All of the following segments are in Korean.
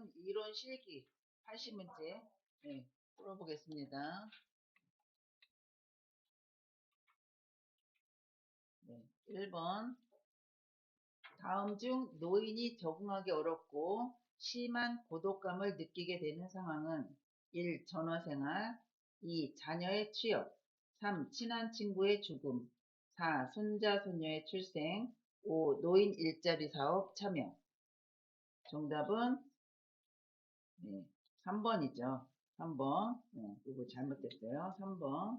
오늘은 이론 실기 80문제 풀어보겠습니다. 네, 1번 다음 중 노인이 적응하기 어렵고 심한 고독감을 느끼게 되는 상황은 1. 전화생활 2. 자녀의 취업 3. 친한 친구의 죽음 4. 손자 손녀의 출생 5. 노인 일자리 사업 참여. 정답은 3번이죠. 3번. 이거 잘못됐어요. 3번.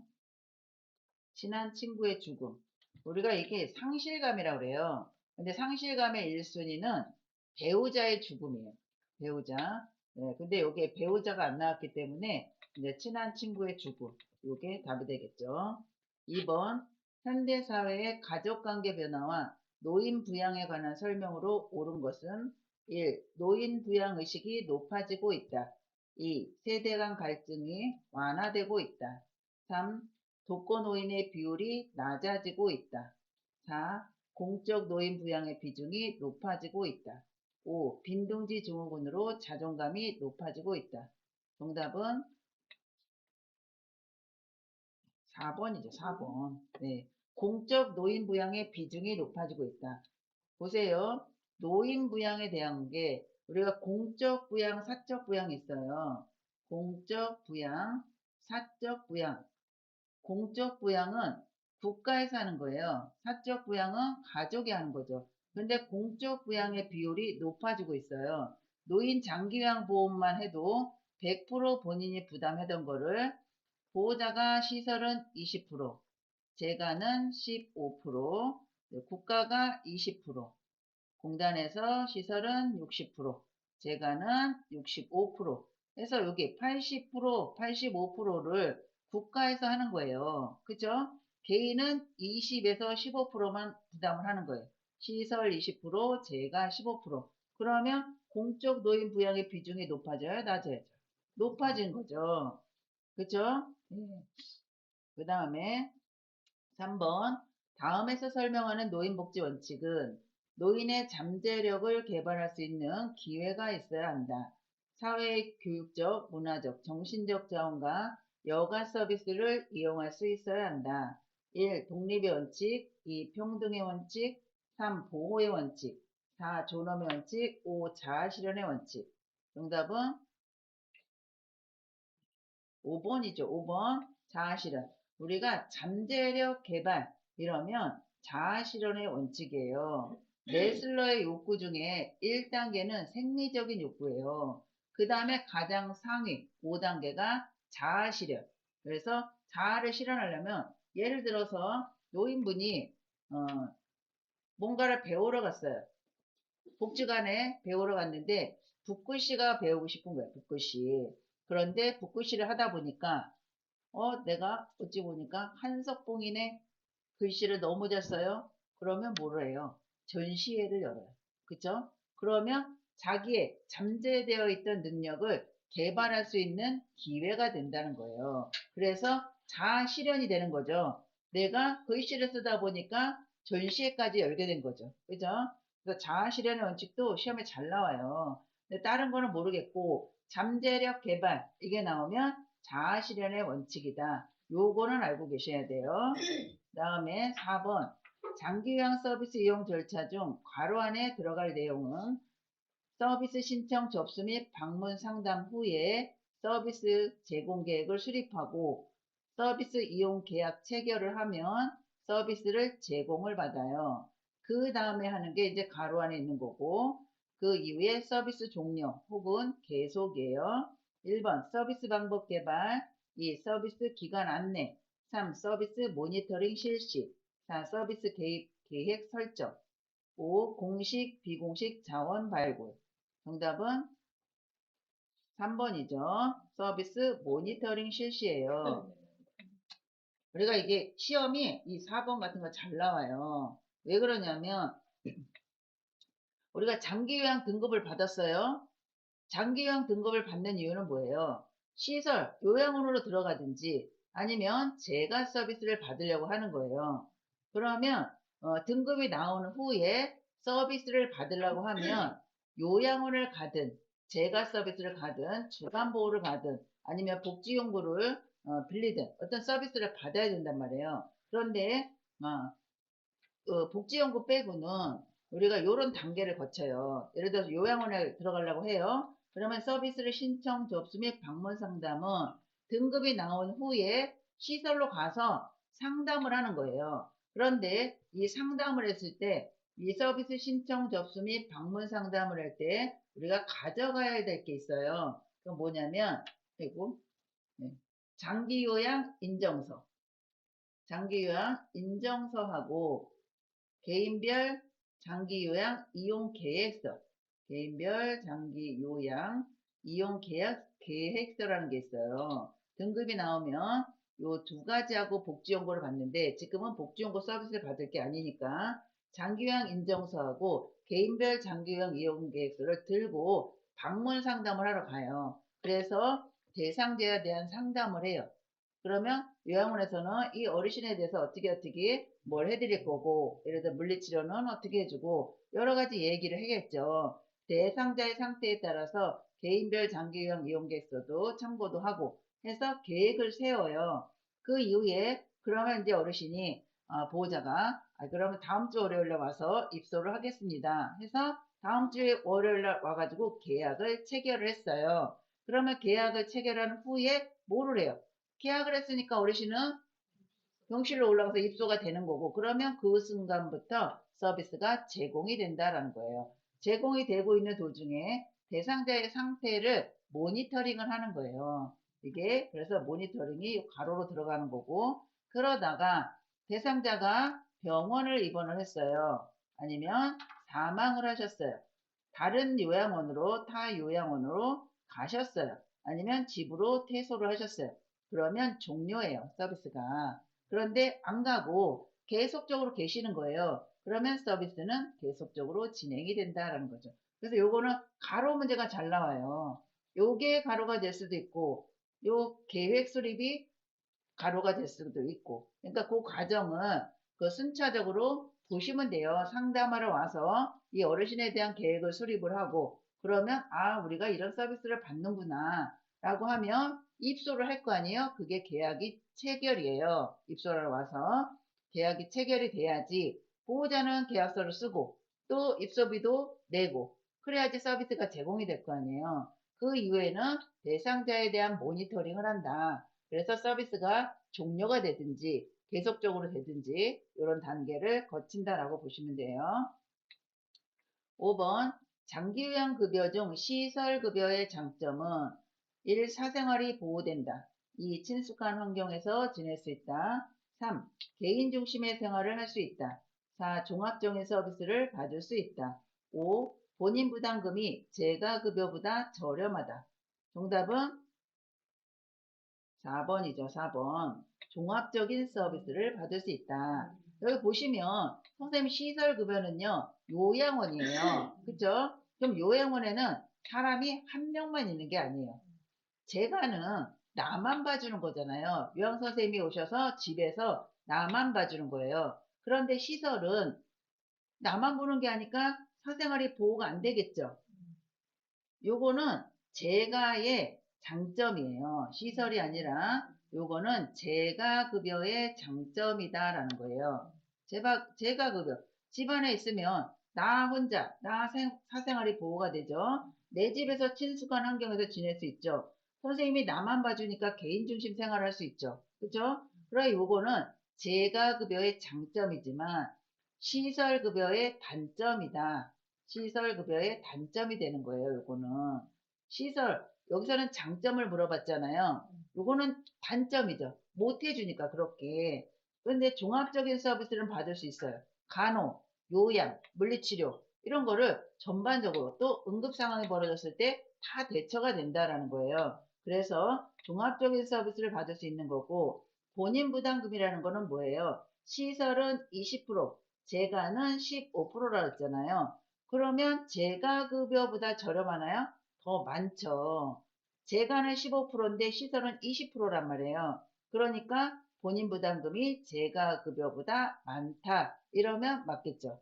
친한 친구의 죽음. 우리가 이게 상실감이라고 그래요. 근데 상실감의 1순위는 배우자의 죽음이에요. 배우자. 네, 근데 여기에 배우자가 안 나왔기 때문에 이제 친한 친구의 죽음. 이게 답이 되겠죠. 2번. 현대사회의 가족관계 변화와 노인 부양에 관한 설명으로 옳은 것은 1. 노인 부양 의식이 높아지고 있다. 2. 세대 간 갈등이 완화되고 있다. 3. 독거노인의 비율이 낮아지고 있다. 4. 공적 노인 부양의 비중이 높아지고 있다. 5. 빈둥지 증후군으로 자존감이 높아지고 있다. 정답은 4번이죠. 4번. 네. 공적 노인 부양의 비중이 높아지고 있다. 보세요. 노인 부양에 대한 게 우리가 공적 부양, 사적 부양이 있어요. 공적 부양, 사적 부양. 공적 부양은 국가에서 하는 거예요. 사적 부양은 가족이 하는 거죠. 근데 공적 부양의 비율이 높아지고 있어요. 노인 장기요양 보험만 해도 100% 본인이 부담하던 거를 보호자가 시설은 20%, 재가는 15%, 국가가 20%, 공단에서 시설은 60%, 재가는 65%, 해서 여기 80%, 85%를 국가에서 하는 거예요. 그죠? 개인은 20에서 15%만 부담을 하는 거예요. 시설 20%, 재가 15%. 그러면 공적 노인 부양의 비중이 높아져요? 낮아져요? 높아진 거죠. 그죠? 그 다음에 3번 다음에서 설명하는 노인복지 원칙은 노인의 잠재력을 개발할 수 있는 기회가 있어야 한다. 사회 교육적, 문화적, 정신적 자원과 여가 서비스를 이용할 수 있어야 한다. 1. 독립의 원칙 2. 평등의 원칙 3. 보호의 원칙 4. 존엄의 원칙 5. 자아실현의 원칙. 정답은 5번이죠. 5번 자아실현. 우리가 잠재력 개발 이러면 자아실현의 원칙이에요. 네슬러의 욕구 중에 1단계는 생리적인 욕구예요. 그 다음에 가장 상위 5단계가 자아실현. 그래서 자아를 실현하려면 예를 들어서 노인분이 뭔가를 배우러 갔어요. 복지관에 배우러 갔는데 붓글씨가 배우고 싶은 거예요. 붓글씨. 그런데 붓글씨를 하다 보니까 내가 어찌 보니까 한석봉이네 글씨를 너무 잘 써요. 그러면 뭐를 해요? 전시회를 열어요. 그죠? 그러면 자기의 잠재되어 있던 능력을 개발할 수 있는 기회가 된다는 거예요. 그래서 자아 실현이 되는 거죠. 내가 글씨를 쓰다 보니까 전시회까지 열게 된 거죠. 그죠? 그래서 자아 실현의 원칙도 시험에 잘 나와요. 근데 다른 거는 모르겠고 잠재력 개발 이게 나오면 자아 실현의 원칙이다. 요거는 알고 계셔야 돼요. 다음에 4번 장기요양 서비스 이용 절차 중 괄호 안에 들어갈 내용은 서비스 신청 접수 및 방문 상담 후에 서비스 제공 계획을 수립하고 서비스 이용 계약 체결을 하면 서비스를 제공을 받아요. 그 다음에 하는 게 이제 괄호 안에 있는 거고 그 이후에 서비스 종료 혹은 계속이에요. 1번 서비스 방법 개발 2. 서비스 기간 안내 3. 서비스 모니터링 실시 4. 서비스 계획 설정 5. 공식 비공식 자원 발굴. 정답은 3번이죠. 서비스 모니터링 실시예요. 우리가 이게 시험이 이 4번 같은 거 잘 나와요. 왜 그러냐면 우리가 장기요양 등급을 받았어요. 장기요양 등급을 받는 이유는 뭐예요? 시설, 요양원으로 들어가든지 아니면 재가 서비스를 받으려고 하는 거예요. 그러면 등급이 나온 후에 서비스를 받으려고 하면 요양원을 가든 재가 서비스를 가든 주간보호를 가든 아니면 복지용구를 빌리든 어떤 서비스를 받아야 된단 말이에요. 그런데 복지연구 빼고는 우리가 이런 단계를 거쳐요. 예를 들어서 요양원에 들어가려고 해요. 그러면 서비스를 신청, 접수 및 방문 상담은 등급이 나온 후에 시설로 가서 상담을 하는 거예요. 그런데 이 상담을 했을 때 이 서비스 신청, 접수 및 방문 상담을 할 때 우리가 가져가야 될 게 있어요. 그건 뭐냐면 그리고 장기요양 인정서, 장기요양 인정서하고 개인별 장기요양 이용 계획서, 개인별 장기요양 이용 계획서라는 게 있어요. 등급이 나오면 요 두 가지하고 복지연구를 받는데 지금은 복지연구 서비스를 받을 게 아니니까 장기요양 인정서하고 개인별 장기요양 이용 계획서를 들고 방문 상담을 하러 가요. 그래서 대상자에 대한 상담을 해요. 그러면 요양원에서는 이 어르신에 대해서 어떻게 뭘 해드릴 거고, 예를 들어 물리치료는 어떻게 해주고 여러 가지 얘기를 하겠죠. 대상자의 상태에 따라서 개인별 장기요양 이용객수도 참고도 하고 해서 계획을 세워요. 그 이후에 그러면 이제 어르신이 보호자가 그러면 다음 주 월요일에 와서 입소를 하겠습니다 해서 다음 주 월요일에 와가지고 계약을 체결을 했어요. 그러면 계약을 체결한 후에 뭐를 해요? 계약을 했으니까 어르신은 병실로 올라가서 입소가 되는 거고, 그러면 그 순간부터 서비스가 제공이 된다라는 거예요. 제공이 되고 있는 도중에 대상자의 상태를 모니터링을 하는 거예요. 이게 그래서 모니터링이 가로로 들어가는 거고, 그러다가 대상자가 병원을 입원을 했어요. 아니면 사망을 하셨어요. 다른 요양원으로, 타 요양원으로 가셨어요. 아니면 집으로 퇴소를 하셨어요. 그러면 종료예요, 서비스가. 그런데 안 가고 계속적으로 계시는 거예요. 그러면 서비스는 계속적으로 진행이 된다라는 거죠. 그래서 요거는 가로 문제가 잘 나와요. 요게 가로가 될 수도 있고, 요 계획 수립이 가로가 될 수도 있고. 그러니까 그 과정은 그 순차적으로 보시면 돼요. 상담하러 와서 이 어르신에 대한 계획을 수립을 하고, 그러면 우리가 이런 서비스를 받는구나 라고 하면 입소를 할 거 아니에요. 그게 계약이 체결이에요. 입소를 와서 계약이 체결이 돼야지 보호자는 계약서를 쓰고 또 입소비도 내고 그래야지 서비스가 제공이 될 거 아니에요. 그 이후에는 대상자에 대한 모니터링을 한다. 그래서 서비스가 종료가 되든지 계속적으로 되든지 이런 단계를 거친다라고 보시면 돼요. 5번 장기요양급여 중 시설급여의 장점은 1. 사생활이 보호된다. 2. 친숙한 환경에서 지낼 수 있다. 3. 개인 중심의 생활을 할 수 있다. 4. 종합적인 서비스를 받을 수 있다. 5. 본인 부담금이 재가급여보다 저렴하다. 정답은 4번이죠. 4번. 종합적인 서비스를 받을 수 있다. 여기 보시면 선생님 시설급여는요. 요양원이에요. 그죠? 그럼 요양원에는 사람이 한 명만 있는 게 아니에요. 재가는 나만 봐주는 거잖아요. 요양선생님이 오셔서 집에서 나만 봐주는 거예요. 그런데 시설은 나만 보는 게 아니까 사생활이 보호가 안 되겠죠. 요거는 재가의 장점이에요. 시설이 아니라 요거는 재가급여의 장점이다라는 거예요. 재가급여. 집안에 있으면 나 혼자, 사생활이 보호가 되죠. 내 집에서 친숙한 환경에서 지낼 수 있죠. 선생님이 나만 봐주니까 개인 중심 생활을 할 수 있죠. 그죠? 그래 요거는 재가급여의 장점이지만 시설급여의 단점이다. 시설급여의 단점이 되는 거예요. 요거는 시설 여기서는 장점을 물어봤잖아요. 요거는 단점이죠. 못 해주니까 그렇게. 그런데 종합적인 서비스는 받을 수 있어요. 간호, 요양, 물리치료 이런 거를 전반적으로 또 응급 상황이 벌어졌을 때 다 대처가 된다라는 거예요. 그래서 종합적인 서비스를 받을 수 있는 거고 본인 부담금이라는 거는 뭐예요? 시설은 20%, 재가는 15%라고 했잖아요. 그러면 재가급여보다 저렴하나요? 더 많죠. 재가는 15%인데 시설은 20%란 말이에요. 그러니까 본인 부담금이 재가급여보다 많다. 이러면 맞겠죠.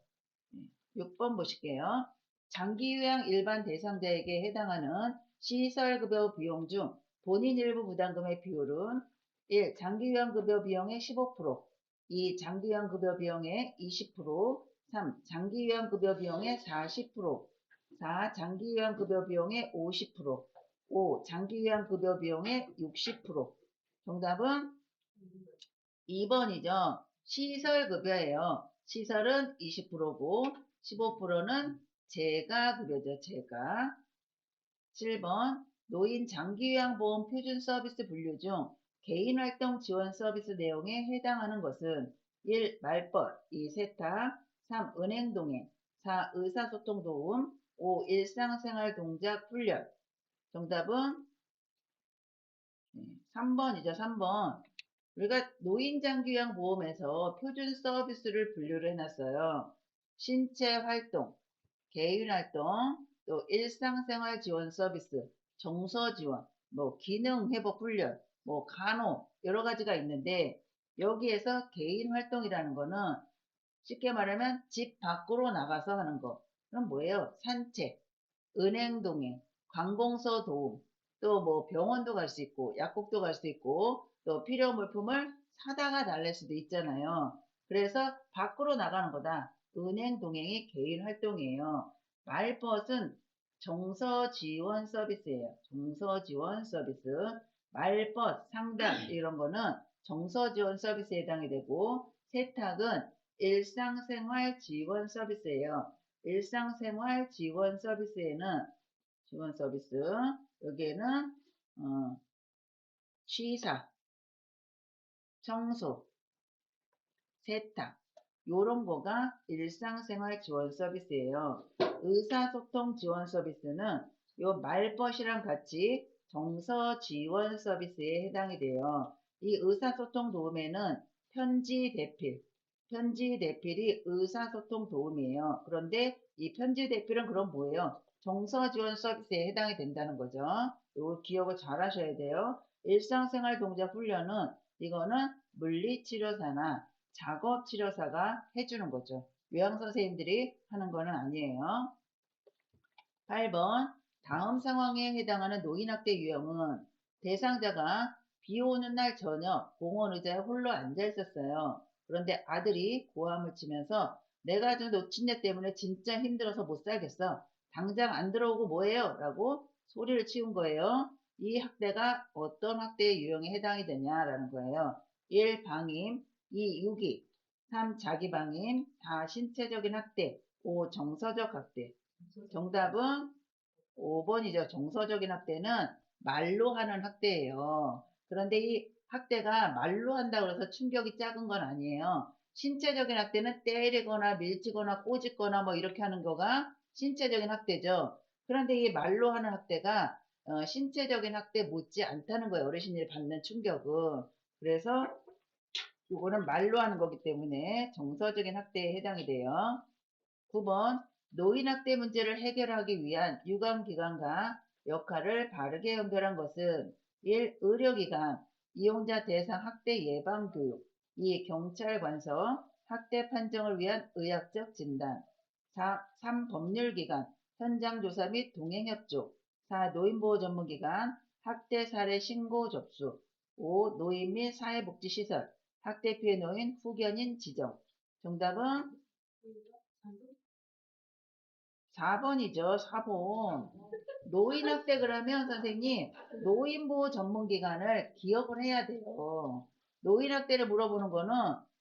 6번 보실게요. 장기요양 일반 대상자에게 해당하는 시설급여 비용 중 본인 일부 부담금의 비율은 1. 장기요양급여 비용의 15%, 2. 장기요양급여 비용의 20%, 3. 장기요양급여 비용의 40%, 4. 장기요양급여 비용의 50%, 5. 장기요양급여 비용의 60%. 정답은 2번이죠. 시설급여예요. 시설은 20%고 15%는 재가급여죠. 재가. 7번 노인 장기요양보험 표준 서비스 분류 중 개인활동 지원 서비스 내용에 해당하는 것은 1. 말벗, 2. 세탁, 3. 은행동행, 4. 의사소통 도움, 5. 일상생활 동작 훈련. 정답은 3번이죠. 3번. 우리가 노인장기요양보험에서 표준 서비스를 분류를 해놨어요. 신체활동, 개인활동, 또 일상생활 지원 서비스, 정서지원, 뭐 기능회복 훈련, 뭐 간호 여러 가지가 있는데 여기에서 개인활동이라는 거는 쉽게 말하면 집 밖으로 나가서 하는 거. 그럼 뭐예요? 산책, 은행동행, 관공서 도움, 또 뭐 병원도 갈 수 있고 약국도 갈 수 있고 또 필요 물품을 사다가 달랠 수도 있잖아요. 그래서 밖으로 나가는 거다. 은행 동행이 개인 활동이에요. 말벗은 정서 지원 서비스예요. 정서 지원 서비스. 말벗, 상담 이런 거는 정서 지원 서비스에 해당이 되고 세탁은 일상생활 지원 서비스예요. 일상생활 지원 서비스에는 지원 서비스 여기에는 취사, 청소, 세탁 요런 거가 일상생활 지원 서비스예요. 의사소통 지원 서비스는 요 말벗이랑 같이 정서 지원 서비스에 해당이 돼요. 이 의사소통 도움에는 편지 대필, 편지 대필이 의사소통 도움이에요. 그런데 이 편지 대필은 그럼 뭐예요? 정서 지원 서비스에 해당이 된다는 거죠. 이거 기억을 잘 하셔야 돼요. 일상생활 동작 훈련은 이거는 물리치료사나 작업치료사가 해주는 거죠. 요양선생님들이 하는 거는 아니에요. 8번 다음 상황에 해당하는 노인학대 유형은 대상자가 비 오는 날 저녁 공원 의자에 홀로 앉아 있었어요. 그런데 아들이 고함을 치면서 내가 저 놓친애 때문에 진짜 힘들어서 못 살겠어. 당장 안 들어오고 뭐해요? 라고 소리를 치운 거예요. 이 학대가 어떤 학대의 유형에 해당이 되냐라는 거예요. 1. 방임, 2. 유기, 3. 자기방임, 4. 신체적인 학대, 5. 정서적 학대. 정답은 5번이죠. 정서적인 학대는 말로 하는 학대예요. 그런데 이 학대가 말로 한다고 해서 충격이 작은 건 아니에요. 신체적인 학대는 때리거나 밀치거나 꼬집거나 뭐 이렇게 하는 거가 신체적인 학대죠. 그런데 이 말로 하는 학대가 신체적인 학대 못지 않다는 거예요. 어르신들이 받는 충격은. 그래서 이거는 말로 하는 거기 때문에 정서적인 학대에 해당이 돼요. 9번 노인학대 문제를 해결하기 위한 유관기관과 역할을 바르게 연결한 것은 1. 의료기관, 이용자 대상 학대 예방 교육, 2. 경찰 관서, 학대 판정을 위한 의학적 진단, 3. 법률기관, 현장조사 및 동행협조, 4. 노인보호 전문기관, 학대 사례 신고 접수, 5. 노인 및 사회복지시설, 학대 피해 노인 후견인 지정. 정답은 4번이죠. 4번. 노인학대 그러면 선생님 노인보호 전문기관을 기억을 해야 돼요. 노인학대를 물어보는 거는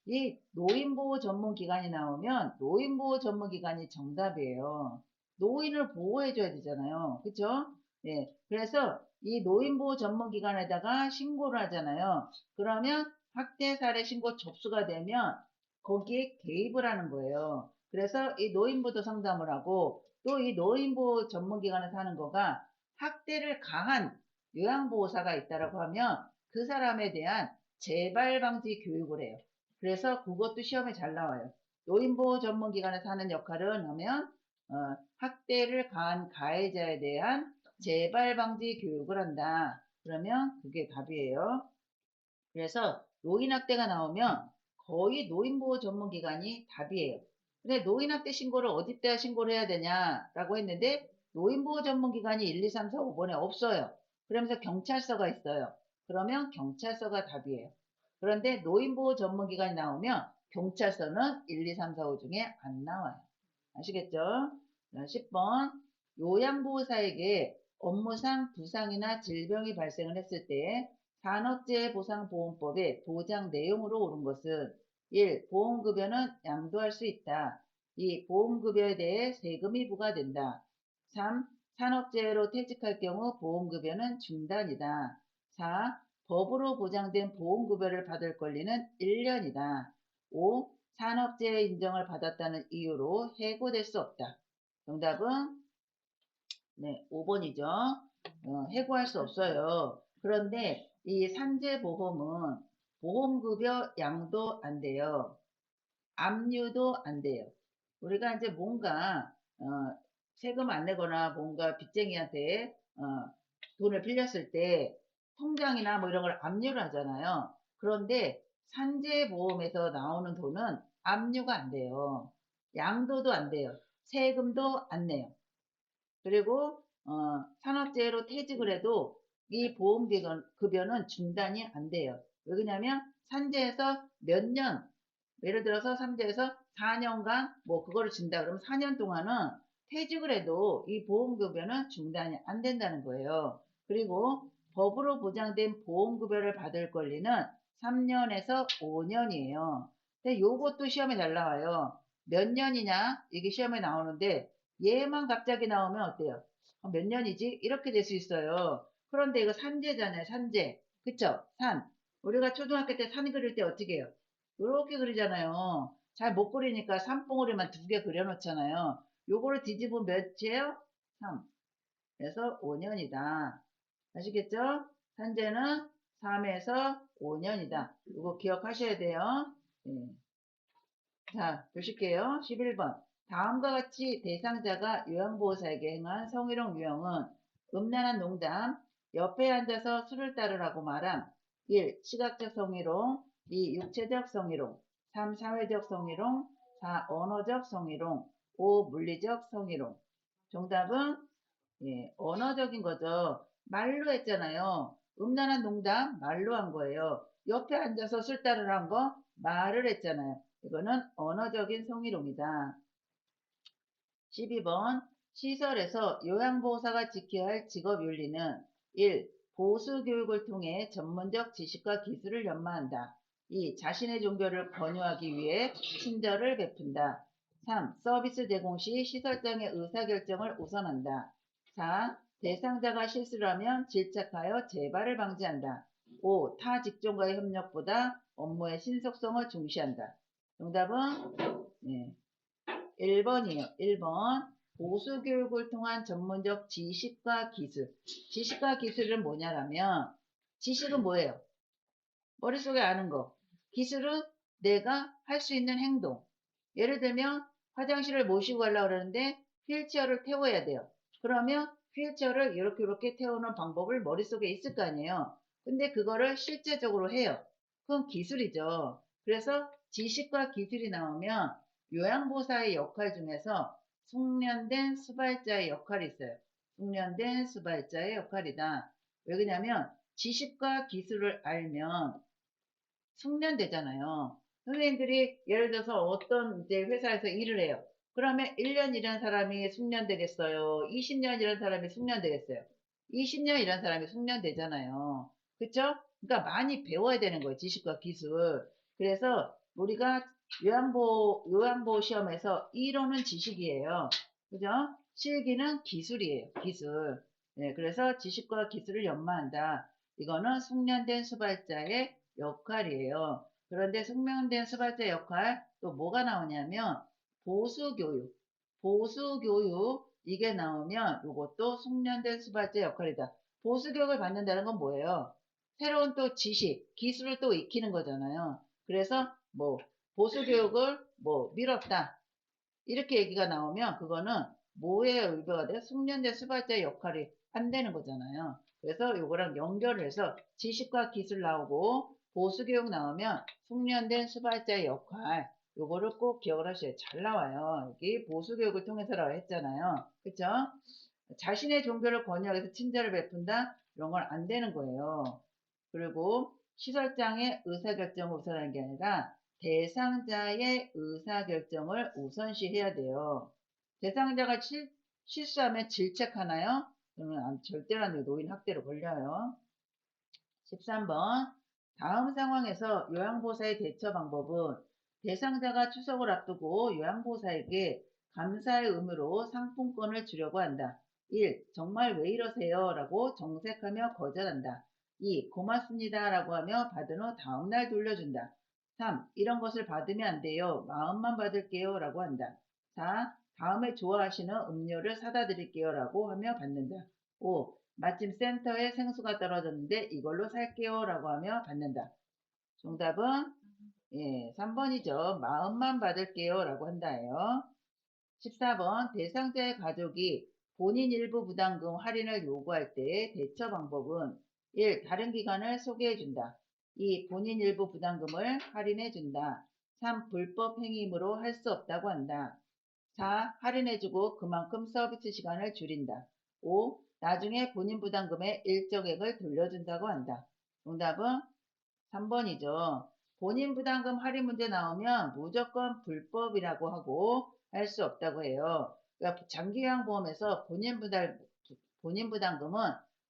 이 노인보호 전문기관이 나오면 노인보호 전문기관이 정답이에요. 노인을 보호해줘야 되잖아요. 그쵸? 네. 그래서 이 노인보호 전문기관에다가 신고를 하잖아요. 그러면 학대 사례 신고 접수가 되면 거기에 개입을 하는 거예요. 그래서 이 노인부도 상담을 하고 또 이 노인보호 전문기관에서 하는 거가 학대를 가한 요양보호사가 있다라고 하면 그 사람에 대한 재발 방지 교육을 해요. 그래서 그것도 시험에 잘 나와요. 노인보호 전문기관에서 하는 역할은 하면 학대를 가한 가해자에 대한 재발 방지 교육을 한다. 그러면 그게 답이에요. 그래서 노인학대가 나오면 거의 노인보호 전문기관이 답이에요. 근데 노인학대 신고를 어디다 신고를 해야 되냐라고 했는데 노인보호전문기관이 1, 2, 3, 4, 5번에 없어요. 그러면서 경찰서가 있어요. 그러면 경찰서가 답이에요. 그런데 노인보호전문기관이 나오면 경찰서는 1, 2, 3, 4, 5 중에 안 나와요. 아시겠죠? 10번 요양보호사에게 업무상 부상이나 질병이 발생을 했을 때 산업재해보상보험법의 보장 내용으로 옳은 것은 1. 보험급여는 양도할 수 있다. 2. 보험급여에 대해 세금이 부과된다. 3. 산업재해로 퇴직할 경우 보험급여는 중단이다. 4. 법으로 보장된 보험급여를 받을 권리는 1년이다. 5. 산업재해 인정을 받았다는 이유로 해고될 수 없다. 정답은 네, 5번이죠. 해고할 수 없어요. 그런데 이 산재보험은 보험급여 양도 안 돼요. 압류도 안 돼요. 우리가 이제 뭔가 세금 안 내거나 뭔가 빚쟁이한테 돈을 빌렸을 때 통장이나 뭐 이런 걸 압류를 하잖아요. 그런데 산재보험에서 나오는 돈은 압류가 안 돼요. 양도도 안 돼요. 세금도 안 내요. 그리고 산업재해로 퇴직을 해도 이 보험급여는 중단이 안 돼요. 왜냐면 산재에서 몇 년, 예를 들어서 산재에서 4년간 뭐 그거를 준다 그러면 4년 동안은 퇴직을 해도 이 보험급여는 중단이 안 된다는 거예요. 그리고 법으로 보장된 보험급여를 받을 권리는 3년에서 5년이에요. 근데 요것도 시험에 잘 나와요. 몇 년이냐? 이게 시험에 나오는데 얘만 갑자기 나오면 어때요? 몇 년이지? 이렇게 될 수 있어요. 그런데 이거 산재잖아요. 산재. 그쵸? 산. 우리가 초등학교 때 산 그릴 때 어떻게 해요? 이렇게 그리잖아요. 잘 못 그리니까 산봉우리만 2개 그려놓잖아요. 요거를 뒤집으면 몇이에요? 3. 그래서 5년이다. 아시겠죠? 산재는 3에서 5년이다. 이거 기억하셔야 돼요. 네. 자, 보실게요. 11번. 다음과 같이 대상자가 요양보호사에게 행한 성희롱 유형은 음란한 농담, 옆에 앉아서 술을 따르라고 말함. 1. 시각적 성희롱, 2. 육체적 성희롱, 3. 사회적 성희롱, 4. 언어적 성희롱, 5. 물리적 성희롱. 정답은 언어적인 거죠. 말로 했잖아요. 음란한 농담, 말로 한 거예요. 옆에 앉아서 술 따르라는 거, 말을 했잖아요. 이거는 언어적인 성희롱이다. 12번 시설에서 요양보호사가 지켜야 할 직업윤리는 1. 보수교육을 통해 전문적 지식과 기술을 연마한다. 2. 자신의 종교를 권유하기 위해 친절을 베푼다. 3. 서비스 제공 시 시설장의 의사결정을 우선한다. 4. 대상자가 실수를 하면 질책하여 재발을 방지한다. 5. 타 직종과의 협력보다 업무의 신속성을 중시한다. 정답은 1번이에요. 1번. 보수교육을 통한 전문적 지식과 기술. 지식과 기술은 뭐냐라면, 지식은 뭐예요? 머릿속에 아는 거. 기술은 내가 할 수 있는 행동. 예를 들면, 화장실을 모시고 가려고 그러는데, 휠체어를 태워야 돼요. 그러면 휠체어를 이렇게 태우는 방법을 머릿속에 있을 거 아니에요. 근데 그거를 실제적으로 해요. 그건 기술이죠. 그래서 지식과 기술이 나오면 요양보호사의 역할 중에서 숙련된 수발자의 역할이 있어요. 숙련된 수발자의 역할이다. 왜 그러냐면 지식과 기술을 알면 숙련되잖아요. 선생님들이 예를 들어서 어떤 이제 회사에서 일을 해요. 그러면 1년 일한 사람이 숙련되겠어요? 20년 일한 사람이 숙련되겠어요? 20년 일한 사람이 숙련되잖아요. 그쵸? 그러니까 많이 배워야 되는 거예요. 지식과 기술. 그래서 우리가 요양보호 시험에서 이론은 지식이에요. 그죠? 실기는 기술이에요. 기술. 네, 그래서 지식과 기술을 연마한다. 이거는 숙련된 수발자의 역할이에요. 그런데 숙련된 수발자 역할 또 뭐가 나오냐면 보수교육. 보수교육 이게 나오면 이것도 숙련된 수발자 역할이다. 보수교육을 받는다는 건 뭐예요? 새로운 또 지식, 기술을 또 익히는 거잖아요. 그래서 뭐 보수교육을 뭐 미뤘다. 이렇게 얘기가 나오면 그거는 뭐에 의거가 돼? 숙련된 수발자의 역할이 안 되는 거잖아요. 그래서 요거랑 연결을 해서 지식과 기술 나오고 보수교육 나오면 숙련된 수발자의 역할 요거를 꼭 기억을 하셔야 잘 나와요. 여기 보수교육을 통해서라고 했잖아요. 그쵸? 자신의 종교를 권유하기 친절을 베푼다? 이런 건 안 되는 거예요. 그리고 시설장의 의사결정을 우선하는 게 아니라 대상자의 의사결정을 우선시해야 돼요. 대상자가 실수하면 질책하나요? 그러면 절대로 안 돼요. 노인 학대로 걸려요. 13번. 다음 상황에서 요양보호사의 대처 방법은 대상자가 추석을 앞두고 요양보호사에게 감사의 의무로 상품권을 주려고 한다. 1. 정말 왜 이러세요? 라고 정색하며 거절한다. 2. 고맙습니다. 라고 하며 받은 후 다음날 돌려준다. 3. 이런 것을 받으면 안 돼요. 마음만 받을게요. 라고 한다. 4. 다음에 좋아하시는 음료를 사다 드릴게요. 라고 하며 받는다. 5. 마침 센터에 생수가 떨어졌는데 이걸로 살게요. 라고 하며 받는다. 정답은 3번이죠. 마음만 받을게요. 라고 한다예요. 14번. 대상자의 가족이 본인 일부 부담금 할인을 요구할 때 대처 방법은 1. 다른 기관을 소개해준다. 2. 본인 일부 부담금을 할인해준다. 3. 불법 행위로 할 수 없다고 한다. 4. 할인해주고 그만큼 서비스 시간을 줄인다. 5. 나중에 본인 부담금의 일정액을 돌려준다고 한다. 정답은 3번이죠. 본인 부담금 할인 문제 나오면 무조건 불법이라고 하고 할 수 없다고 해요. 그러니까 장기요양보험에서 본인 부담금은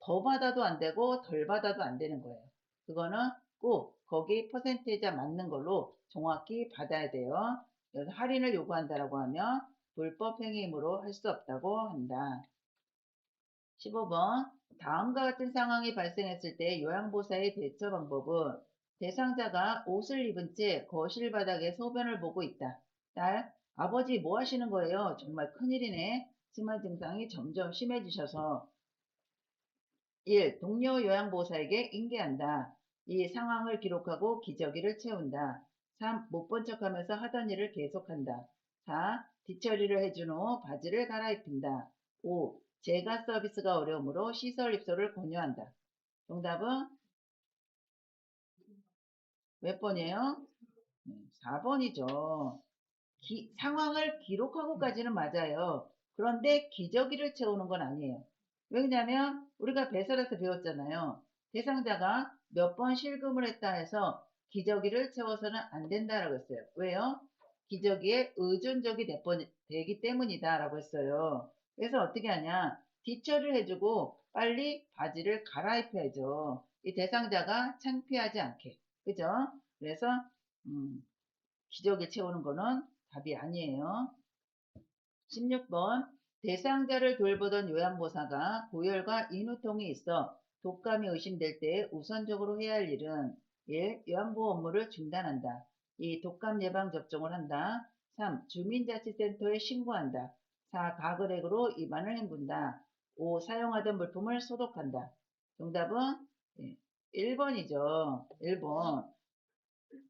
더 받아도 안 되고 덜 받아도 안 되는 거예요. 그거는 꼭 거기 퍼센테이지가 맞는 걸로 정확히 받아야 돼요. 그래서 할인을 요구한다라고 하면 불법 행위로 할 수 없다고 한다. 15번. 다음과 같은 상황이 발생했을 때 요양보호사의 대처 방법은 대상자가 옷을 입은 채 거실 바닥에 소변을 보고 있다. 딸, 아버지 뭐 하시는 거예요? 정말 큰일이네. 심한 증상이 점점 심해지셔서 1. 동료 요양보호사에게 인계한다. 2. 상황을 기록하고 기저귀를 채운다. 3. 못 본 척하면서 하던 일을 계속한다. 4. 뒤처리를 해준 후 바지를 갈아입힌다. 5. 재가 서비스가 어려우므로 시설 입소를 권유한다. 정답은 몇 번이에요? 4번이죠. 상황을 기록하고까지는 맞아요. 그런데 기저귀를 채우는 건 아니에요. 왜냐면 우리가 배설에서 배웠잖아요. 대상자가 몇 번 실금을 했다 해서 기저귀를 채워서는 안 된다라고 했어요. 왜요? 기저귀에 의존적이 되기 때문이다 라고 했어요. 그래서 어떻게 하냐? 뒤처리를 해주고 빨리 바지를 갈아입혀야죠. 이 대상자가 창피하지 않게. 그죠? 그래서 기저귀 채우는 거는 답이 아니에요. 16번. 대상자를 돌보던 요양보호사가 고열과 인후통이 있어 독감이 의심될 때 우선적으로 해야 할 일은 1. 요양보호 업무를 중단한다. 2. 독감 예방 접종을 한다. 3. 주민자치센터에 신고한다. 4. 가글액으로 입안을 헹군다. 5. 사용하던 물품을 소독한다. 정답은 1번이죠. 1번.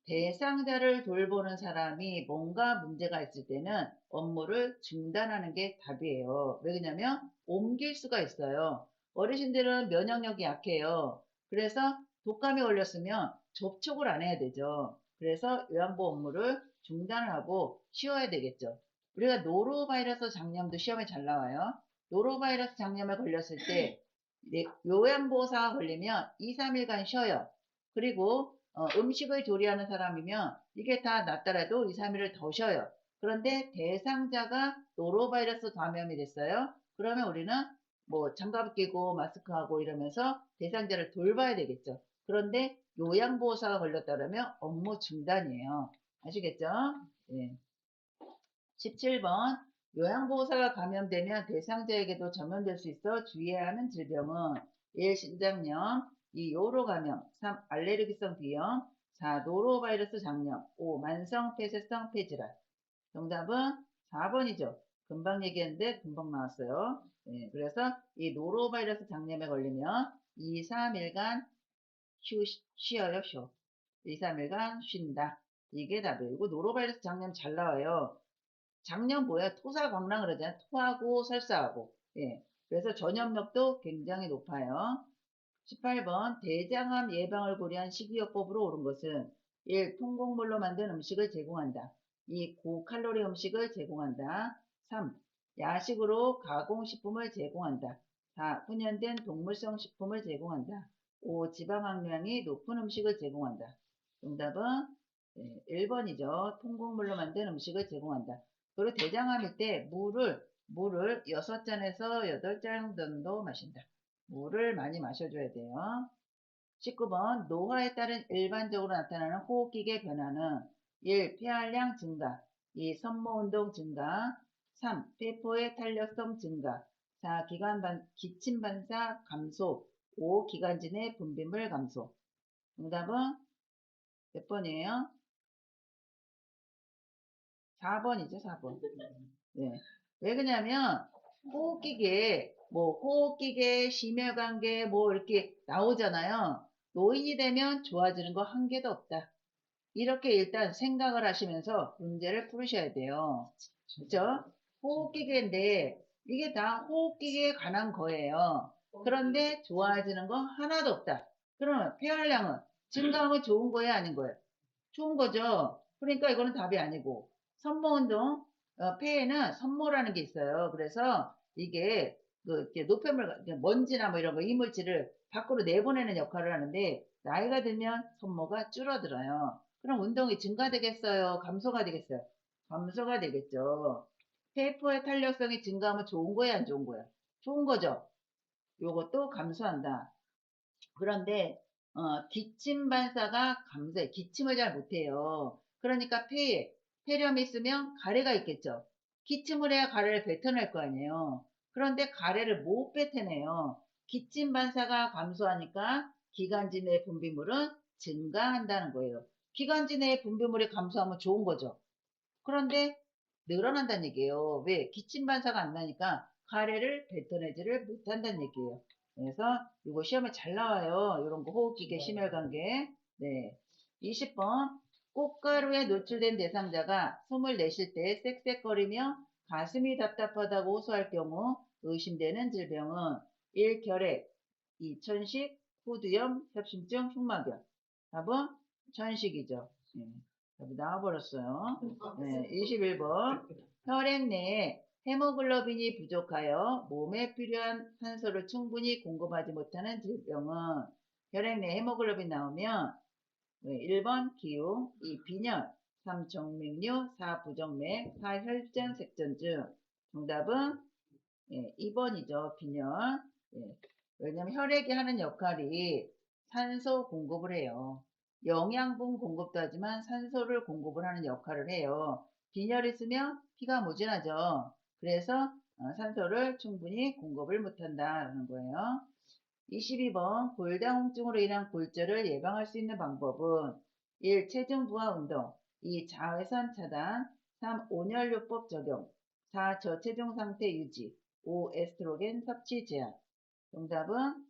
대상자를 돌보는 사람이 뭔가 문제가 있을 때는 업무를 중단하는 게 답이에요. 왜냐면 옮길 수가 있어요. 어르신들은 면역력이 약해요. 그래서 독감이 걸렸으면 접촉을 안 해야 되죠. 그래서 요양보호 업무를 중단을 하고 쉬어야 되겠죠. 우리가 노로바이러스 장염도 시험에 잘 나와요. 노로바이러스 장염에 걸렸을 때 요양보호사가 걸리면 2, 3일간 쉬어요. 그리고 음식을 조리하는 사람이면 이게 다 낫더라도 2, 3일을 더 쉬어요. 그런데 대상자가 노로바이러스 감염이 됐어요. 그러면 우리는 뭐 장갑 끼고 마스크하고 이러면서 대상자를 돌봐야 되겠죠. 그런데 요양보호사가 걸렸다 그러면 업무 중단이에요. 아시겠죠? 네. 17번. 요양보호사가 감염되면 대상자에게도 전염될 수 있어 주의해야 하는 질병은 1. 신장염, 2. 요로감염, 3. 알레르기성 비염, 4. 노로바이러스 장염, 5. 만성폐쇄성 폐질환. 정답은 4번이죠. 금방 얘기했는데 금방 나왔어요. 네, 그래서 이 노로바이러스 장염에 걸리면 2, 3일간 쉬어요, 쉬어. 2, 3일간 쉰다. 이게 답이에요. 이거 노로바이러스 장염 잘 나와요. 작년 뭐야? 토사광랑 그러잖아요. 토하고 설사하고. 예. 그래서 전염력도 굉장히 높아요. 18번. 대장암 예방을 고려한 식이요법으로 옳은 것은 1. 통곡물로 만든 음식을 제공한다. 2. 고칼로리 음식을 제공한다. 3. 야식으로 가공식품을 제공한다. 4. 훈연된 동물성 식품을 제공한다. 5. 지방 함량이 높은 음식을 제공한다. 정답은 1번이죠. 통곡물로 만든 음식을 제공한다. 그리고 대장암일 때 물을 6잔에서 8잔 정도 마신다. 물을 많이 마셔줘야 돼요. 19번 노화에 따른 일반적으로 나타나는 호흡기계 변화는 1. 폐활량 증가 2. 섬모운동 증가 3. 폐포의 탄력성 증가 4. 기침반사 감소 5. 기관지 내 분비물 감소. 정답은 몇 번이에요? 4번이죠, 4번. 네. 왜 그러냐면 호흡기계, 심혈관계 뭐 이렇게 나오잖아요. 노인이 되면 좋아지는 거 한 개도 없다. 이렇게 일단 생각을 하시면서 문제를 풀으셔야 돼요. 그죠? 호흡기계인데 이게 다 호흡기계에 관한 거예요. 그런데 좋아지는 거 하나도 없다. 그러면 폐활량은 증가하면 좋은 거예요, 아닌 거예요? 좋은 거죠. 그러니까 이거는 답이 아니고. 선모운동, 폐에는 선모라는 게 있어요. 그래서 이게 이렇게 노폐물, 먼지나 뭐 이런 거, 이물질을 밖으로 내보내는 역할을 하는데, 나이가 들면 선모가 줄어들어요. 그럼 운동이 증가되겠어요? 감소가 되겠어요? 감소가 되겠죠. 폐포의 탄력성이 증가하면 좋은 거예요, 안 좋은 거예요? 좋은 거죠. 요것도 감소한다. 그런데 기침 반사가 감소해. 기침을 잘 못해요. 그러니까 폐렴이 있으면 가래가 있겠죠. 기침을 해야 가래를 뱉어낼 거 아니에요. 그런데 가래를 못 뱉어내요. 기침 반사가 감소하니까 기관지 내 분비물은 증가한다는 거예요. 기관지 내 분비물이 감소하면 좋은 거죠. 그런데 늘어난다는 얘기예요. 왜? 기침 반사가 안 나니까 가래를 뱉어내지를 못한다는 얘기예요. 그래서 이거 시험에 잘 나와요. 이런 거 호흡기계, 심혈관계. 네. 20번. 꽃가루에 노출된 대상자가 숨을 내쉴 때 쌕쌕거리며 가슴이 답답하다고 호소할 경우 의심되는 질병은 1. 결핵, 2. 천식, 후두염, 협심증, 흉막염. 답은 천식이죠. 네. 답이 나와버렸어요. 네. 21번. 혈액 내에 헤모글로빈이 부족하여 몸에 필요한 산소를 충분히 공급하지 못하는 질병은 혈액 내 헤모글로빈 나오면 1번 기흉, 2 빈혈, 3 정맥류, 4 부정맥, 4 혈전 색전증. 정답은 2번이죠. 빈혈. 예. 왜냐면 혈액이 하는 역할이 산소 공급을 해요. 영양분 공급도 하지만 산소를 공급을 하는 역할을 해요. 빈혈이 있으면 피가 무진하죠. 그래서 산소를 충분히 공급을 못한다는 거예요. 22번 골다공증으로 인한 골절을 예방할 수 있는 방법은 1. 체중 부하 운동 2. 자외선 차단 3. 온열요법 적용 4. 저체중 상태 유지 5. 에스트로겐 섭취 제한. 정답은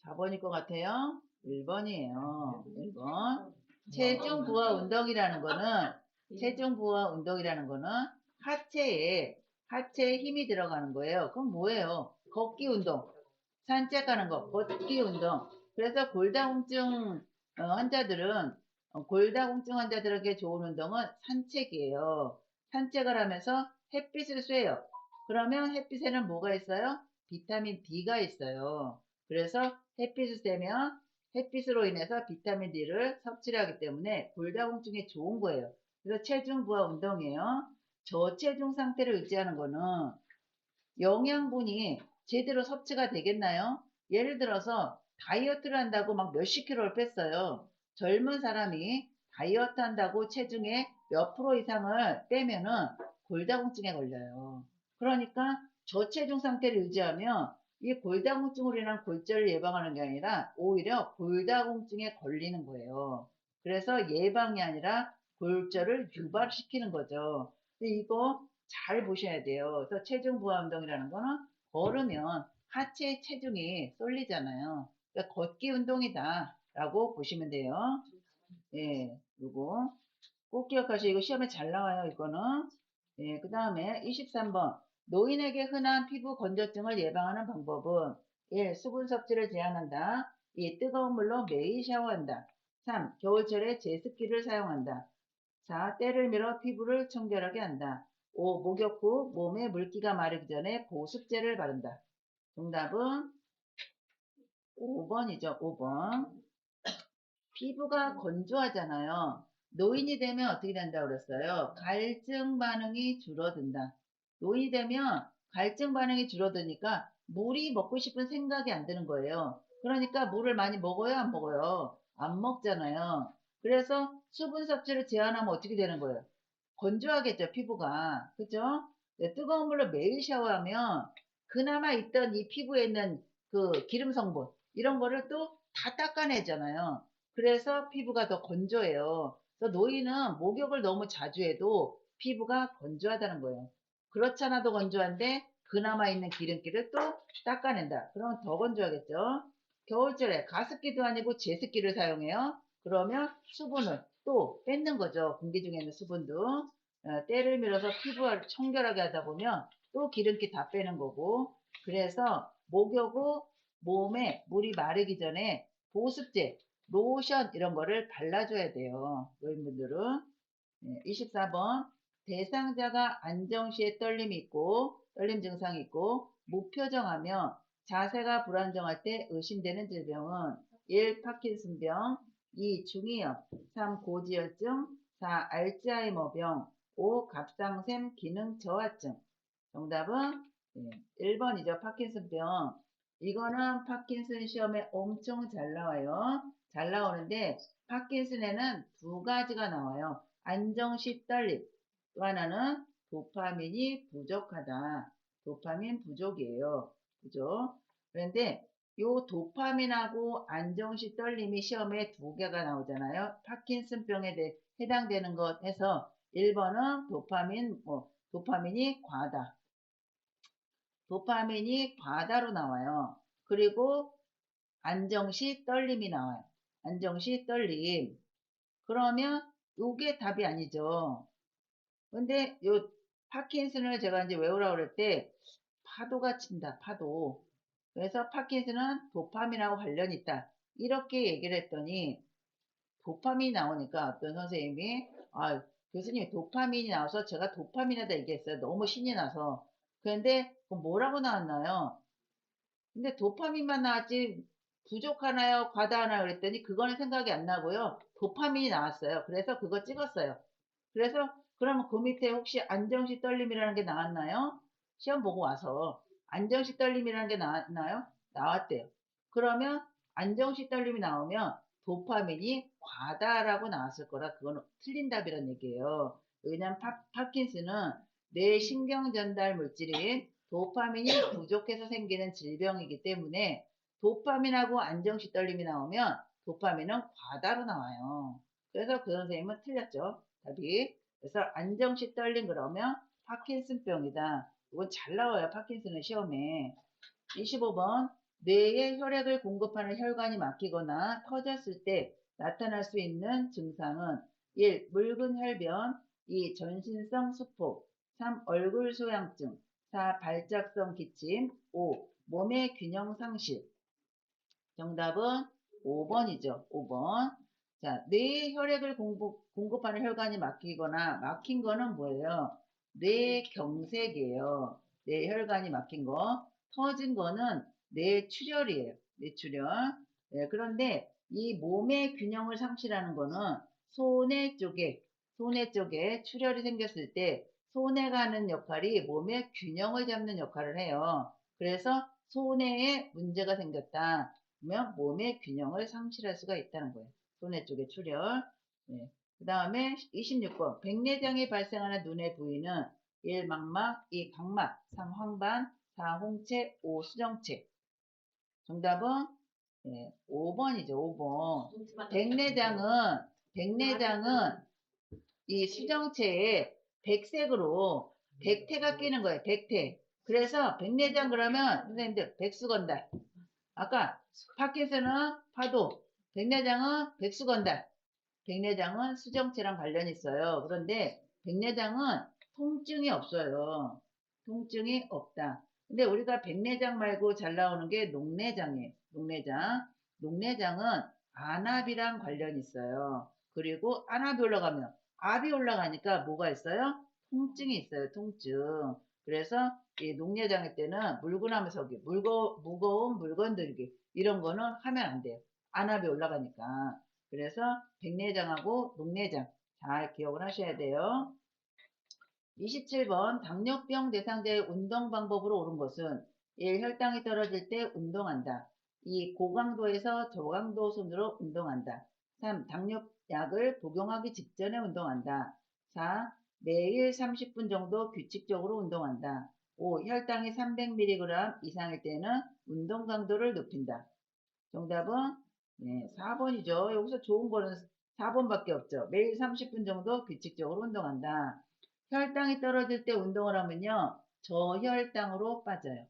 4번일 것 같아요. 1번이에요. 1번. 체중 부하 운동이라는 거는 하체에 힘이 들어가는 거예요. 그럼 뭐예요? 걷기 운동, 산책하는 거, 걷기 운동. 그래서 골다공증 환자들에게 좋은 운동은 산책이에요. 산책을 하면서 햇빛을 쐬요. 그러면 햇빛에는 뭐가 있어요? 비타민 D가 있어요. 그래서 햇빛을 쐬면 햇빛으로 인해서 비타민 D를 섭취를 하기 때문에 골다공증에 좋은 거예요. 그래서 체중 부하 운동이에요. 저체중 상태를 유지하는 거는 영양분이 제대로 섭취가 되겠나요? 예를 들어서 다이어트를 한다고 막 몇십 킬로를 뺐어요. 젊은 사람이 다이어트 한다고 체중의 몇 프로 이상을 빼면은 골다공증에 걸려요. 그러니까 저체중 상태를 유지하면 이 골다공증으로 인한 골절을 예방하는 게 아니라 오히려 골다공증에 걸리는 거예요. 그래서 예방이 아니라 골절을 유발시키는 거죠. 근데 이거 잘 보셔야 돼요. 그래서 체중 부하 운동이라는 거는 걸으면 하체 체중이 쏠리잖아요. 그러니까 걷기 운동이다 라고 보시면 돼요. 예, 요거 꼭 기억하시고 이거 시험에 잘 나와요. 이거는. 예, 그 다음에 23번 노인에게 흔한 피부 건조증을 예방하는 방법은 1. 수분 섭취를 제한한다. 2. 뜨거운 물로 매일 샤워한다. 3. 겨울철에 제습기를 사용한다. 4. 때를 밀어 피부를 청결하게 한다. 5. 목욕 후 몸에 물기가 마르기 전에 보습제를 바른다. 정답은 5번이죠. 5번. 피부가 건조하잖아요. 노인이 되면 어떻게 된다고 그랬어요? 갈증 반응이 줄어든다. 노인이 되면 갈증 반응이 줄어드니까 물이 먹고 싶은 생각이 안 드는 거예요. 그러니까 물을 많이 먹어요? 안 먹어요? 안 먹잖아요. 그래서 수분 섭취를 제한하면 어떻게 되는 거예요? 건조하겠죠, 피부가. 그죠? 네, 뜨거운 물로 매일 샤워하면 그나마 있던 이 피부에 있는 그 기름 성분, 이런 거를 또 다 닦아내잖아요. 그래서 피부가 더 건조해요. 그래서 노인은 목욕을 너무 자주 해도 피부가 건조하다는 거예요. 그렇지 않아도 건조한데 그나마 있는 기름기를 또 닦아낸다. 그러면 더 건조하겠죠. 겨울철에 가습기도 아니고 제습기를 사용해요. 그러면 수분을 또 뺏는 거죠. 공기 중에 있는 수분도. 때를 밀어서 피부를 청결하게 하다 보면 또 기름기 다 빼는 거고. 그래서 목욕 후 몸에 물이 마르기 전에 보습제, 로션 이런 거를 발라줘야 돼요. 노인분들은. 24번. 대상자가 안정 시에 떨림이 있고, 떨림 증상이 있고, 무표정하며 자세가 불안정할 때 의심되는 질병은 1. 파킨슨병, 2. 중이염, 3. 고지혈증, 4. 알츠하이머병, 5. 갑상샘 기능 저하증. 정답은 1번이죠. 파킨슨병. 이거는 파킨슨 시험에 엄청 잘 나와요. 잘 나오는데 파킨슨에는 두 가지가 나와요. 안정시 떨림. 또 하나는 도파민이 부족하다. 도파민 부족이에요. 그죠? 그런데 요 도파민하고 안정시 떨림이 시험에 두 개가 나오잖아요. 파킨슨병에 대해 해당되는 것 해서 1번은 도파민이 과다. 도파민이 과다로 나와요. 그리고 안정시 떨림이 나와요. 안정시 떨림. 그러면 요게 답이 아니죠. 근데 요 파킨슨을 제가 이제 외우라고 그럴 때 파도가 친다. 파도. 그래서 파킨슨은 도파민하고 관련이 있다. 이렇게 얘기를 했더니 도파민이 나오니까 어떤 선생님이 교수님 도파민이 나와서 제가 도파민이다 얘기했어요. 너무 신이 나서. 그런데 뭐라고 나왔나요? 근데 도파민만 나왔지 부족하나요? 과다하나요? 그랬더니 그거는 생각이 안 나고요. 도파민이 나왔어요. 그래서 그거 찍었어요. 그래서 그러면 그 밑에 혹시 안정시 떨림이라는 게 나왔나요? 시험 보고 와서 안정시 떨림이라는 게 나왔나요? 나왔대요. 그러면 안정시 떨림이 나오면 도파민이 과다라고 나왔을 거라 그건 틀린 답이란 얘기예요. 왜냐하면 파킨슨은 뇌 신경 전달 물질인 도파민이 부족해서 생기는 질병이기 때문에 도파민하고 안정시 떨림이 나오면 도파민은 과다로 나와요. 그래서 그 선생님은 틀렸죠. 답이. 그래서 안정시 떨림 그러면 파킨슨병이다. 이건 잘 나와요. 파킨슨은 시험에. 25번. 뇌에 혈액을 공급하는 혈관이 막히거나 터졌을 때 나타날 수 있는 증상은 1. 묽은 혈변, 2. 전신성 수포, 3. 얼굴 소양증, 4. 발작성 기침, 5. 몸의 균형 상실. 정답은 5번이죠. 5번. 자, 뇌에 혈액을 공급하는 혈관이 막히거나 막힌 거는 뭐예요? 뇌경색이에요. 뇌 혈관이 막힌 거. 터진 거는 뇌출혈이에요. 뇌출혈. 네, 그런데 이 몸의 균형을 상실하는 거는 손해 쪽에 출혈이 생겼을 때 손해가 하는 역할이 몸의 균형을 잡는 역할을 해요. 그래서 손해에 문제가 생겼다. 그러면 몸의 균형을 상실할 수가 있다는 거예요. 손해 쪽에 출혈. 네. 그 다음에 26번. 백내장이 발생하는 눈의 부위는 1. 망막, 2. 각막, 3. 황반, 4. 홍채, 5. 수정체. 정답은 5번이죠. 5번. 백내장은 이 수정체에 백색으로 백태가 끼는 거예요. 백태. 그래서 백내장 그러면 선생님들 백수건달. 아까 파킨슨은 파도, 백내장은 백수건달. 백내장은 수정체랑 관련이 있어요. 그런데 백내장은 통증이 없어요. 통증이 없다. 근데 우리가 백내장 말고 잘 나오는 게 녹내장이에요. 녹내장. 녹내장은 안압이랑 관련이 있어요. 그리고 안압이 올라가면 압이 올라가니까 뭐가 있어요? 통증이 있어요. 통증. 그래서 이 녹내장일 때는 물구나무 서기, 무거운 물건 들기 이런 거는 하면 안 돼요. 안압이 올라가니까. 그래서 백내장하고 녹내장 잘 기억을 하셔야 돼요. 27번 당뇨병 대상자의 운동 방법으로 옳은 것은 1. 혈당이 떨어질 때 운동한다. 2. 고강도에서 저강도 순으로 운동한다. 3. 당뇨약을 복용하기 직전에 운동한다. 4. 매일 30분 정도 규칙적으로 운동한다. 5. 혈당이 300mg 이상일 때는 운동 강도를 높인다. 정답은 네, 4번이죠. 여기서 좋은 거는 4번밖에 없죠. 매일 30분 정도 규칙적으로 운동한다. 혈당이 떨어질 때 운동을 하면요. 저혈당으로 빠져요.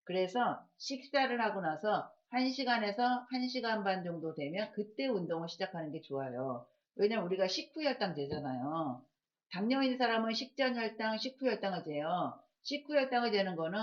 그래서 식사를 하고 나서 1시간에서 1시간 반 정도 되면 그때 운동을 시작하는 게 좋아요. 왜냐면 우리가 식후혈당 재잖아요. 당뇨 있는 사람은 식전 혈당, 식후혈당을 재요. 식후혈당을 재는 거는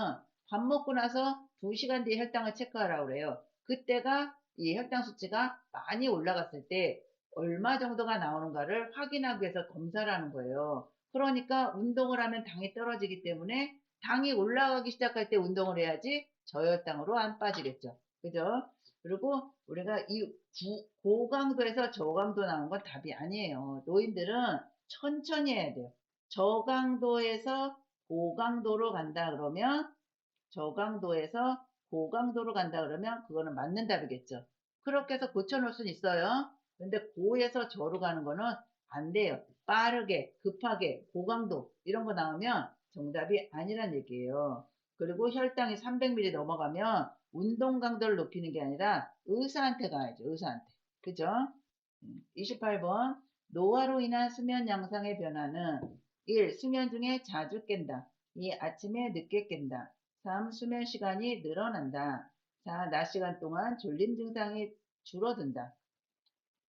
밥 먹고 나서 2시간 뒤에 혈당을 체크하라고 그래요. 그때가 이 혈당 수치가 많이 올라갔을 때 얼마 정도가 나오는가를 확인하기 위해서 검사를 하는 거예요. 그러니까 운동을 하면 당이 떨어지기 때문에 당이 올라가기 시작할 때 운동을 해야지 저혈당으로 안 빠지겠죠. 그죠? 그리고 우리가 이 고강도에서 저강도 나오는 건 답이 아니에요. 노인들은 천천히 해야 돼요. 저강도에서 고강도로 간다 그러면 저강도에서 고강도로 간다 그러면 그거는 맞는 답이겠죠. 그렇게 해서 고쳐놓을 수는 있어요. 근데 고에서 저로 가는 거는 안 돼요. 빠르게, 급하게, 고강도 이런 거 나오면 정답이 아니란 얘기예요. 그리고 혈당이 300mg 넘어가면 운동 강도를 높이는 게 아니라 의사한테 가야죠. 의사한테. 그죠? 28번 노화로 인한 수면 양상의 변화는 1. 수면 중에 자주 깬다. 2. 아침에 늦게 깬다. 3. 수면 시간이 늘어난다. 4. 낮 시간 동안 졸림 증상이 줄어든다.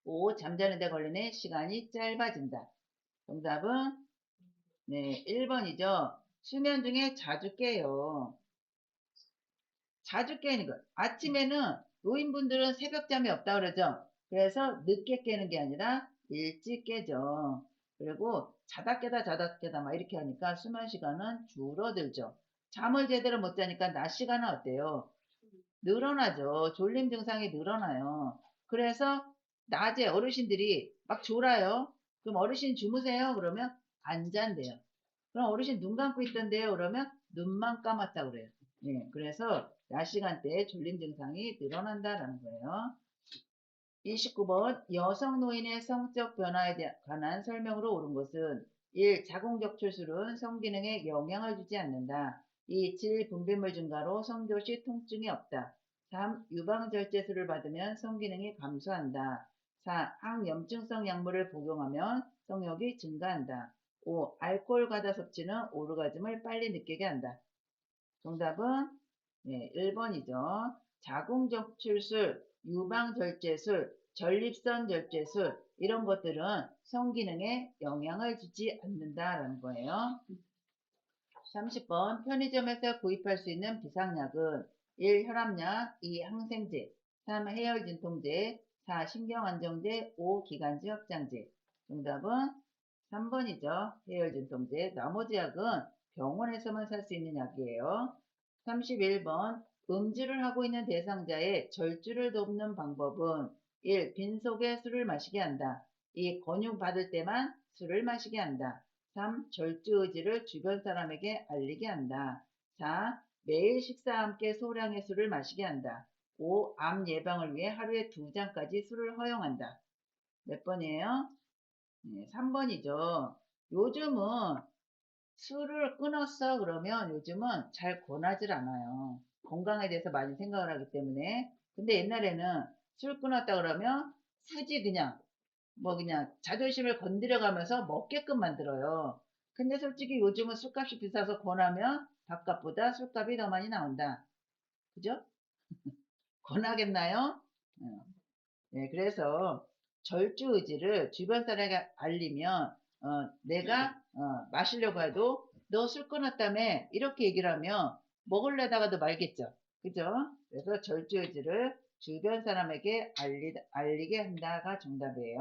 5. 잠자는 데 걸리는 시간이 짧아진다. 정답은 네, 1번이죠. 수면 중에 자주 깨요. 자주 깨는 것. 아침에는 노인분들은 새벽잠이 없다 그러죠. 그래서 늦게 깨는 게 아니라 일찍 깨죠. 그리고 자다 깨다 자다 깨다 막 이렇게 하니까 수면 시간은 줄어들죠. 잠을 제대로 못 자니까 낮 시간은 어때요? 늘어나죠. 졸림 증상이 늘어나요. 그래서 낮에 어르신들이 막 졸아요. 그럼 어르신 주무세요? 그러면 안 잔대요. 그럼 어르신 눈 감고 있던데요? 그러면 눈만 감았다 그래요. 예, 그래서 낮 시간대에 졸림 증상이 늘어난다라는 거예요. 29번 여성 노인의 성적 변화에 관한 설명으로 옳은 것은 1. 자궁적출술은 성기능에 영향을 주지 않는다. 2. 질 분비물 증가로 성조 시 통증이 없다. 3. 유방절제술을 받으면 성기능이 감소한다. 4. 항염증성 약물을 복용하면 성욕이 증가한다. 5. 알코올 과다 섭취는 오르가즘을 빨리 느끼게 한다. 정답은 네, 1번이죠. 자궁적출술, 유방절제술, 전립선절제술 이런 것들은 성기능에 영향을 주지 않는다라는 거예요. 30번 편의점에서 구입할 수 있는 비상약은 1. 혈압약, 2. 항생제, 3. 해열진통제, 4. 신경안정제, 5. 기관지 확장제. 정답은 3번이죠. 해열진통제. 나머지 약은 병원에서만 살 수 있는 약이에요. 31번 음주를 하고 있는 대상자의 절주를 돕는 방법은 1. 빈속에 술을 마시게 한다. 2. 권유 받을 때만 술을 마시게 한다. 3. 절주 의지를 주변 사람에게 알리게 한다. 4. 매일 식사와 함께 소량의 술을 마시게 한다. 5. 암 예방을 위해 하루에 2잔까지 술을 허용한다. 몇 번이에요? 네, 3번이죠. 요즘은 술을 끊었어 그러면 요즘은 잘 권하질 않아요. 건강에 대해서 많이 생각을 하기 때문에. 근데 옛날에는 술 끊었다 그러면 굳이 그냥 뭐 그냥 자존심을 건드려 가면서 먹게끔 만들어요. 근데 솔직히 요즘은 술값이 비싸서 권하면 밥값보다 술값이 더 많이 나온다. 그죠? 권하겠나요? 어. 네, 그래서 절주 의지를 주변 사람에게 알리면 내가 마시려고 해도 너 술 끊었다며 이렇게 얘기를 하면 먹으려다가도 말겠죠. 그죠? 그래서 절주 의지를 주변 사람에게 알리게 한다가 정답이에요.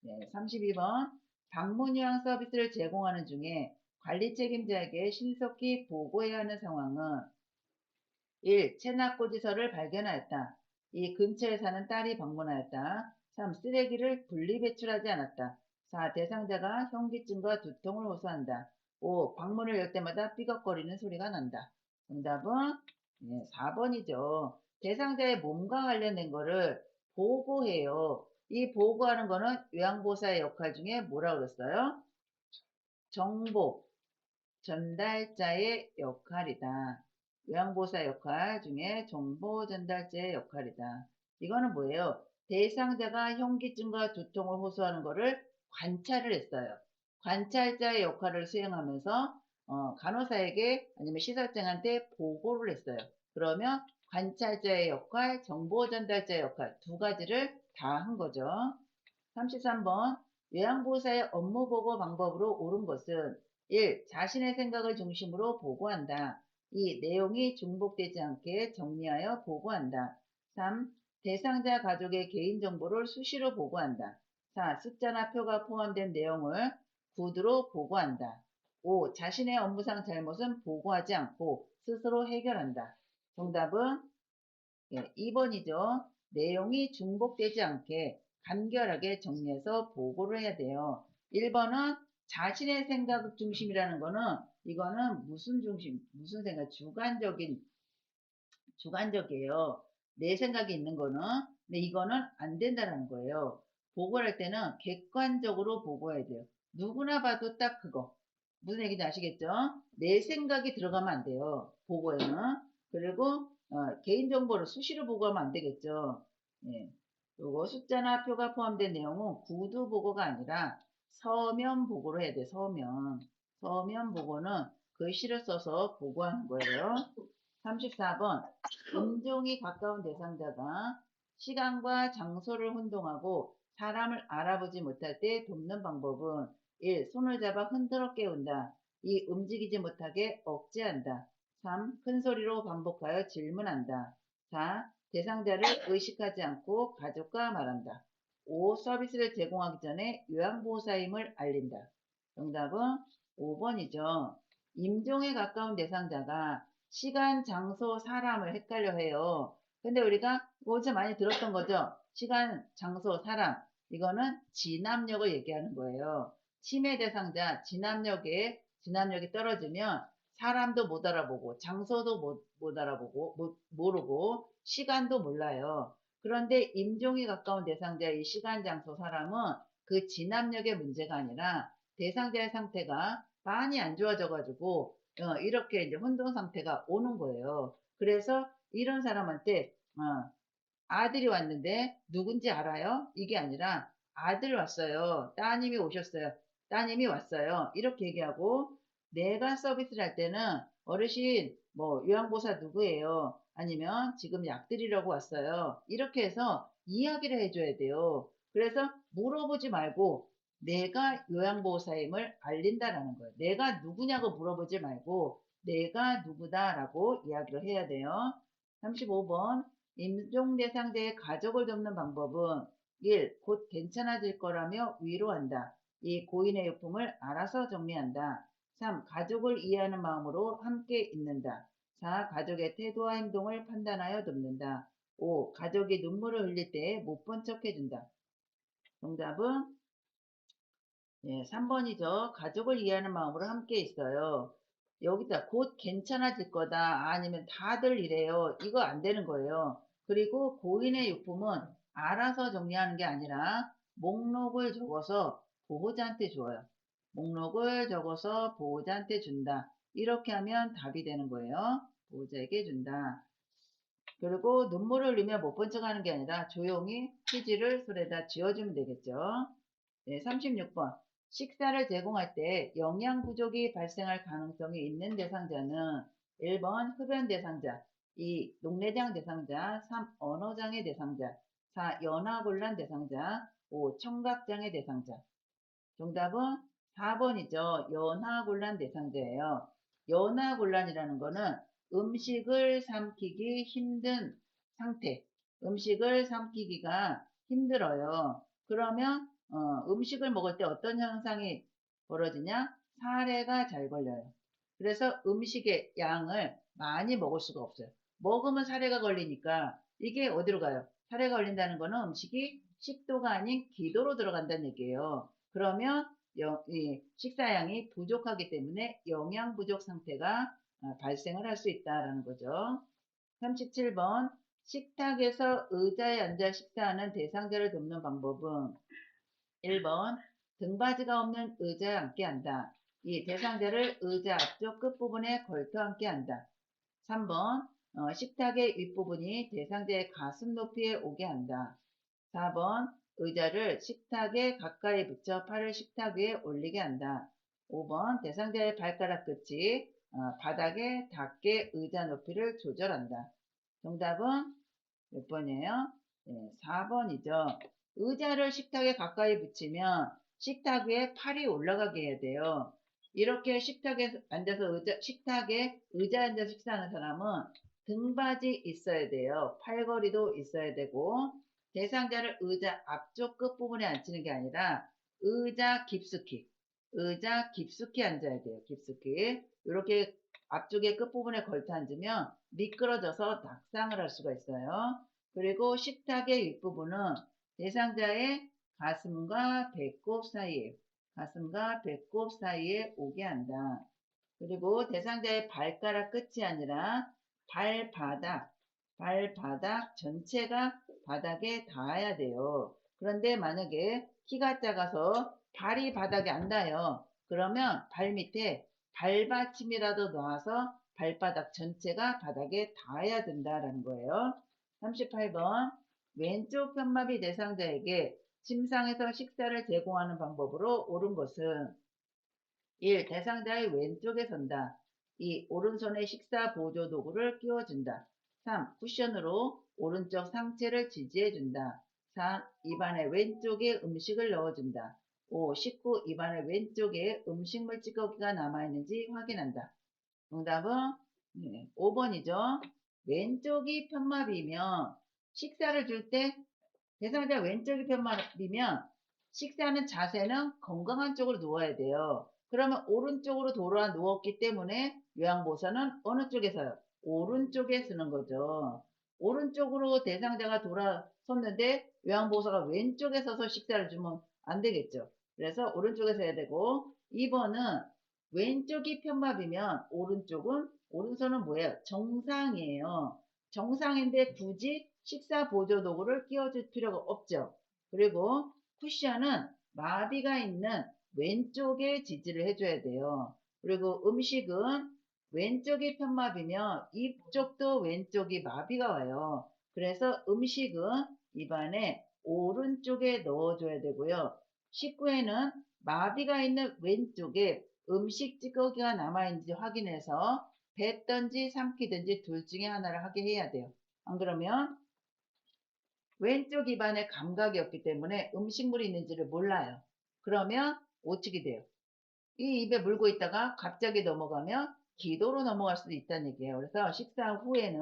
네, 32번 방문 요양 서비스를 제공하는 중에 관리 책임자에게 신속히 보고해야 하는 상황은 1. 체납고지서를 발견하였다. 2. 근처에 사는 딸이 방문하였다. 3. 쓰레기를 분리배출하지 않았다. 4. 대상자가 현기증과 두통을 호소한다. 5. 방문을 열 때마다 삐걱거리는 소리가 난다. 정답은 4번이죠. 대상자의 몸과 관련된 거를 보고해요. 이 보고하는 거는 요양보호사의 역할 중에 뭐라고 그랬어요? 정보, 전달자의 역할이다. 요양보호사 역할 중에 정보 전달자의 역할이다. 이거는 뭐예요? 대상자가 현기증과 두통을 호소하는 것을 관찰을 했어요. 관찰자의 역할을 수행하면서 간호사에게 아니면 시설장한테 보고를 했어요. 그러면 관찰자의 역할, 정보 전달자의 역할 두 가지를 다 한 거죠. 33번 요양보호사의 업무보고 방법으로 옳은 것은 1. 자신의 생각을 중심으로 보고한다. 2. 내용이 중복되지 않게 정리하여 보고한다. 3. 대상자 가족의 개인정보를 수시로 보고한다. 4. 숫자나 표가 포함된 내용을 구두로 보고한다. 5. 자신의 업무상 잘못은 보고하지 않고 스스로 해결한다. 정답은 2번이죠. 내용이 중복되지 않게 간결하게 정리해서 보고를 해야 돼요. 1번은 자신의 생각 중심이라는 거는 이거는 무슨 중심, 무슨 생각, 주관적이에요. 내 생각이 있는 거는. 근데 이거는 안 된다는 거예요. 보고를 할 때는 객관적으로 보고해야 돼요. 누구나 봐도 딱 그거. 무슨 얘기인지 아시겠죠? 내 생각이 들어가면 안 돼요. 보고에는. 그리고 개인정보를 수시로 보고하면 안 되겠죠. 예. 그리고 숫자나 표가 포함된 내용은 구두 보고가 아니라 서면 보고로 해야 돼. 서면. 서면 보고는 글씨를 써서 보고하는 거예요. 34번 음종이 가까운 대상자가 시간과 장소를 혼동하고 사람을 알아보지 못할 때 돕는 방법은 1. 손을 잡아 흔들어 깨운다. 2. 움직이지 못하게 억제한다. 3. 큰 소리로 반복하여 질문한다. 4. 대상자를 의식하지 않고 가족과 말한다. 5. 서비스를 제공하기 전에 요양보호사임을 알린다. 정답은 5번이죠. 임종에 가까운 대상자가 시간, 장소, 사람을 헷갈려 해요. 근데 우리가 어디서 많이 들었던 거죠? 시간, 장소, 사람. 이거는 진압력을 얘기하는 거예요. 치매 대상자 진압력이 떨어지면 사람도 못 알아보고 장소도 못 알아보고 모르고 시간도 몰라요. 그런데 임종이 가까운 대상자의 시간, 장소, 사람은 그 진압력의 문제가 아니라 대상자의 상태가 많이 안 좋아져 가지고 이렇게 이제 혼돈 상태가 오는 거예요. 그래서 이런 사람한테 아들이 왔는데 누군지 알아요? 이게 아니라 아들 왔어요. 따님이 오셨어요. 따님이 왔어요. 이렇게 얘기하고 내가 서비스를 할 때는 어르신 뭐 요양보호사 누구예요? 아니면 지금 약 드리려고 왔어요. 이렇게 해서 이야기를 해줘야 돼요. 그래서 물어보지 말고 내가 요양보호사임을 알린다라는 거예요. 내가 누구냐고 물어보지 말고 내가 누구다라고 이야기를 해야 돼요. 35번 임종 대상자의 가족을 돕는 방법은 1. 곧 괜찮아질 거라며 위로한다. 2. 고인의 유품을 알아서 정리한다. 3. 가족을 이해하는 마음으로 함께 있는다. 4. 가족의 태도와 행동을 판단하여 돕는다. 5. 가족이 눈물을 흘릴 때 못 본 척 해준다. 정답은 3번이죠. 가족을 이해하는 마음으로 함께 있어요. 여기다 곧 괜찮아질 거다. 아니면 다들 이래요. 이거 안 되는 거예요. 그리고 고인의 유품은 알아서 정리하는 게 아니라 목록을 적어서 보호자한테 줘요. 목록을 적어서 보호자한테 준다. 이렇게 하면 답이 되는 거예요. 보호자에게 준다. 그리고 눈물을 흘리며 못 본 척 하는 게 아니라 조용히 휴지를 손에다 쥐어주면 되겠죠. 36번. 식사를 제공할 때 영양 부족이 발생할 가능성이 있는 대상자는 1번 흡연 대상자, 2. 녹내장 대상자, 3. 언어장애 대상자, 4. 연화곤란 대상자, 5. 청각장애 대상자. 정답은 4번이죠. 연화곤란 대상자예요. 연화곤란이라는 거는 음식을 삼키기 힘든 상태, 음식을 삼키기가 힘들어요. 그러면 음식을 먹을 때 어떤 현상이 벌어지냐? 사례가 잘 걸려요. 그래서 음식의 양을 많이 먹을 수가 없어요. 먹으면 사례가 걸리니까 이게 어디로 가요? 사례가 걸린다는 거는 음식이 식도가 아닌 기도로 들어간다는 얘기예요. 그러면 이 식사량이 부족하기 때문에 영양 부족 상태가 발생을 할 수 있다라는 거죠. 37번 식탁에서 의자에 앉아 식사하는 대상자를 돕는 방법은 1번 등받이가 없는 의자에 앉게 한다. 이 대상자를 의자 앞쪽 끝부분에 걸터 앉게 한다. 3번 식탁의 윗부분이 대상자의 가슴 높이에 오게 한다. 4번 의자를 식탁에 가까이 붙여 팔을 식탁 위에 올리게 한다. 5번 대상자의 발가락 끝이 바닥에 닿게 의자 높이를 조절한다. 정답은 몇 번이에요? 네, 4번이죠. 의자를 식탁에 가까이 붙이면 식탁 위에 팔이 올라가게 해야 돼요. 이렇게 식탁에 앉아서 식탁에 의자에 앉아서 식사하는 사람은 등받이 있어야 돼요. 팔걸이도 있어야 되고 대상자를 의자 앞쪽 끝부분에 앉히는 게 아니라 의자 깊숙이 앉아야 돼요. 깊숙이. 이렇게 앞쪽에 끝부분에 걸터 앉으면 미끄러져서 낙상을 할 수가 있어요. 그리고 식탁의 윗부분은 대상자의 가슴과 배꼽 사이에 오게 한다. 그리고 대상자의 발가락 끝이 아니라 발바닥 전체가 바닥에 닿아야 돼요. 그런데 만약에 키가 작아서 발이 바닥에 안 닿아요. 그러면 발 밑에 발받침이라도 놔서 발바닥 전체가 바닥에 닿아야 된다라는 거예요. 38번 왼쪽 편마비 대상자에게 침상에서 식사를 제공하는 방법으로 옳은 것은 1. 대상자의 왼쪽에 선다. 2. 오른손에 식사 보조 도구를 끼워준다. 3. 쿠션으로 오른쪽 상체를 지지해준다. 4. 입안의 왼쪽에 음식을 넣어준다. 5. 식후 입안의 왼쪽에 음식물 찌꺼기가 남아있는지 확인한다. 정답은 5번이죠. 왼쪽이 편마비면 식사를 줄 때 대상자 왼쪽이 편마비면 식사하는 자세는 건강한 쪽으로 누워야 돼요. 그러면 오른쪽으로 돌아 누웠기 때문에 요양보호사는 어느 쪽에 서요? 오른쪽에 쓰는 거죠. 오른쪽으로 대상자가 돌아섰는데 요양보호사가 왼쪽에 서서 식사를 주면 안 되겠죠. 그래서 오른쪽에 서야 되고 2번은 왼쪽이 편마비면 오른손은 뭐예요? 정상이에요. 정상인데 굳이 식사 보조 도구를 끼워줄 필요가 없죠. 그리고 쿠션은 마비가 있는 왼쪽에 지지를 해줘야 돼요. 그리고 음식은 왼쪽이 편마비면 이쪽도 왼쪽이 마비가 와요. 그래서 음식은 입안에 오른쪽에 넣어줘야 되고요. 식후에는 마비가 있는 왼쪽에 음식 찌꺼기가 남아있는지 확인해서 뱉든지 삼키든지 둘 중에 하나를 하게 해야 돼요. 안 그러면 왼쪽 입안에 감각이 없기 때문에 음식물이 있는지를 몰라요. 그러면 오치게 돼요. 이 입에 물고 있다가 갑자기 넘어가면 기도로 넘어갈 수도 있다는 얘기예요. 그래서 식사 후에는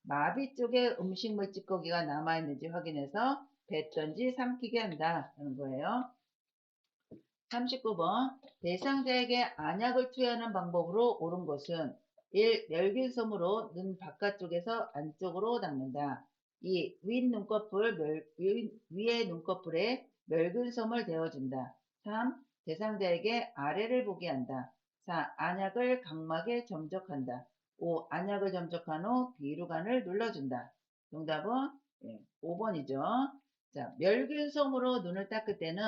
마비 쪽에 음식물 찌꺼기가 남아있는지 확인해서 뱉든지 삼키게 한다는 거예요. 39번 대상자에게 안약을 투여하는 방법으로 옳은 것은 1. 멸균솜으로 눈 바깥쪽에서 안쪽으로 닦는다. 2. 위의 눈꺼풀에 멸균솜을 대어준다. 3. 대상자에게 아래를 보게 한다. 4. 안약을 각막에 점적한다. 5. 안약을 점적한 후 비루관을 눌러준다. 정답은 5번이죠. 자, 멸균솜으로 눈을 닦을 때는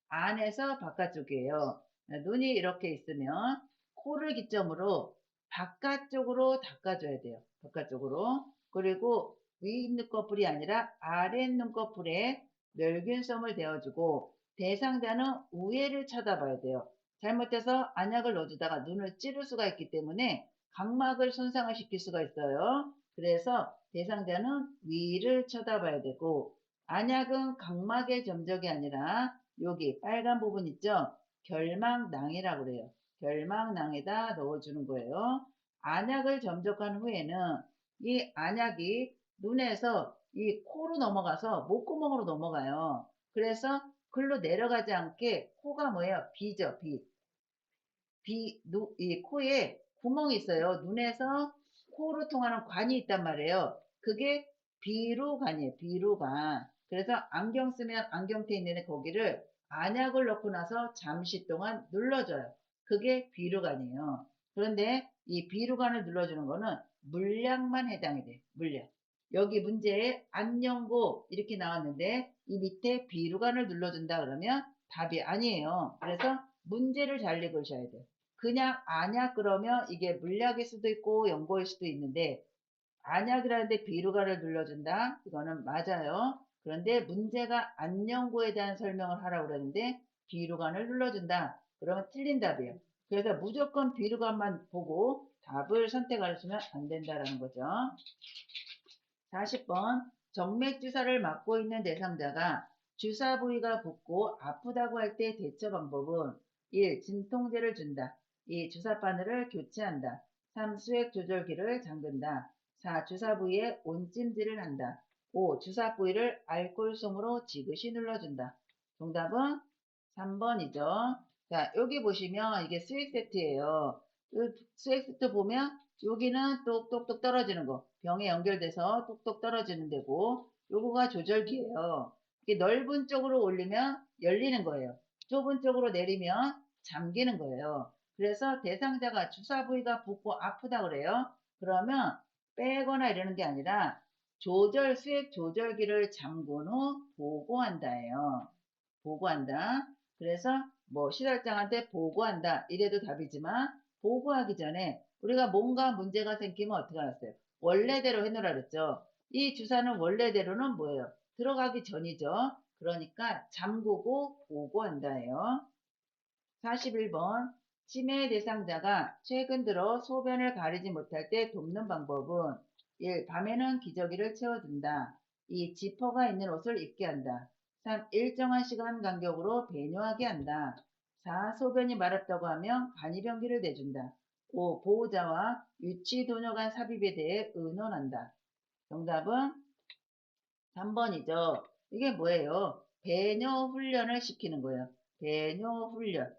안에서 바깥쪽이에요. 눈이 이렇게 있으면 코를 기점으로 바깥쪽으로 닦아줘야 돼요. 바깥쪽으로. 그리고 위 눈꺼풀이 아니라 아래 눈꺼풀에 멸균솜을 대어주고 대상자는 우회를 쳐다봐야 돼요. 잘못해서 안약을 넣어주다가 눈을 찌를 수가 있기 때문에 각막을 손상을 시킬 수가 있어요. 그래서 대상자는 위를 쳐다봐야 되고 안약은 각막의 점적이 아니라 여기 빨간 부분 있죠? 결막낭이라고 그래요. 결막낭에다 넣어주는 거예요. 안약을 점적한 후에는 이 안약이 눈에서 이 코로 넘어가서 목구멍으로 넘어가요. 그래서 글로 내려가지 않게 코가 뭐예요? 비죠, 비. 이 코에 구멍이 있어요. 눈에서 코로 통하는 관이 있단 말이에요. 그게 비루관이에요. 비루관. 그래서 안경 쓰면 안경테 있는 거기를 안약을 넣고 나서 잠시 동안 눌러줘요. 그게 비루관이에요. 그런데 이 비루관을 눌러주는 거는 물약만 해당이 돼요. 물약. 여기 문제에 안연고 이렇게 나왔는데 이 밑에 비루관을 눌러준다 그러면 답이 아니에요. 그래서 문제를 잘 읽으셔야 돼요. 그냥 안약 그러면 이게 물약일 수도 있고 연고일 수도 있는데 안약이라는데 비루가를 눌러준다? 이거는 맞아요. 그런데 문제가 안연고에 대한 설명을 하라고 그러는데 비루관을 눌러준다. 그러면 틀린 답이에요. 그래서 무조건 비루관만 보고 답을 선택하시면 안 된다라는 거죠. 40번 정맥주사를 맞고 있는 대상자가 주사 부위가 붓고 아프다고 할 때 대처 방법은 1. 진통제를 준다. 2. 주사 바늘을 교체한다. 3. 수액 조절기를 잠근다. 4. 주사 부위에 온찜질을 한다. 5. 주사 부위를 알코올솜으로 지그시 눌러준다. 정답은 3번이죠. 자, 여기 보시면 이게 스웩 세트예요. 스웩 세트 보면 여기는 똑똑똑 떨어지는 거. 병에 연결돼서 똑똑 떨어지는 데고 요거가 조절기예요. 이게 넓은 쪽으로 올리면 열리는 거예요. 좁은 쪽으로 내리면 잠기는 거예요. 그래서 대상자가 주사 부위가 붓고 아프다 그래요. 그러면 빼거나 이러는 게 아니라 수액 조절기를 잠근 후 보고한다예요. 보고한다. 그래서 뭐 시설장한테 보고한다. 이래도 답이지만 보고하기 전에 우리가 뭔가 문제가 생기면 어떻게 하겠어요? 원래대로 해놓으라 그랬죠. 이 주사는 원래대로는 뭐예요? 들어가기 전이죠. 그러니까 잠그고 보고한다예요. 41번 치매 대상자가 최근 들어 소변을 가리지 못할 때 돕는 방법은 1. 밤에는 기저귀를 채워둔다. 2. 지퍼가 있는 옷을 입게 한다. 3. 일정한 시간 간격으로 배뇨하게 한다. 4. 소변이 마렵다고 하면 간이병기를 내준다. 5. 보호자와 유치도녀 간 삽입에 대해 의논한다. 정답은 3번이죠. 이게 뭐예요? 배뇨 훈련을 시키는 거예요. 배뇨 훈련.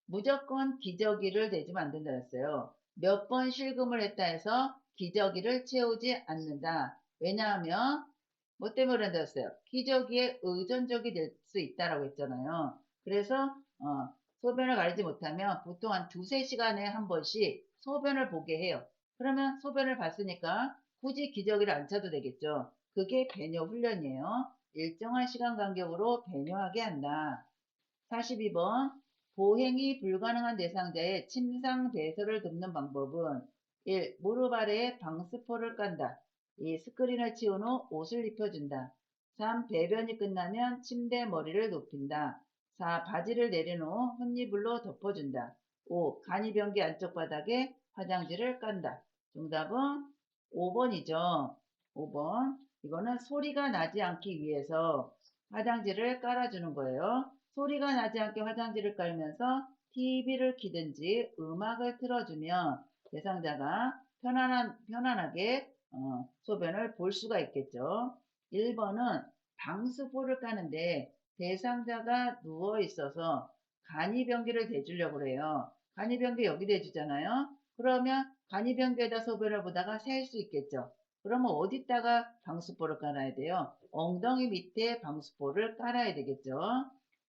무조건 기저귀를 대주면 안 된다 했어요. 몇 번 실금을 했다 해서 기저귀를 채우지 않는다. 왜냐하면 뭐 때문에 그런다 했어요. 기저귀에 의존적이 될 수 있다라고 했잖아요. 그래서 소변을 가리지 못하면 보통 한 두세 시간에 한 번씩 소변을 보게 해요. 그러면 소변을 봤으니까 굳이 기저귀를 안 차도 되겠죠. 그게 배뇨 훈련이에요. 일정한 시간 간격으로 배뇨하게 한다. 42번 보행이 불가능한 대상자의 침상 배설을 돕는 방법은 1. 무릎 아래에 방스포를 깐다. 2. 스크린을 치운 후 옷을 입혀준다. 3. 배변이 끝나면 침대 머리를 높인다. 4. 바지를 내린 후 혼이불로 덮어준다. 5. 간이변기 안쪽 바닥에 화장지를 깐다. 정답은 5번이죠. 5번. 이거는 소리가 나지 않기 위해서 화장지를 깔아주는 거예요. 소리가 나지 않게 화장지를 깔면서 TV를 켜든지 음악을 틀어주면 대상자가 편안하게 소변을 볼 수가 있겠죠. 1번은 방수포를 까는데 대상자가 누워 있어서 간이변기를 대주려고 그래요. 간이변기 여기 대주잖아요. 그러면 간이변기에다 소변을 보다가 셀 수 있겠죠. 그러면 어디다가 방수포를 깔아야 돼요? 엉덩이 밑에 방수포를 깔아야 되겠죠.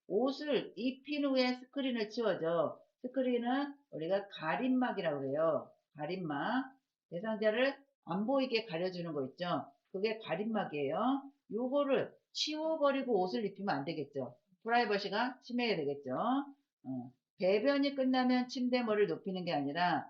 옷을 입힌 후에 스크린을 치워줘. 스크린은 우리가 가림막이라고 해요. 가림막. 대상자를 안 보이게 가려주는 거 있죠. 그게 가림막이에요. 요거를 치워버리고 옷을 입히면 안 되겠죠. 프라이버시가 침해가 되겠죠. 배변이 끝나면 침대머리를 높이는 게 아니라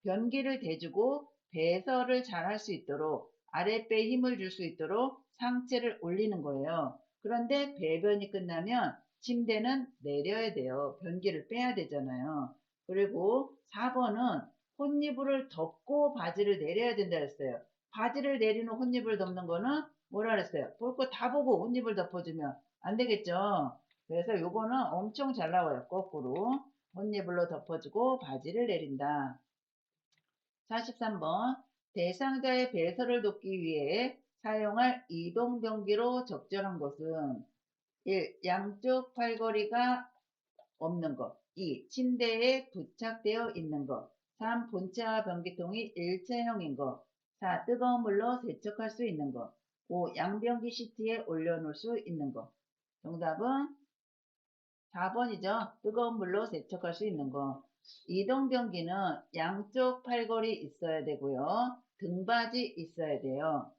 변기를 대주고 배설을 잘 할 수 있도록 아랫배에 힘을 줄 수 있도록 상체를 올리는 거예요. 그런데 배변이 끝나면 침대는 내려야 돼요. 변기를 빼야 되잖아요. 그리고 4번은 혼이불을 덮고 바지를 내려야 된다 했어요. 바지를 내리는 혼이불 덮는 거는 뭐라 그랬어요? 볼 거 다 보고 혼이불 덮어주면 안 되겠죠. 그래서 요거는 엄청 잘 나와요. 거꾸로. 혼이불로 덮어주고 바지를 내린다. 43번 대상자의 배설을 돕기 위해 사용할 이동변기로 적절한 것은 1. 양쪽 팔걸이가 없는 것. 2. 침대에 부착되어 있는 것. 3. 본체와 변기통이 일체형인 것. 4. 뜨거운 물로 세척할 수 있는 것. 5. 양변기 시트에 올려놓을 수 있는 것. 정답은 4번이죠. 뜨거운 물로 세척할 수 있는 거. 이동변기는 양쪽 팔걸이 있어야 되고요. 등받이 있어야 돼요.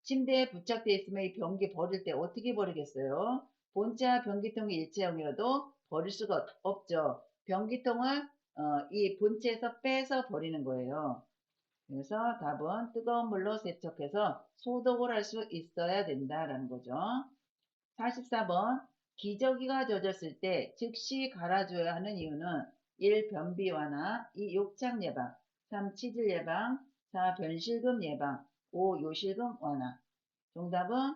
침대에 부착되어 있으면 이 변기 버릴 때 어떻게 버리겠어요? 본체와 변기통이 일체형이라도 버릴 수가 없죠. 변기통을 이 본체에서 빼서 버리는 거예요. 그래서 답은 뜨거운 물로 세척해서 소독을 할 수 있어야 된다라는 거죠. 44번 기저귀가 젖었을 때 즉시 갈아줘야 하는 이유는 1. 변비 완화, 2. 욕창 예방, 3. 치질 예방, 4. 변실금 예방, 5. 요실금 완화. 정답은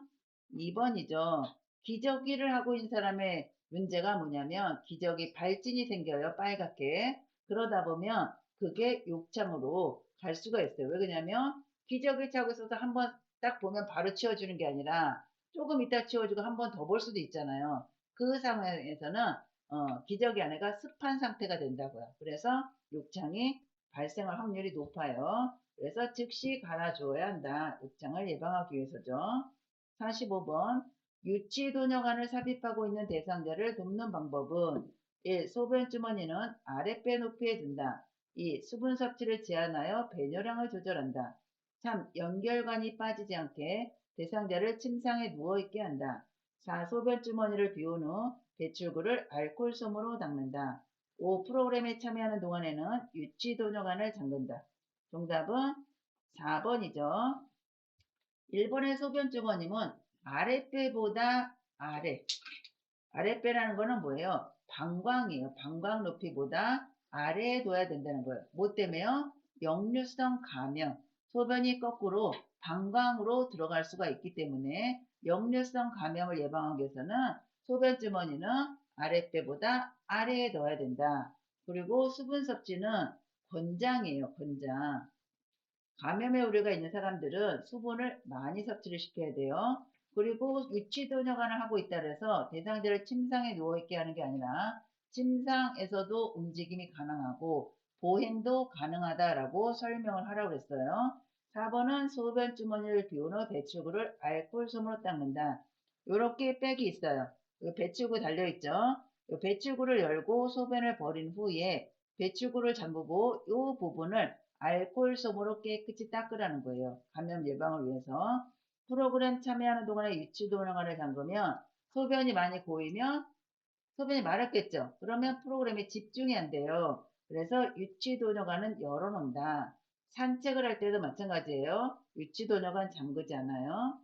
2번이죠. 기저귀를 하고 있는 사람의 문제가 뭐냐면 기저귀 발진이 생겨요. 빨갛게. 그러다 보면 그게 욕창으로 갈 수가 있어요. 왜 그러냐면 기저귀 차고 있어서 한번 딱 보면 바로 치워주는 게 아니라 조금 이따 치워주고 한 번 더 볼 수도 있잖아요. 그 상황에서는 기저귀 안에가 습한 상태가 된다고요. 그래서 욕창이 발생할 확률이 높아요. 그래서 즉시 갈아줘야 한다. 욕창을 예방하기 위해서죠. 45번 유치도뇨관을 삽입하고 있는 대상자를 돕는 방법은 1. 소변 주머니는 아랫배 높이에 둔다. 2. 수분 섭취를 제한하여 배뇨량을 조절한다. 3. 연결관이 빠지지 않게 대상자를 침상에 누워있게 한다. 4. 소변 주머니를 비운 후 배출구를 알코올솜으로 닦는다. 5. 프로그램에 참여하는 동안에는 유치도뇨관을 잠근다. 정답은 4번이죠. 1번의 소변 주머님은 아랫배보다 아랫배라는 거는 뭐예요? 방광이에요. 방광 높이보다 아래에 둬야 된다는 거예요. 뭐 때문에요? 역류성 감염. 소변이 거꾸로 방광으로 들어갈 수가 있기 때문에 역류성 감염을 예방하기 위해서는 소변 주머니는 아랫배보다 아래에 넣어야 된다. 그리고 수분 섭취는 권장이에요. 권장. 감염의 우려가 있는 사람들은 수분을 많이 섭취를 시켜야 돼요. 그리고 유치도뇨관을 하고 있다 그래서 대상자를 침상에 누워있게 하는 게 아니라 침상에서도 움직임이 가능하고 보행도 가능하다라고 설명을 하라고 그랬어요. 4번은 소변 주머니를 비운 후 배출구를 알코올솜으로 닦는다. 이렇게 백이 있어요. 배출구 달려있죠. 배출구를 열고 소변을 버린 후에 배출구를 잠그고 이 부분을 알코올솜으로 깨끗이 닦으라는 거예요. 감염 예방을 위해서. 프로그램 참여하는 동안에 유치도뇨관을 잠그면 소변이 많이 고이면 소변이 마렵겠죠. 그러면 프로그램에 집중이 안 돼요. 그래서 유치도뇨관은 열어놓는다. 산책을 할 때도 마찬가지예요. 유치도뇨관 잠그지 않아요.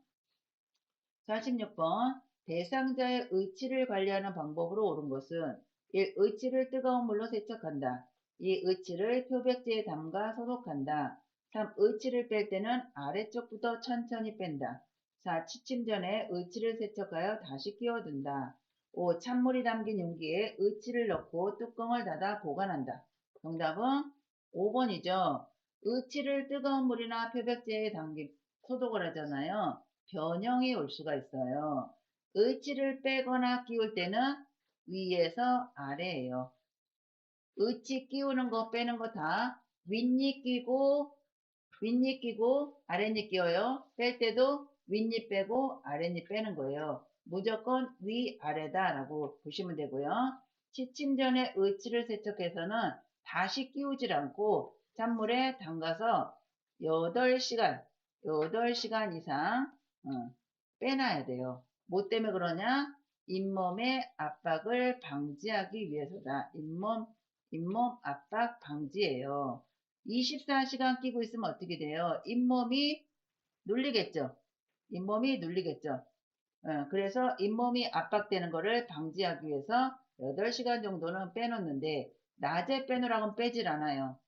46번 대상자의 의치를 관리하는 방법으로 옳은 것은 1. 의치를 뜨거운 물로 세척한다. 2. 의치를 표백제에 담가 소독한다. 3. 의치를 뺄 때는 아래쪽부터 천천히 뺀다. 4. 취침 전에 의치를 세척하여 다시 끼워둔다. 5. 찬물이 담긴 용기에 의치를 넣고 뚜껑을 닫아 보관한다. 정답은 5번이죠. 의치를 뜨거운 물이나 표백제에 담긴 소독을 하잖아요. 변형이 올 수가 있어요. 의치를 빼거나 끼울 때는 위에서 아래예요. 의치 끼우는 거 빼는 거 다 윗니 끼고 아랫니 끼워요. 뺄 때도 윗니 빼고 아랫니 빼는 거예요. 무조건 위아래다라고 보시면 되고요. 취침 전에 의치를 세척해서는 다시 끼우질 않고 찬물에 담가서 8시간 이상 빼놔야 돼요. 뭐 때문에 그러냐? 잇몸의 압박을 방지하기 위해서다. 잇몸 압박 방지예요. 24시간 끼고 있으면 어떻게 돼요? 잇몸이 눌리겠죠. 잇몸이 눌리겠죠. 그래서 잇몸이 압박되는 거를 방지하기 위해서 8시간 정도는 빼놓는데 낮에 빼놓으라고 빼질 않아요.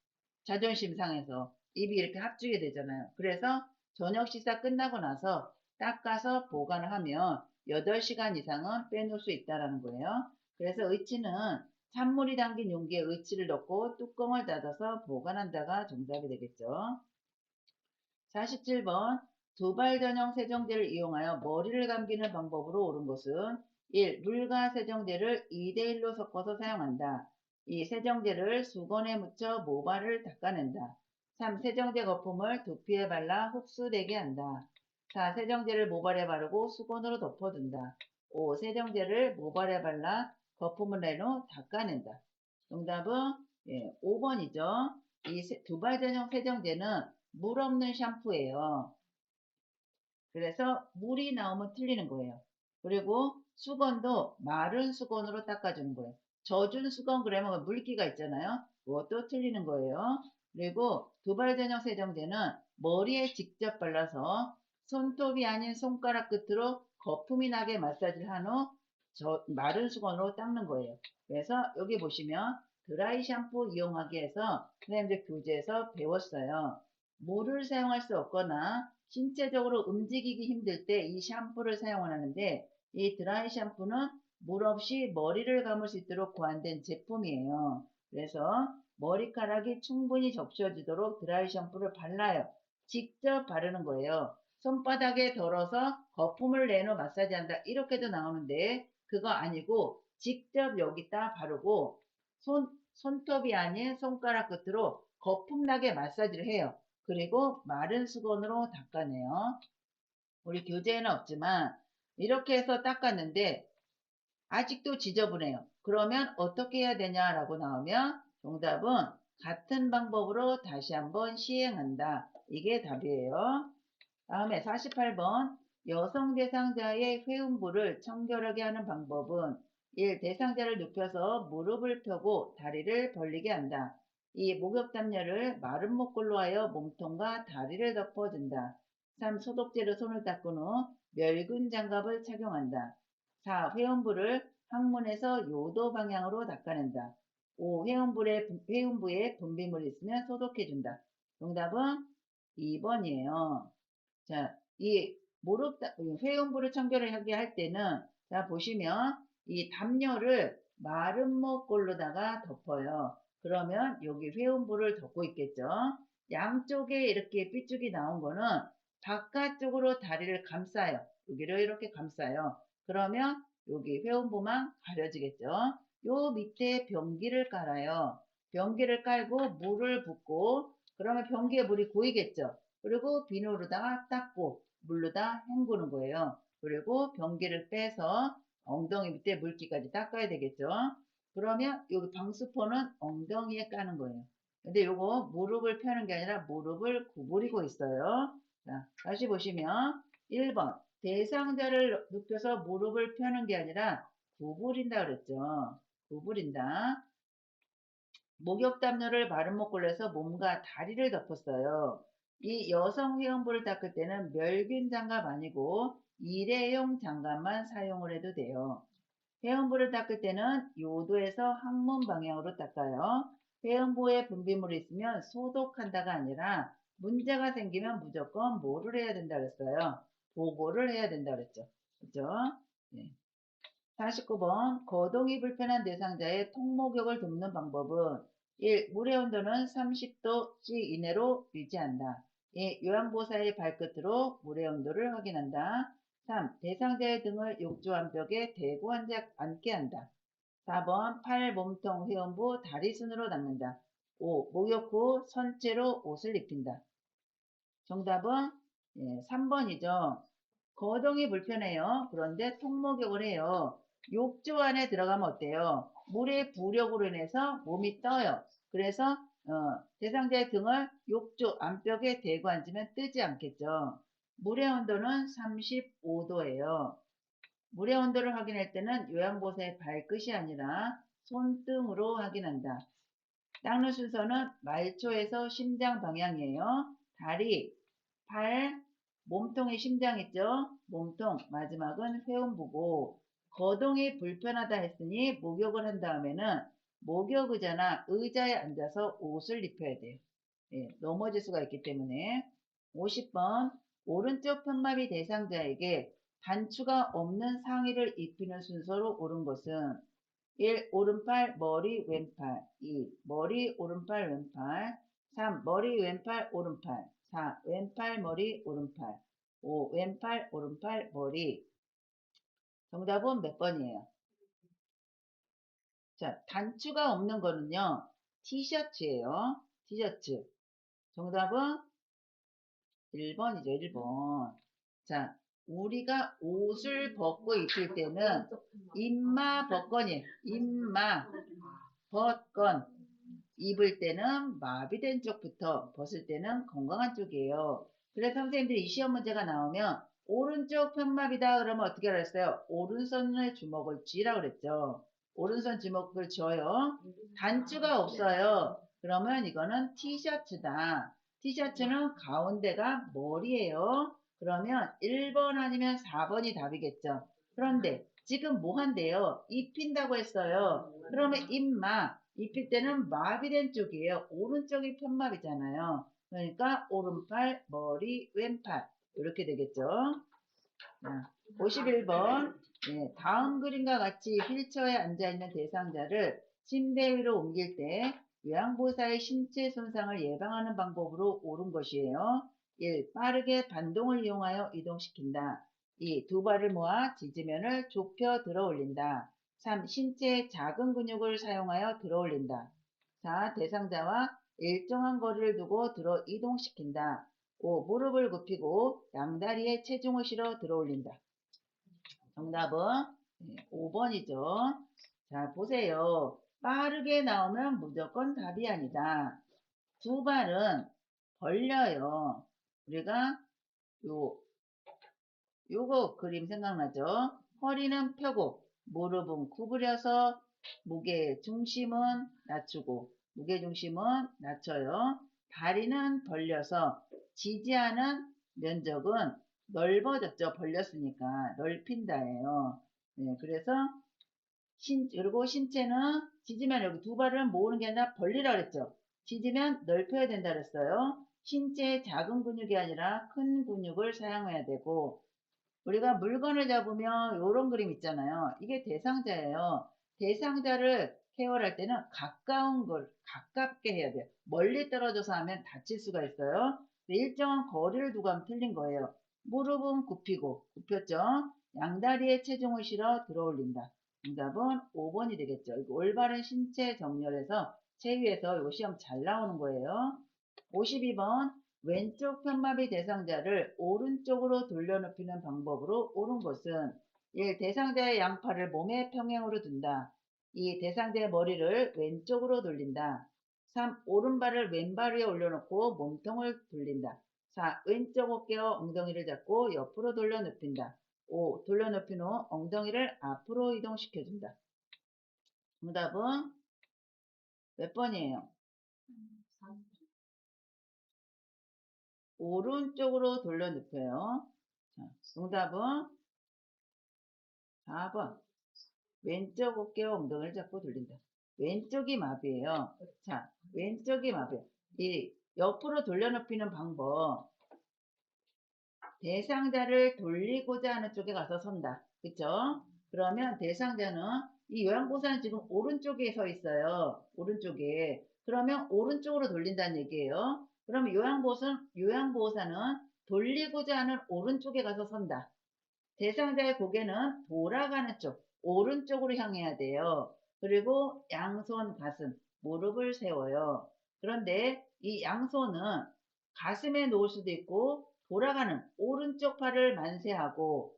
자존심 상해서 입이 이렇게 합주게 되잖아요. 그래서 저녁 식사 끝나고 나서 닦아서 보관을 하면 8시간 이상은 빼놓을 수 있다는 거예요. 그래서 의치는 찬물이 담긴 용기에 의치를 넣고 뚜껑을 닫아서 보관한다가 정답이 되겠죠. 47번 두발 전용 세정제를 이용하여 머리를 감기는 방법으로 옳은 것은 1. 물과 세정제를 2대1로 섞어서 사용한다. 2. 세정제를 수건에 묻혀 모발을 닦아낸다. 3. 세정제 거품을 두피에 발라 흡수되게 한다. 4. 세정제를 모발에 바르고 수건으로 덮어둔다. 5. 세정제를 모발에 발라 거품을 낸 후 닦아낸다. 정답은 5번이죠. 이 두발 전용 세정제는 물 없는 샴푸예요. 그래서 물이 나오면 틀리는 거예요. 그리고 수건도 마른 수건으로 닦아주는 거예요. 젖은 수건 그러면 물기가 있잖아요. 그것도 틀리는 거예요. 그리고 두발 전용 세정제는 머리에 직접 발라서 손톱이 아닌 손가락 끝으로 거품이 나게 마사지를 한 후 마른 수건으로 닦는 거예요. 그래서 여기 보시면 드라이 샴푸 이용하기 위해서 선생님들 교재에서 배웠어요. 물을 사용할 수 없거나 신체적으로 움직이기 힘들 때 이 샴푸를 사용하는데 이 드라이 샴푸는 물 없이 머리를 감을 수 있도록 고안된 제품이에요. 그래서 머리카락이 충분히 적셔지도록 드라이 샴푸를 발라요. 직접 바르는 거예요. 손바닥에 덜어서 거품을 낸 후 마사지한다. 이렇게도 나오는데 그거 아니고 직접 여기다 바르고 손톱이 아닌 손가락 끝으로 거품나게 마사지를 해요. 그리고 마른 수건으로 닦아내요. 우리 교재에는 없지만 이렇게 해서 닦았는데 아직도 지저분해요. 그러면 어떻게 해야 되냐라고 나오면 정답은 같은 방법으로 다시 한번 시행한다. 이게 답이에요. 다음에 48번 여성 대상자의 회음부를 청결하게 하는 방법은 1. 대상자를 눕혀서 무릎을 펴고 다리를 벌리게 한다. 2. 목욕담요를 마른 목골로 하여 몸통과 다리를 덮어준다. 3. 소독제로 손을 닦은 후 멸균 장갑을 착용한다. 4. 회음부를 항문에서 요도 방향으로 닦아낸다. 5. 회음부에 분비물이 있으면 소독해준다. 정답은 2번이에요. 자, 이 회음부를 청결하게 할 때는 자 보시면 이 담요를 마른 목골로다가 덮어요. 그러면 여기 회음부를 덮고 있겠죠. 양쪽에 이렇게 삐죽이 나온 거는 바깥쪽으로 다리를 감싸요. 여기를 이렇게 감싸요. 그러면 여기 회음부만 가려지겠죠. 요 밑에 변기를 깔아요. 변기를 깔고 물을 붓고 그러면 변기에 물이 고이겠죠. 그리고 비누로다가 닦고 물로다 헹구는 거예요. 그리고 변기를 빼서 엉덩이 밑에 물기까지 닦아야 되겠죠. 그러면 여기 방수포는 엉덩이에 까는 거예요. 근데 요거 무릎을 펴는 게 아니라 무릎을 구부리고 있어요. 자, 다시 보시면 1번 대상자를 눕혀서 무릎을 펴는 게 아니라 구부린다 그랬죠. 구부린다. 목욕담요를 마른 목골로 해서 몸과 다리를 덮었어요. 이 여성 회원부를 닦을 때는 멸균 장갑 아니고 일회용 장갑만 사용을 해도 돼요. 회원부를 닦을 때는 요도에서 항문 방향으로 닦아요. 회원부에 분비물이 있으면 소독한다가 아니라 문제가 생기면 무조건 뭐를 해야 된다 그랬어요? 보고를 해야 된다 그랬죠. 그죠? 네. 49번 거동이 불편한 대상자의 통목욕을 돕는 방법은 1. 물의 온도는 30도 C 이내로 유지한다. 2. 요양보호사의 발끝으로 물의 온도를 확인한다. 3. 대상자의 등을 욕조 안벽에 대고 앉게 한다. 4번 팔, 몸통, 회음부, 다리 순으로 닦는다. 5. 목욕 후 선체로 옷을 입힌다. 정답은 3번이죠. 거동이 불편해요. 그런데 통목욕을 해요. 욕조 안에 들어가면 어때요? 물의 부력으로 인해서 몸이 떠요. 그래서 대상자의 등을 욕조 안벽에 대고 앉으면 뜨지 않겠죠. 물의 온도는 35도예요. 물의 온도를 확인할 때는 요양보호사의 발끝이 아니라 손등으로 확인한다. 닦는 순서는 말초에서 심장 방향이에요. 다리, 팔, 몸통에 심장 있죠? 몸통, 마지막은 회음부고 거동이 불편하다 했으니 목욕을 한 다음에는 목욕 의자나 의자에 앉아서 옷을 입혀야 돼요. 넘어질 수가 있기 때문에 50번 오른쪽 편마비 대상자에게 단추가 없는 상의를 입히는 순서로 옳은 것은 1. 오른팔 머리 왼팔 2. 머리 오른팔 왼팔 3. 머리 왼팔 오른팔 4. 왼팔 머리 오른팔 5. 왼팔 오른팔 머리 정답은 몇 번이에요? 자, 단추가 없는 거는요. 티셔츠예요. 티셔츠. 정답은 1번이죠. 1번. 자, 우리가 옷을 벗고 입을 때는 임마 벗건이에요. 임마 벗건. 입을 때는 마비된 쪽부터, 벗을 때는 건강한 쪽이에요. 그래서 선생님들이 이 시험 문제가 나오면 오른쪽 편마비다 그러면 어떻게 알았어요? 오른손을 주먹을 쥐라고 그랬죠. 오른손 주먹을 쥐어요. 단추가 없어요. 그러면 이거는 티셔츠다. 티셔츠는 가운데가 머리예요. 그러면 1번 아니면 4번이 답이겠죠. 그런데 지금 뭐 한대요? 입힌다고 했어요. 그러면 입마. 입힐 때는 마비된 쪽이에요. 오른쪽이 편마비잖아요. 그러니까 오른팔, 머리, 왼팔 이렇게 되겠죠. 자, 51번. 네, 다음 그림과 같이 휠체어에 앉아있는 대상자를 침대 위로 옮길 때 요양보호사의 신체 손상을 예방하는 방법으로 옳은 것이에요. 1. 빠르게 반동을 이용하여 이동시킨다. 2. 두 발을 모아 지지면을 좁혀 들어 올린다. 3. 신체의 작은 근육을 사용하여 들어 올린다. 4. 대상자와 일정한 거리를 두고 들어 이동시킨다. 5. 무릎을 굽히고 양다리에 체중을 실어 들어 올린다. 정답은 5번이죠. 자, 보세요. 빠르게 나오면 무조건 답이 아니다. 두 발은 벌려요. 우리가 요거 그림 생각나죠? 허리는 펴고 무릎은 구부려서 무게 중심은 낮추고 무게 중심은 낮춰요. 다리는 벌려서 지지하는 면적은 넓어졌죠. 벌렸으니까 넓힌다예요. 네, 그래서 그리고 신체는 지지면 여기 두 발을 모으는 게 아니라 벌리라 그랬죠. 지지면 넓혀야 된다 그랬어요. 신체의 작은 근육이 아니라 큰 근육을 사용해야 되고 우리가 물건을 잡으면 이런 그림 있잖아요. 이게 대상자예요. 대상자를 케어할 때는 가까운 걸 가깝게 해야 돼요. 멀리 떨어져서 하면 다칠 수가 있어요. 일정한 거리를 두고 하면 틀린 거예요. 무릎은 굽히고 굽혔죠. 양다리에 체중을 실어 들어 올린다. 정답은 5번이 되겠죠. 이거 올바른 신체 정렬에서 체위에서 이 시험 잘 나오는 거예요. 52번 왼쪽 편마비 대상자를 오른쪽으로 돌려눕히는 방법으로 옳은 것은 1. 대상자의 양팔을 몸의 평행으로 둔다. 2. 대상자의 머리를 왼쪽으로 돌린다. 3. 오른발을 왼발 위에 올려놓고 몸통을 돌린다. 4. 왼쪽 어깨와 엉덩이를 잡고 옆으로 돌려눕힌다. 5. 돌려눕힌 후 엉덩이를 앞으로 이동시켜준다. 정답은 몇 번이에요? 오른쪽으로 돌려눕혀요. 자, 정답은 4번. 왼쪽 어깨와 엉덩이를 잡고 돌린다. 왼쪽이 마비예요. 자, 왼쪽이 마비예요. 이 옆으로 돌려눕히는 방법. 대상자를 돌리고자 하는 쪽에 가서 선다. 그쵸? 그러면 대상자는 이 요양보호사는 지금 오른쪽에 서 있어요. 오른쪽에. 그러면 오른쪽으로 돌린다는 얘기예요. 그러면 요양보호사는 돌리고자 하는 오른쪽에 가서 선다. 대상자의 고개는 돌아가는 쪽, 오른쪽으로 향해야 돼요. 그리고 양손 가슴, 무릎을 세워요. 그런데 이 양손은 가슴에 놓을 수도 있고 돌아가는 오른쪽 팔을 만세하고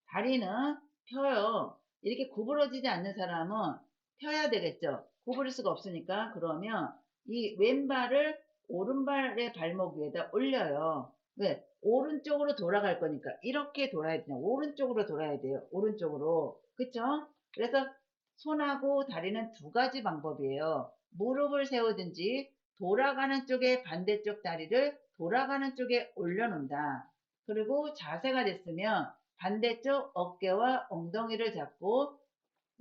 다리는 펴요. 이렇게 구부러지지 않는 사람은 펴야 되겠죠. 구부릴 수가 없으니까 그러면 이 왼발을 오른발의 발목 위에다 올려요. 왜? 오른쪽으로 돌아갈 거니까 이렇게 돌아야 돼요. 오른쪽으로 돌아야 돼요. 오른쪽으로. 그쵸? 그래서 손하고 다리는 두 가지 방법이에요. 무릎을 세우든지 돌아가는 쪽에 반대쪽 다리를 돌아가는 쪽에 올려놓는다. 그리고 자세가 됐으면 반대쪽 어깨와 엉덩이를 잡고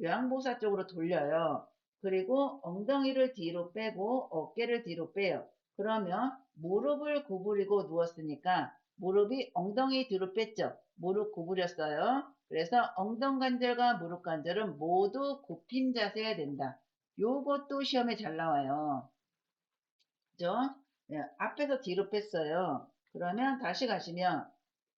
요양보호사 쪽으로 돌려요. 그리고 엉덩이를 뒤로 빼고 어깨를 뒤로 빼요. 그러면 무릎을 구부리고 누웠으니까 무릎이 엉덩이 뒤로 뺐죠. 무릎 구부렸어요. 그래서 엉덩관절과 무릎 관절은 모두 굽힌 자세가 된다. 요것도 시험에 잘 나와요. 그죠? 네, 앞에서 뒤로 뺐어요. 그러면 다시 가시면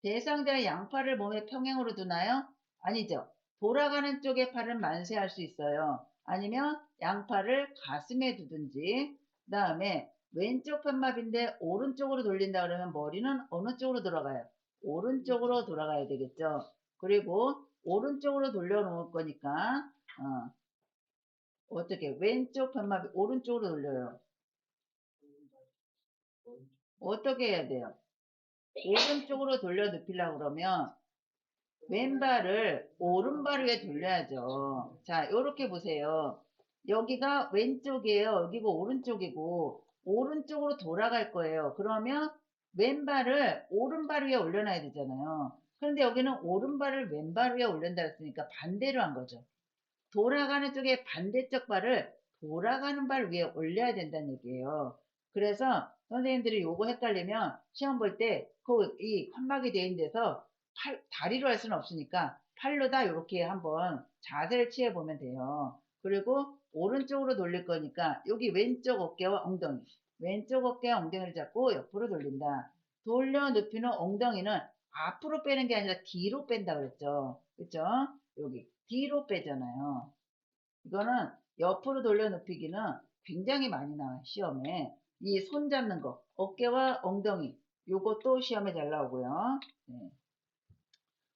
대상자의 양팔을 몸의 평행으로 두나요? 아니죠. 돌아가는 쪽에 팔을 만세할 수 있어요. 아니면 양팔을 가슴에 두든지. 그 다음에 왼쪽 편마비인데 오른쪽으로 돌린다 그러면 머리는 어느 쪽으로 돌아가요? 오른쪽으로 돌아가야 되겠죠. 그리고 오른쪽으로 돌려놓을 거니까 어떻게 왼쪽 편마비 오른쪽으로 돌려요. 어떻게 해야 돼요? 오른쪽으로 돌려 눕히려고 그러면 왼발을 오른발 위에 돌려야죠. 자, 이렇게 보세요. 여기가 왼쪽이에요. 여기가 오른쪽이고 오른쪽으로 돌아갈 거예요. 그러면 왼발을 오른발 위에 올려놔야 되잖아요. 그런데 여기는 오른발을 왼발 위에 올린다 했으니까 반대로 한 거죠. 돌아가는 쪽에 반대쪽 발을 돌아가는 발 위에 올려야 된다는 얘기예요. 그래서 선생님들이 요거 헷갈리면 시험 볼 때 이 칸막이 되어 있는 데서 다리로 할 수는 없으니까 팔로 다 이렇게 한번 자세를 취해 보면 돼요. 그리고 오른쪽으로 돌릴 거니까 여기 왼쪽 어깨와 엉덩이, 왼쪽 어깨와 엉덩이를 잡고 옆으로 돌린다. 돌려 눕히는 엉덩이는 앞으로 빼는 게 아니라 뒤로 뺀다 그랬죠. 그쵸? 여기 뒤로 빼잖아요. 이거는 옆으로 돌려 눕히기는 굉장히 많이 나와요. 시험에. 이 손 잡는 거, 어깨와 엉덩이, 요것도 시험에 잘 나오고요. 네.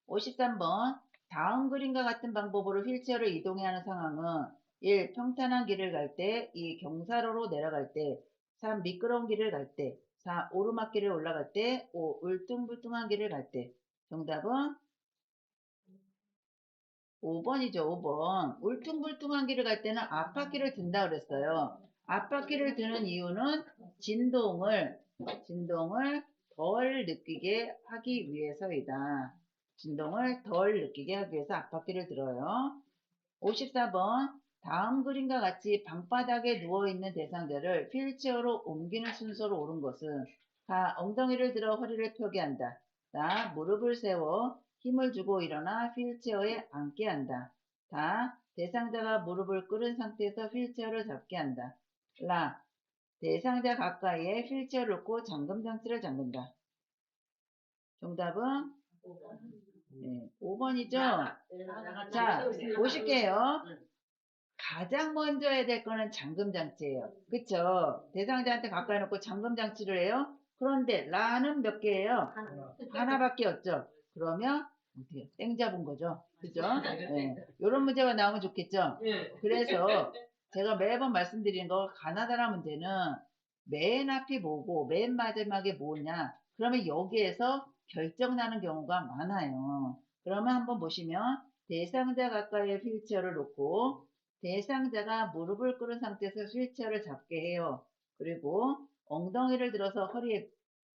53번 다음 그림과 같은 방법으로 휠체어를 이동해야 하는 상황은 1. 평탄한 길을 갈 때, 2. 경사로로 내려갈 때, 3. 미끄러운 길을 갈 때, 4. 오르막길을 올라갈 때, 5. 울퉁불퉁한 길을 갈 때. 정답은 5번이죠, 5번. 울퉁불퉁한 길을 갈 때는 앞바퀴를 든다 그랬어요. 앞바퀴를 드는 이유는 진동을 덜 느끼게 하기 위해서이다. 진동을 덜 느끼게 하기 위해서 앞바퀴를 들어요. 54번. 다음 그림과 같이 방바닥에 누워있는 대상자를 휠체어로 옮기는 순서로 옳은 것은 다 엉덩이를 들어 허리를 펴게 한다. 다 무릎을 세워 힘을 주고 일어나 휠체어에 앉게 한다. 다 대상자가 무릎을 꿇은 상태에서 휠체어를 잡게 한다. 라 대상자 가까이에 휠체어를 놓고 잠금장치를 잠근다. 정답은 5번이죠? 자, 보실게요. 가장 먼저 해야 될 거는 잠금장치예요. 그쵸? 대상자한테 가까이 놓고 잠금장치를 해요. 그런데 라는 몇 개예요? 하나밖에 없죠. 그러면 어떻게 땡 잡은 거죠. 그죠? 네. 이런 문제가 나오면 좋겠죠. 그래서 제가 매번 말씀드리는 거 가나다라 문제는 맨 앞이 뭐고 맨 마지막에 뭐냐. 그러면 여기에서 결정나는 경우가 많아요. 그러면 한번 보시면 대상자 가까이에 휠체어를 놓고 대상자가 무릎을 꿇은 상태에서 휠체어를 잡게 해요. 그리고 엉덩이를 들어서 허리에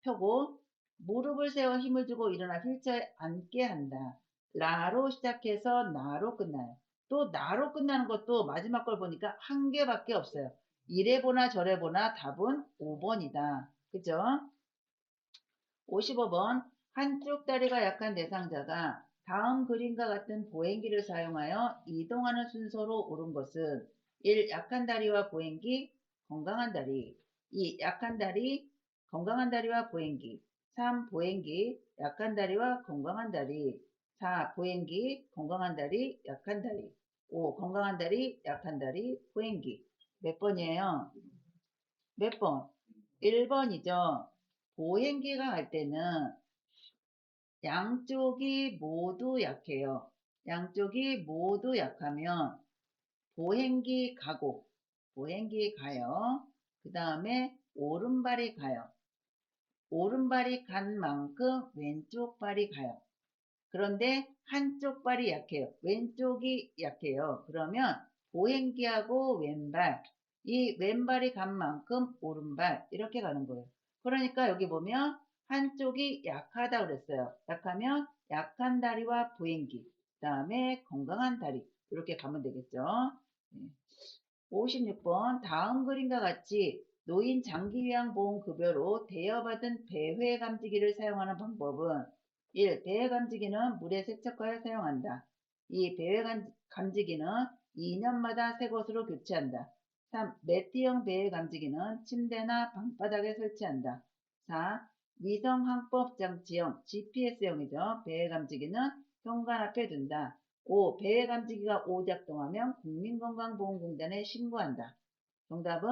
펴고 무릎을 세워 힘을 주고 일어나 휠체어에 앉게 한다. 라로 시작해서 나로 끝나요. 또 나로 끝나는 것도 마지막 걸 보니까 한 개밖에 없어요. 이래 보나 저래 보나 답은 5번이다. 그죠? 55번. 한쪽 다리가 약한 대상자가 다음 그림과 같은 보행기를 사용하여 이동하는 순서로 옳은 것은 1. 약한 다리와 보행기, 건강한 다리. 2. 약한 다리, 건강한 다리와 보행기. 3. 보행기, 약한 다리와 건강한 다리. 4. 보행기, 건강한 다리, 약한 다리. 5. 건강한 다리, 약한 다리, 보행기. 몇 번이에요? 몇 번? 1번이죠. 보행기가 갈 때는 양쪽이 모두 약해요. 양쪽이 모두 약하면 보행기 가요. 그 다음에 오른발이 가요. 오른발이 간 만큼 왼쪽 발이 가요. 그런데 한쪽 발이 약해요. 왼쪽이 약해요. 그러면 보행기하고 왼발, 이 왼발이 간 만큼 오른발 이렇게 가는 거예요. 그러니까 여기 보면 한쪽이 약하다 그랬어요. 약하면 약한 다리와 보행기, 그 다음에 건강한 다리 이렇게 가면 되겠죠. 56번 다음 그림과 같이 노인 장기요양보험급여로 대여받은 배회감지기를 사용하는 방법은 1. 배회감지기는 물에 세척하여 사용한다. 2. 배회감지기는 2년마다 새 것으로 교체한다. 3. 매트형 배회감지기는 침대나 방바닥에 설치한다. 4. 위성항법장치형 GPS형이죠. 배회감지기는 현관 앞에 둔다. 5. 배회 감지기가 오작동하면 국민건강보험공단에 신고한다. 정답은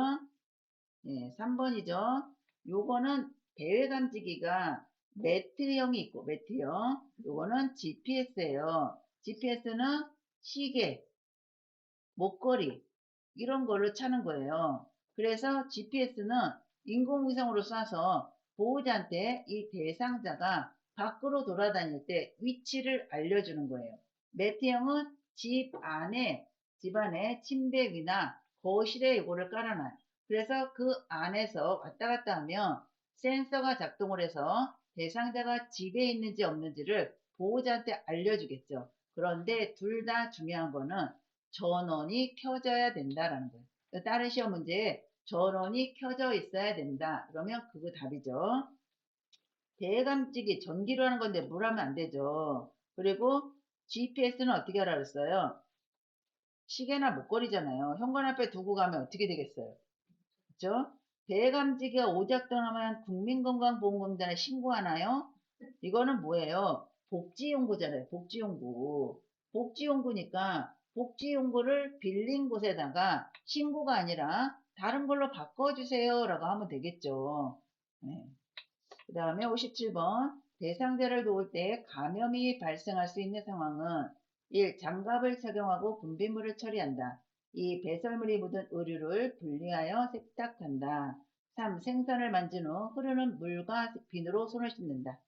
3번이죠. 요거는 배회 감지기가 매트형이 있고 매트형. 요거는 GPS예요. GPS는 시계, 목걸이 이런 걸로 차는 거예요. 그래서 GPS는 인공위성으로 쏴서 보호자한테 이 대상자가 밖으로 돌아다닐 때 위치를 알려주는 거예요. 매트형은 집 안에 침대 위나 거실에 이거를 깔아놔요. 그래서 그 안에서 왔다 갔다 하면 센서가 작동을 해서 대상자가 집에 있는지 없는지를 보호자한테 알려주겠죠. 그런데 둘 다 중요한 거는 전원이 켜져야 된다라는 거예요. 다른 시험 문제에 전원이 켜져 있어야 된다. 그러면 그거 답이죠. 대감찌기 전기로 하는 건데 물 하면 안 되죠. 그리고 GPS는 어떻게 하라 그랬어요? 시계나 목걸이잖아요. 현관 앞에 두고 가면 어떻게 되겠어요? 그죠? 대감지기가 오작동하면 국민건강보험공단에 신고하나요? 이거는 뭐예요? 복지용구잖아요. 복지용구. 복지용구니까 복지용구를 빌린 곳에다가 신고가 아니라 다른 걸로 바꿔주세요 라고 하면 되겠죠. 네. 그 다음에 57번 대상자를 도울 때 감염이 발생할 수 있는 상황은 1. 장갑을 착용하고 분비물을 처리한다. 2. 배설물이 묻은 의류를 분리하여 세탁한다. 3. 생선을 만진 후 흐르는 물과 비누로 손을 씻는다.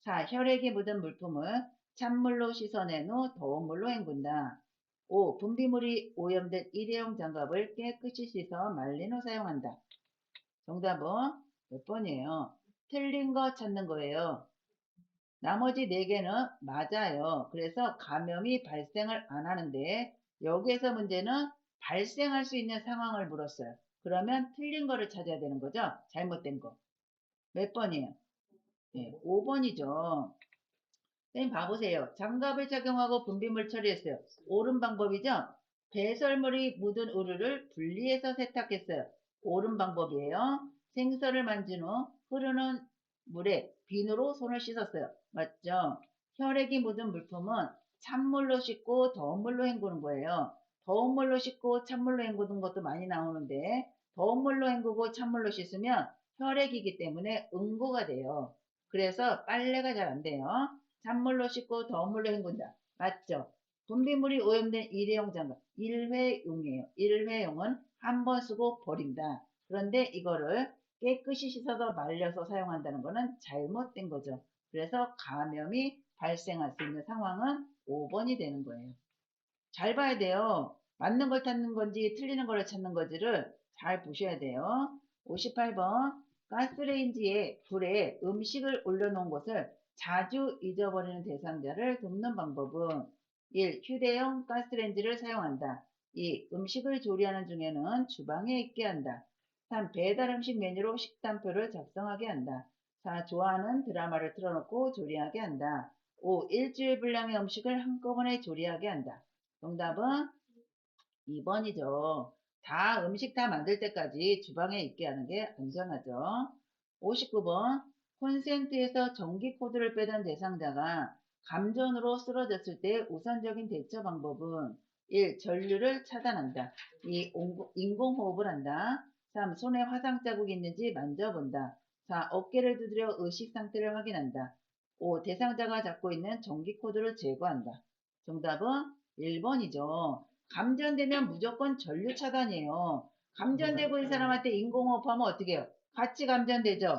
4. 혈액이 묻은 물품을 찬물로 씻어낸 후 더운 물로 헹군다. 5. 분비물이 오염된 일회용 장갑을 깨끗이 씻어 말린 후 사용한다. 정답은 몇 번이에요? 틀린 거 찾는 거예요. 나머지 4개는 맞아요. 그래서 감염이 발생을 안 하는데 여기에서 문제는 발생할 수 있는 상황을 물었어요. 그러면 틀린 거를 찾아야 되는 거죠. 잘못된 거. 몇 번이에요? 네, 5번이죠. 선생님 봐보세요. 장갑을 착용하고 분비물 처리했어요. 옳은 방법이죠? 배설물이 묻은 의류를 분리해서 세탁했어요. 옳은 방법이에요. 생선을 만진 후 흐르는 물에 비누로 손을 씻었어요. 맞죠? 혈액이 묻은 물품은 찬물로 씻고 더운 물로 헹구는 거예요. 더운 물로 씻고 찬물로 헹구는 것도 많이 나오는데 더운 물로 헹구고 찬물로 씻으면 혈액이기 때문에 응고가 돼요. 그래서 빨래가 잘 안 돼요. 찬물로 씻고 더운 물로 헹군다. 맞죠? 분비물이 오염된 일회용 장갑. 일회용이에요. 일회용은 한 번 쓰고 버린다. 그런데 이거를 깨끗이 씻어서 말려서 사용한다는 거는 잘못된 거죠. 그래서 감염이 발생할 수 있는 상황은 5번이 되는 거예요. 잘 봐야 돼요. 맞는 걸 찾는 건지 틀리는 걸 찾는 건지를 잘 보셔야 돼요. 58번 가스레인지에 불에 음식을 올려놓은 것을 자주 잊어버리는 대상자를 돕는 방법은 1. 휴대용 가스레인지를 사용한다. 2. 음식을 조리하는 중에는 주방에 있게 한다. 3. 배달 음식 메뉴로 식단표를 작성하게 한다. 4. 좋아하는 드라마를 틀어놓고 조리하게 한다. 5. 일주일 분량의 음식을 한꺼번에 조리하게 한다. 정답은 2번이죠. 다 음식 다 만들 때까지 주방에 있게 하는 게 안전하죠. 59번 콘센트에서 전기 코드를 빼던 대상자가 감전으로 쓰러졌을 때 우선적인 대처 방법은 1. 전류를 차단한다. 2. 인공호흡을 한다. 3. 손에 화상 자국이 있는지 만져본다. 4. 어깨를 두드려 의식 상태를 확인한다. 5. 대상자가 잡고 있는 전기 코드를 제거한다. 정답은 1번이죠. 감전되면 무조건 전류 차단이에요. 감전되고 있는 사람한테 인공호흡하면 어떻게 해요? 같이 감전되죠?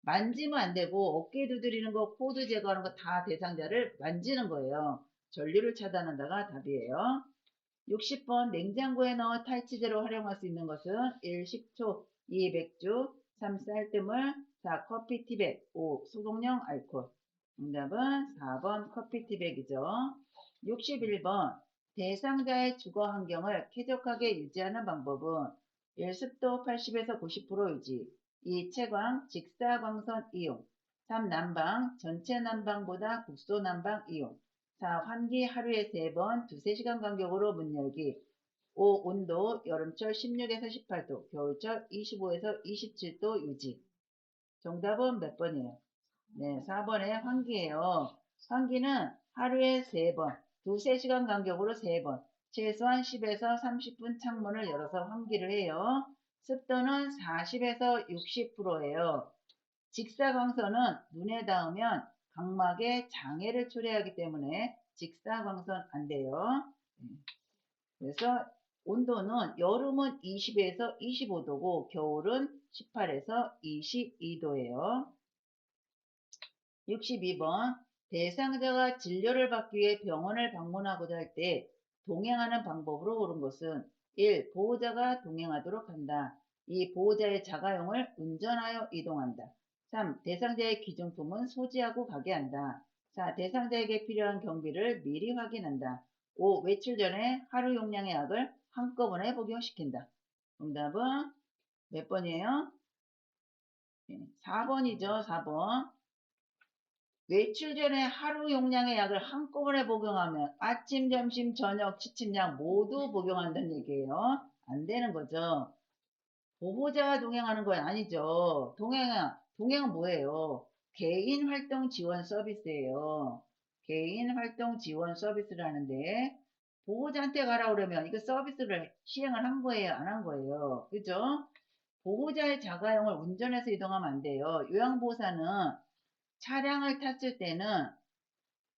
만지면 안 되고 어깨 두드리는 거, 코드 제거하는 거 다 대상자를 만지는 거예요. 전류를 차단한다가 답이에요. 60번 냉장고에 넣어 탈취제로 활용할 수 있는 것은 1. 식초 2. 맥주 3. 쌀뜨물 4. 커피티백 5. 소독용 알코올. 정답은 4번 커피티백이죠. 61번 대상자의 주거 환경을 쾌적하게 유지하는 방법은 1. 습도 80에서 90% 유지 2. 채광, 직사광선 이용 3. 난방, 전체 난방보다 국소 난방 이용 4. 환기 하루에 3번, 2~3시간 간격으로 문 열기 5. 온도 여름철 16에서 18도, 겨울철 25에서 27도 유지. 정답은 몇 번이에요? 네, 4번에 환기예요. 환기는 하루에 3번, 두세 시간 간격으로 3번, 최소한 10에서 30분 창문을 열어서 환기를 해요. 습도는 40에서 60%예요. 직사광선은 눈에 닿으면 각막에 장애를 초래하기 때문에 직사광선 안 돼요. 그래서 온도는 여름은 20에서 25도고 겨울은 18에서 22도예요. 62번 대상자가 진료를 받기 위해 병원을 방문하고자 할 때 동행하는 방법으로 옳은 것은 1. 보호자가 동행하도록 한다. 2. 보호자의 자가용을 운전하여 이동한다. 3. 대상자의 기증품은 소지하고 가게 한다. 4. 대상자에게 필요한 경비를 미리 확인한다. 5. 외출 전에 하루 용량의 약을 한꺼번에 복용시킨다. 정답은 몇 번이에요? 4번이죠. 4번. 외출 전에 하루 용량의 약을 한꺼번에 복용하면 아침, 점심, 저녁, 취침약 모두 복용한다는 얘기예요. 안 되는 거죠. 보호자가 동행하는 건 아니죠. 동행은 뭐예요? 개인 활동 지원 서비스예요. 개인 활동 지원 서비스를 하는데 보호자한테 가라 그러면 이거 서비스를 시행을 한 거예요? 안 한 거예요? 그죠? 보호자의 자가용을 운전해서 이동하면 안 돼요. 요양보호사는 차량을 탔을 때는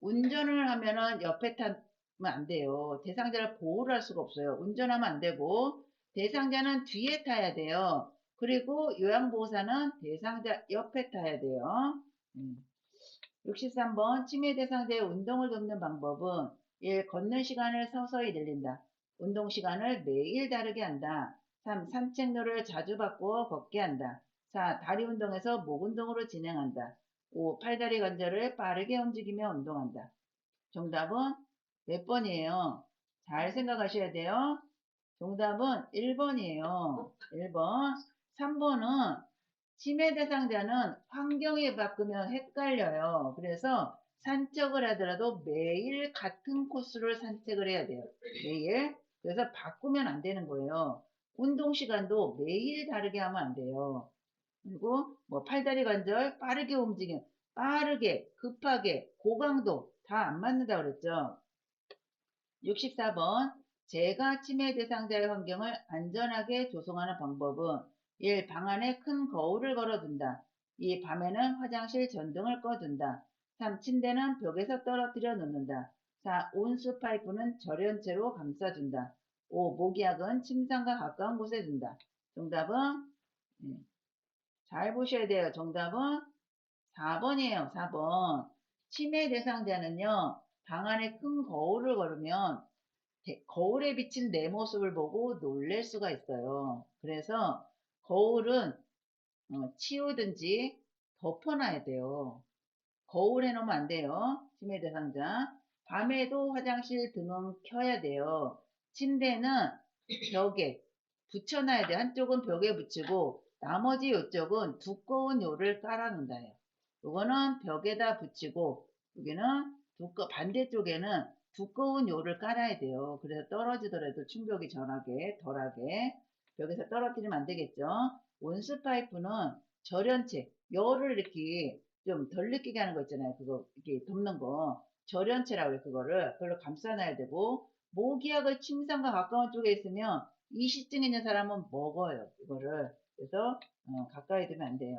운전을 하면은 옆에 타면 안 돼요. 대상자를 보호를 할 수가 없어요. 운전하면 안 되고 대상자는 뒤에 타야 돼요. 그리고 요양보호사는 대상자 옆에 타야 돼요. 63번 치매 대상자의 운동을 돕는 방법은 1. 걷는 시간을 서서히 늘린다. 운동 시간을 매일 다르게 한다. 3. 산책로를 자주 바꾸어 걷게 한다. 4. 다리 운동에서 목 운동으로 진행한다. 5. 팔다리 관절을 빠르게 움직이며 운동한다. 정답은 몇 번이에요? 잘 생각하셔야 돼요. 정답은 1번이에요. 1번. 3번은 치매 대상자는 환경이 바꾸면 헷갈려요. 그래서 산책을 하더라도 매일 같은 코스를 산책을 해야 돼요. 매일. 그래서 바꾸면 안 되는 거예요. 운동 시간도 매일 다르게 하면 안 돼요. 그리고 뭐 팔다리 관절 빠르게 움직임, 빠르게, 급하게, 고강도 다 안 맞는다 그랬죠. 64번 제가 치매 대상자의 환경을 안전하게 조성하는 방법은 1. 방 안에 큰 거울을 걸어둔다. 2. 밤에는 화장실 전등을 꺼둔다. 3. 침대는 벽에서 떨어뜨려 놓는다. 4. 온수 파이프는 절연체로 감싸준다. 5. 모기약은 침상과 가까운 곳에 둔다. 정답은 잘 보셔야 돼요. 정답은 4번이에요. 4번. 치매 대상자는요. 방 안에 큰 거울을 걸으면 거울에 비친 내 모습을 보고 놀랄 수가 있어요. 그래서 거울은 치우든지 덮어놔야 돼요. 거울 해놓으면 안 돼요. 치매 대상자. 밤에도 화장실 등은 켜야 돼요. 침대는 벽에 붙여놔야 돼요. 한쪽은 벽에 붙이고 나머지 이쪽은 두꺼운 요를 깔아놓는다요. 이거는 벽에다 붙이고 여기는 반대쪽에는 두꺼운 요를 깔아야 돼요. 그래서 떨어지더라도 충격이 덜하게 벽에서 떨어뜨리면 안 되겠죠. 온수 파이프는 절연체 열을 이렇게 좀 덜 느끼게 하는 거 있잖아요. 그거 이렇게 덮는 거 절연체라고 해요. 그걸로 감싸놔야 되고 모기약을 침상과 가까운 쪽에 있으면 이시증 있는 사람은 먹어요. 이거를 그래서 가까이 두면 안 돼요.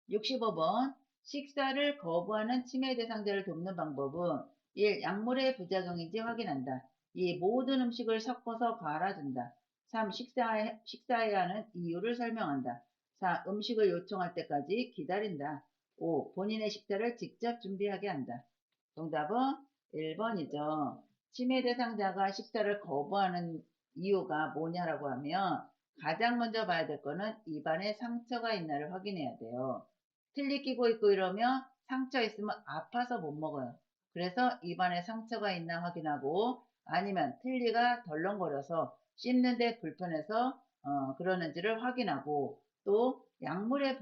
65번 식사를 거부하는 치매 대상자를 돕는 방법은 1. 약물의 부작용인지 확인한다. 2. 모든 음식을 섞어서 갈아준다. 3. 식사해야 하는 이유를 설명한다. 4. 음식을 요청할 때까지 기다린다. 5. 본인의 식사를 직접 준비하게 한다. 정답은 1번이죠. 치매 대상자가 식사를 거부하는 이유가 뭐냐라고 하면 가장 먼저 봐야 될 거는 입안에 상처가 있나를 확인해야 돼요. 틀니 끼고 있고 이러면 상처 있으면 아파서 못 먹어요. 그래서 입안에 상처가 있나 확인하고 아니면 틀니가 덜렁거려서 씹는데 불편해서 그러는지를 확인하고 또 약물의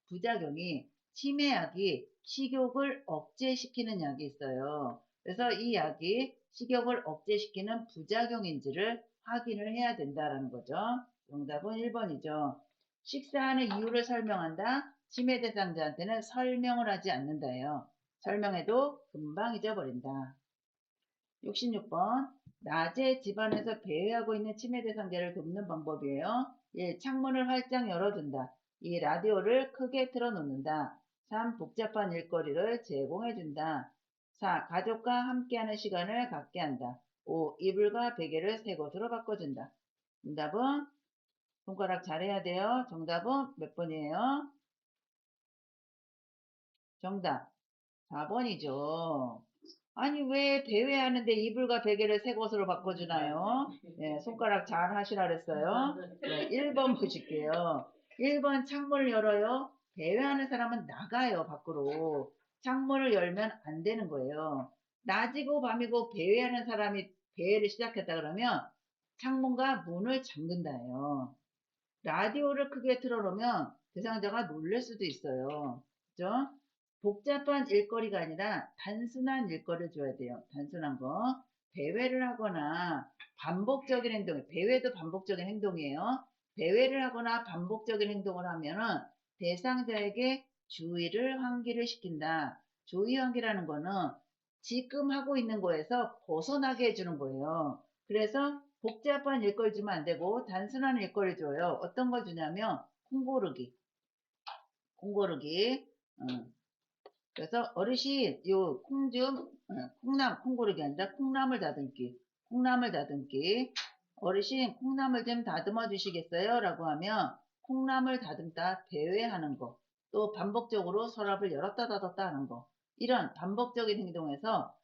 부작용이 치매약이 식욕을 억제시키는 약이 있어요. 그래서 이 약이 식욕을 억제시키는 부작용인지를 확인을 해야 된다는 거죠. 정답은 1번이죠. 식사하는 이유를 설명한다. 치매 대상자한테는 설명을 하지 않는다예요. 설명해도 금방 잊어버린다. 66번. 낮에 집안에서 배회하고 있는 치매 대상자를 돕는 방법이에요. 1. 창문을 활짝 열어준다. 2. 라디오를 크게 틀어놓는다. 3. 복잡한 일거리를 제공해준다. 4. 가족과 함께하는 시간을 갖게 한다. 5. 이불과 베개를 새 곳으로 바꿔준다. 정답은 손가락 잘해야 돼요. 정답은 몇 번이에요? 정답 4번이죠. 아니 왜 대회하는데 이불과 베개를 새 곳으로 바꿔주나요? 네, 손가락 잘 하시라 그랬어요. 네, 1번 보실게요. 1번 창문을 열어요. 대회하는 사람은 나가요 밖으로. 창문을 열면 안 되는 거예요. 낮이고 밤이고 대회하는 사람이 대회를 시작했다 그러면 창문과 문을 잠근다예요. 라디오를 크게 틀어놓으면 대상자가 놀랄 수도 있어요. 그죠? 복잡한 일거리가 아니라 단순한 일거리를 줘야 돼요. 단순한 거. 배회를 하거나 반복적인 행동, 배회도 반복적인 행동이에요. 배회를 하거나 반복적인 행동을 하면은 대상자에게 주의를 환기를 시킨다. 주의 환기라는 거는 지금 하고 있는 거에서 벗어나게 해주는 거예요. 그래서 복잡한 일거리 주면 안 되고 단순한 일거리 줘요. 어떤 걸 주냐면 콩고르기. 콩고르기. 그래서 어르신 요 콩 콩나물 콩고르기 아니라 콩나물 다듬기. 콩나물 다듬기. 어르신 콩나물 좀 다듬어 주시겠어요? 라고 하면 콩나물 다듬다 대회하는 거. 또 반복적으로 서랍을 열었다 닫았다 하는 거. 이런 반복적인 행동에서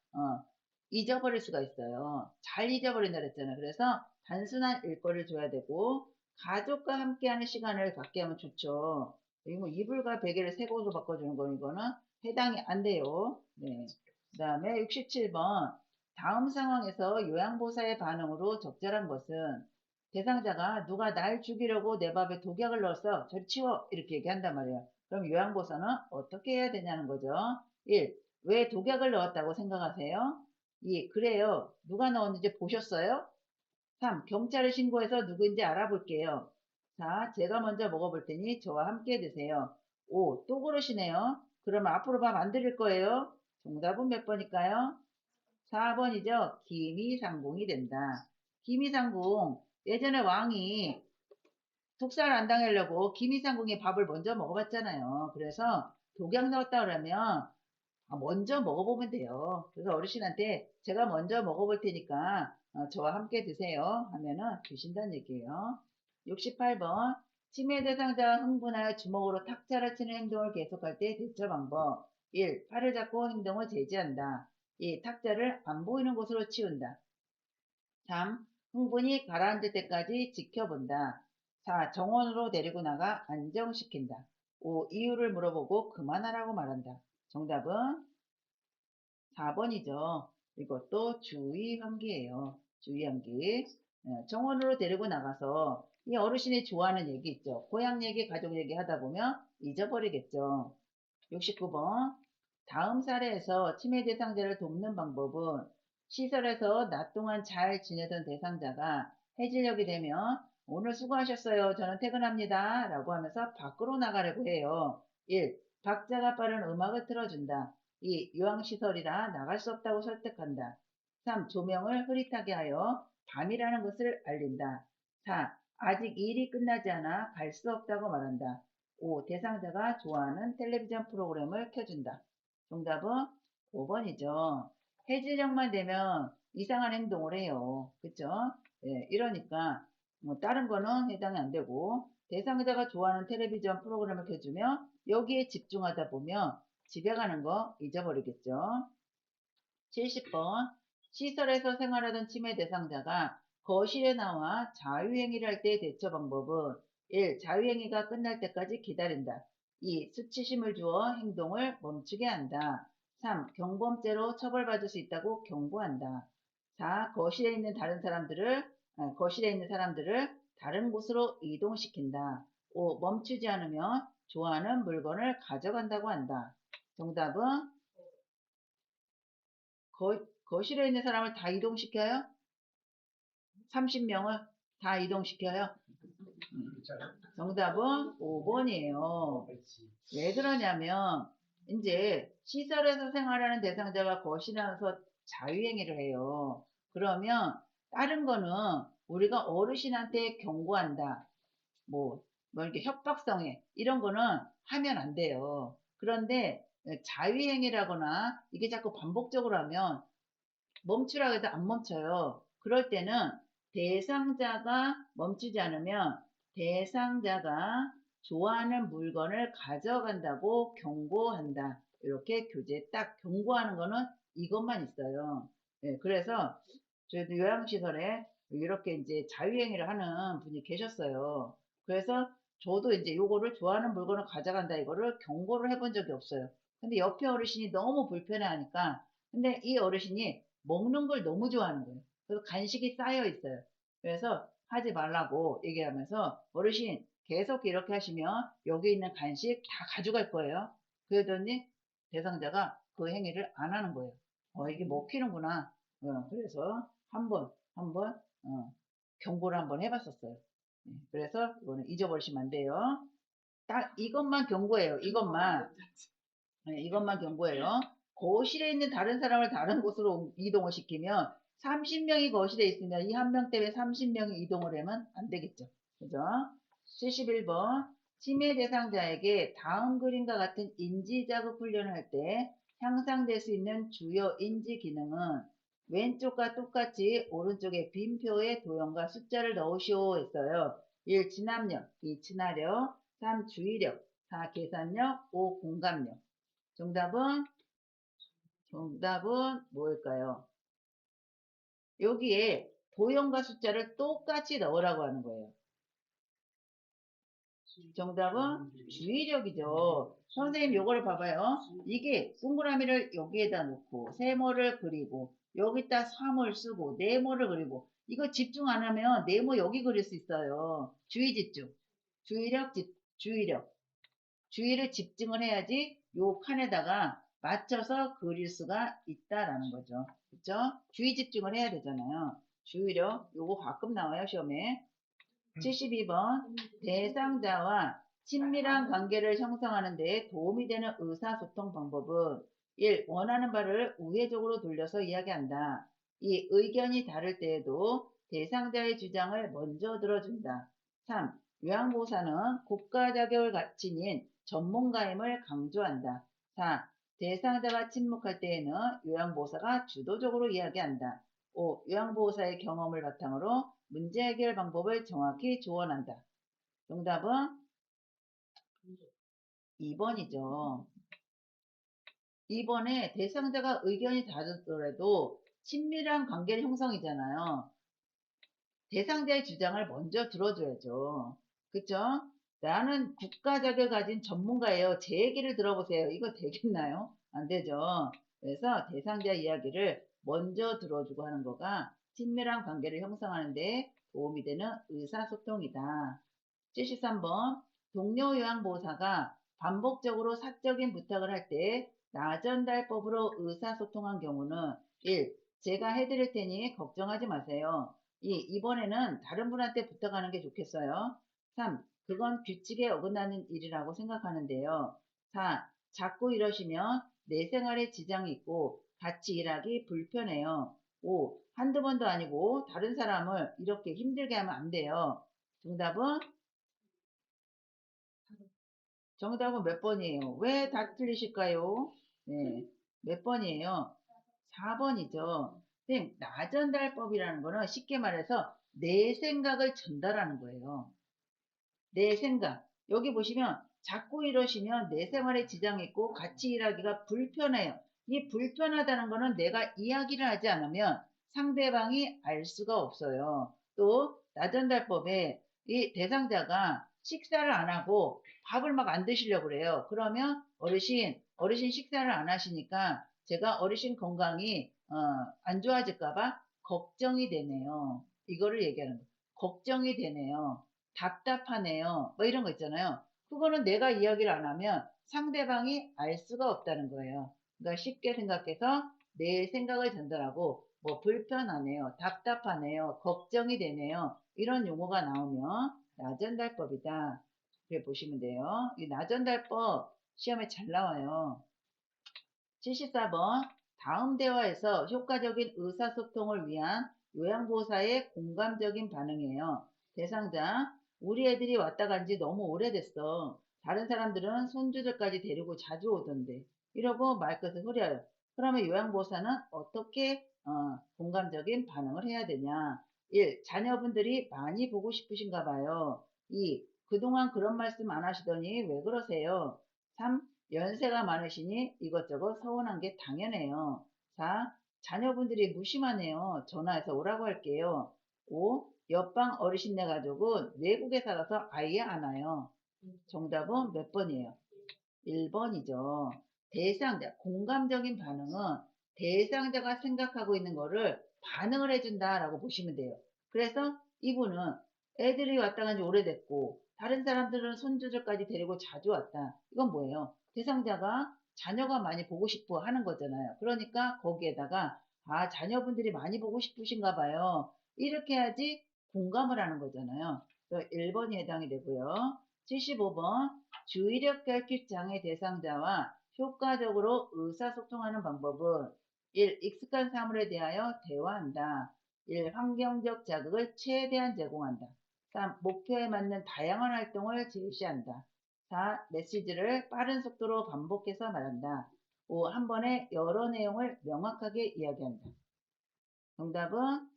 잊어버릴 수가 있어요. 잘 잊어버린다 그랬잖아요. 그래서 단순한 일거리를 줘야 되고 가족과 함께하는 시간을 갖게 하면 좋죠. 그리고 이불과 베개를 새 곳으로 바꿔주는 거 이거는 해당이 안 돼요. 네. 그 다음에 67번. 다음 상황에서 요양보사의 반응으로 적절한 것은 대상자가 누가 날 죽이려고 내 밥에 독약을 넣었어. 저리 치워. 이렇게 얘기한단 말이에요. 그럼 요양보사는 어떻게 해야 되냐는 거죠. 1. 왜 독약을 넣었다고 생각하세요? 2. 그래요. 누가 넣었는지 보셨어요? 3. 경찰에 신고해서 누구인지 알아볼게요. 4. 제가 먼저 먹어볼 테니 저와 함께 드세요. 5. 또 그러시네요. 그럼 앞으로 밥 안 드릴 거예요. 정답은 몇 번일까요? 4번이죠. 기미상궁이 된다. 기미상궁. 예전에 왕이 독살 안 당하려고 기미상궁에 밥을 먼저 먹어봤잖아요. 그래서 독약 넣었다 그러면 먼저 먹어보면 돼요. 그래서 어르신한테 제가 먼저 먹어볼 테니까 저와 함께 드세요 하면은 드신다는 얘기예요. 68번. 치매 대상자가 흥분하여 주먹으로 탁자를 치는 행동을 계속할 때 대처 방법. 1. 팔을 잡고 행동을 제지한다. 2. 탁자를 안 보이는 곳으로 치운다. 3. 흥분이 가라앉을 때까지 지켜본다. 4. 정원으로 데리고 나가 안정시킨다. 5. 이유를 물어보고 그만하라고 말한다. 정답은 4번이죠. 이것도 주의 환기예요. 주의 환기. 정원으로 데리고 나가서 이 어르신이 좋아하는 얘기 있죠. 고향 얘기, 가족 얘기 하다 보면 잊어버리겠죠. 69번. 다음 사례에서 치매 대상자를 돕는 방법은 시설에서 낮 동안 잘 지내던 대상자가 해질녘이 되면 오늘 수고하셨어요. 저는 퇴근합니다. 라고 하면서 밖으로 나가려고 해요. 1. 박자가 빠른 음악을 틀어준다. 2. 요양시설이라 나갈 수 없다고 설득한다. 3. 조명을 흐릿하게 하여 밤이라는 것을 알린다. 4. 아직 일이 끝나지 않아 갈 수 없다고 말한다. 5. 대상자가 좋아하는 텔레비전 프로그램을 켜준다. 정답은 5번이죠. 해질녘만 되면 이상한 행동을 해요. 그쵸? 네, 이러니까 뭐 다른 거는 해당이 안 되고 대상자가 좋아하는 텔레비전 프로그램을 켜주면 여기에 집중하다 보면 집에 가는 거 잊어버리겠죠. 70번. 시설에서 생활하던 치매 대상자가 거실에 나와 자유행위를 할 때의 대처 방법은 1. 자유행위가 끝날 때까지 기다린다. 2. 수치심을 주어 행동을 멈추게 한다. 3. 경범죄로 처벌받을 수 있다고 경고한다. 4. 거실에 있는 사람들을 다른 곳으로 이동시킨다. 5. 멈추지 않으면 좋아하는 물건을 가져간다고 한다. 정답은 거실에 있는 사람을 다 이동시켜요? 30명을 다 이동시켜요? 정답은 5번이에요. 왜 그러냐면 이제 시설에서 생활하는 대상자가 거실에 나서 자유행위를 해요. 그러면 다른 거는 우리가 어르신한테 경고한다. 뭐 이렇게 협박성애 이런 거는 하면 안 돼요. 그런데 자유행위라거나 이게 자꾸 반복적으로 하면 멈추라고 해도 안 멈춰요. 그럴 때는 대상자가 멈추지 않으면 대상자가 좋아하는 물건을 가져간다고 경고한다. 이렇게 교재에 딱 경고하는 거는 이것만 있어요. 그래서 저희도 요양시설에 이렇게 이제 자유행위를 하는 분이 계셨어요. 그래서 저도 이제 요거를 좋아하는 물건을 가져간다 이거를 경고를 해본 적이 없어요. 근데 옆에 어르신이 너무 불편해하니까 근데 이 어르신이 먹는 걸 너무 좋아하는 거예요. 그래서 간식이 쌓여 있어요. 그래서 하지 말라고 얘기하면서 어르신 계속 이렇게 하시면 여기 있는 간식 다 가져갈 거예요. 그러더니 대상자가 그 행위를 안 하는 거예요. 이게 먹히는구나. 그래서 한번 경고를 한번 해봤었어요. 그래서 이거는 잊어버리시면 안 돼요. 딱 이것만 경고예요. 이것만. 이것만 경고예요. 거실에 있는 다른 사람을 다른 곳으로 이동을 시키면 30명이 거실에 있으면 이 한 명 때문에 30명이 이동을 하면 안 되겠죠. 그죠? 71번. 침해 대상자에게 다음 그림과 같은 인지자극 훈련을 할 때 향상될 수 있는 주요 인지 기능은 왼쪽과 똑같이 오른쪽에 빈표에 도형과 숫자를 넣으시오 했어요. 1. 진압력, 2. 친화력, 3. 주의력, 4. 계산력, 5. 공감력. 정답은 뭘까요? 여기에 도형과 숫자를 똑같이 넣으라고 하는 거예요. 정답은 주의력이죠. 선생님 요거를 봐봐요. 이게 동그라미를 여기에다 놓고 세모를 그리고 여기다 3을 쓰고 네모를 그리고 이거 집중 안 하면 네모 여기 그릴 수 있어요. 주의 집중. 주의력. 주의를 집중을 해야지 요 칸에다가 맞춰서 그릴 수가 있다라는 거죠. 그쵸? 주의 집중을 해야 되잖아요. 주의력, 요거 가끔 나와요, 시험에. 72번. 대상자와 친밀한 관계를 형성하는 데 도움이 되는 의사소통 방법은 1. 원하는 바를 우회적으로 돌려서 이야기한다. 2. 의견이 다를 때에도 대상자의 주장을 먼저 들어준다. 3. 요양보호사는 국가 자격을 지닌 전문가임을 강조한다. 4. 대상자가 침묵할 때에는 요양보호사가 주도적으로 이야기한다. 5. 요양보호사의 경험을 바탕으로 문제 해결 방법을 정확히 조언한다. 정답은 2번이죠. 2번에 대상자가 의견이 다르더라도 친밀한 관계를 형성이잖아요. 대상자의 주장을 먼저 들어줘야죠. 그쵸? 나는 국가 자격을 가진 전문가예요. 제 얘기를 들어보세요. 이거 되겠나요? 안 되죠. 그래서 대상자 이야기를 먼저 들어주고 하는 거가 친밀한 관계를 형성하는 데 도움이 되는 의사소통이다. 73번. 동료 요양보호사가 반복적으로 사적인 부탁을 할 때 나전달법으로 의사소통한 경우는 1. 제가 해드릴 테니 걱정하지 마세요. 2. 이번에는 다른 분한테 부탁하는 게 좋겠어요. 3. 그건 규칙에 어긋나는 일이라고 생각하는데요. 4. 자꾸 이러시면 내 생활에 지장이 있고 같이 일하기 불편해요. 5. 한두 번도 아니고 다른 사람을 이렇게 힘들게 하면 안 돼요. 정답은 몇 번이에요? 왜 다 틀리실까요? 네. 몇 번이에요? 4번이죠. 선생님, 나전달법이라는 거는 쉽게 말해서 내 생각을 전달하는 거예요. 내 생각. 여기 보시면 자꾸 이러시면 내 생활에 지장이 있고 같이 일하기가 불편해요. 이 불편하다는 거는 내가 이야기를 하지 않으면 상대방이 알 수가 없어요. 또 나전달법에 이 대상자가 식사를 안 하고 밥을 막 안 드시려고 그래요. 그러면 어르신 식사를 안 하시니까 제가 어르신 건강이 안 좋아질까봐 걱정이 되네요. 이거를 얘기하는 거예요. 걱정이 되네요. 답답하네요. 뭐 이런 거 있잖아요. 그거는 내가 이야기를 안 하면 상대방이 알 수가 없다는 거예요. 그러니까 쉽게 생각해서 내 생각을 전달하고 뭐 불편하네요. 답답하네요. 걱정이 되네요. 이런 용어가 나오면 나전달법이다. 그래 보시면 돼요. 이 나전달법 시험에 잘 나와요. 74번. 다음 대화에서 효과적인 의사소통을 위한 요양보호사의 공감적인 반응이에요. 대상자, 우리 애들이 왔다 간 지 너무 오래됐어. 다른 사람들은 손주들까지 데리고 자주 오던데. 이러고 말끝을 흐려요. 그러면 요양보호사는 어떻게 공감적인 반응을 해야 되냐? 1. 자녀분들이 많이 보고 싶으신가 봐요. 2. 그동안 그런 말씀 안 하시더니 왜 그러세요? 3. 연세가 많으시니 이것저것 서운한 게 당연해요. 4. 자녀분들이 무심하네요. 전화해서 오라고 할게요. 5. 옆방 어르신네 가족은 외국에 살아서 아예 안 와요. 정답은 몇 번이에요? 1번이죠. 대상자, 공감적인 반응은 대상자가 생각하고 있는 거를 반응을 해준다라고 보시면 돼요. 그래서 이분은 애들이 왔다 간 지 오래됐고 다른 사람들은 손주들까지 데리고 자주 왔다. 이건 뭐예요? 대상자가 자녀가 많이 보고 싶어 하는 거잖아요. 그러니까 거기에다가 자녀분들이 많이 보고 싶으신가 봐요. 이렇게 해야지 공감을 하는 거잖아요. 1번이 해당이 되고요. 75번 주의력 결핍 장애 대상자와 효과적으로 의사소통하는 방법은 1. 익숙한 사물에 대하여 대화한다. 1. 환경적 자극을 최대한 제공한다. 3. 목표에 맞는 다양한 활동을 제시한다. 4. 메시지를 빠른 속도로 반복해서 말한다. 5. 한 번에 여러 내용을 명확하게 이야기한다. 정답은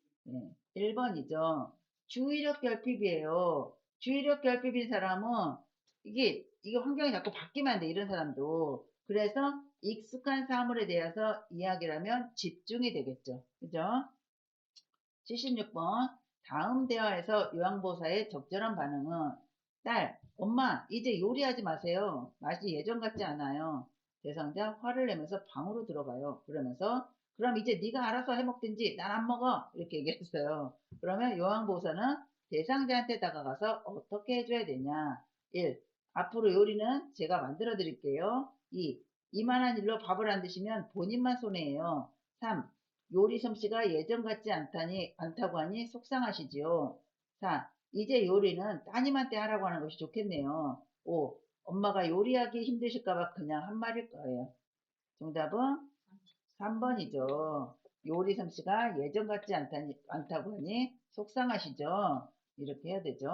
1번이죠. 주의력 결핍이에요. 주의력 결핍인 사람은 이게 환경이 자꾸 바뀌면 안 돼, 이런 사람도. 그래서 익숙한 사물에 대해서 이야기를 하면 집중이 되겠죠. 그죠? 76번. 다음 대화에서 요양보호사의 적절한 반응은 딸, 엄마, 이제 요리하지 마세요. 맛이 예전 같지 않아요. 대상자 화를 내면서 방으로 들어가요. 그러면서 그럼 이제 네가 알아서 해먹든지 난 안 먹어. 이렇게 얘기했어요. 그러면 요양보호사는 대상자한테 다가가서 어떻게 해줘야 되냐. 1. 앞으로 요리는 제가 만들어 드릴게요. 2. 이만한 일로 밥을 안 드시면 본인만 손해예요. 3. 요리 솜씨가 예전 같지 않다고 하니 속상하시지요. 4. 이제 요리는 따님한테 하라고 하는 것이 좋겠네요. 5. 엄마가 요리하기 힘드실까봐 그냥 한 말일 거예요. 정답은 3번이죠. 요리 솜씨가 예전 같지 않다고 하니 속상하시죠. 이렇게 해야 되죠.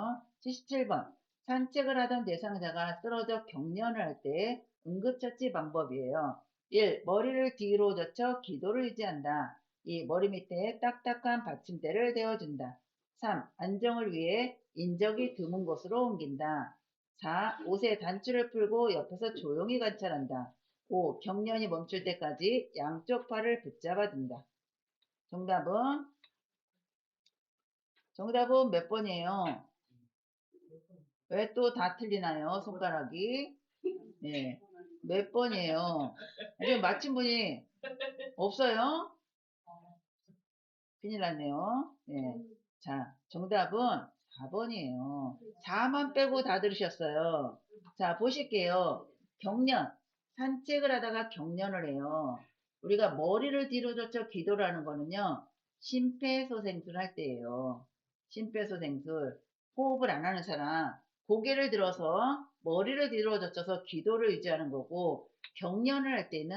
77번. 산책을 하던 대상자가 쓰러져 경련을 할 때 응급처치 방법이에요. 1. 머리를 뒤로 젖혀 기도를 유지한다. 2. 머리 밑에 딱딱한 받침대를 대어준다. 3. 안정을 위해 인적이 드문 곳으로 옮긴다. 4. 옷에 단추를 풀고 옆에서 조용히 관찰한다. 5. 경련이 멈출 때까지 양쪽 팔을 붙잡아 둔다. 정답은 몇 번이에요? 왜 또 다 틀리나요? 손가락이. 네. 몇 번이에요? 지금 맞힌 분이 없어요? 큰일 났네요. 네. 자, 정답은 4번이에요. 4만 빼고 다 들으셨어요. 자, 보실게요. 경련. 산책을 하다가 경련을 해요. 우리가 머리를 뒤로 젖혀 기도를 하는 거는요. 심폐소생술 할 때예요. 심폐소생술. 호흡을 안 하는 사람. 고개를 들어서 머리를 뒤로 젖혀서 기도를 유지하는 거고, 경련을 할 때는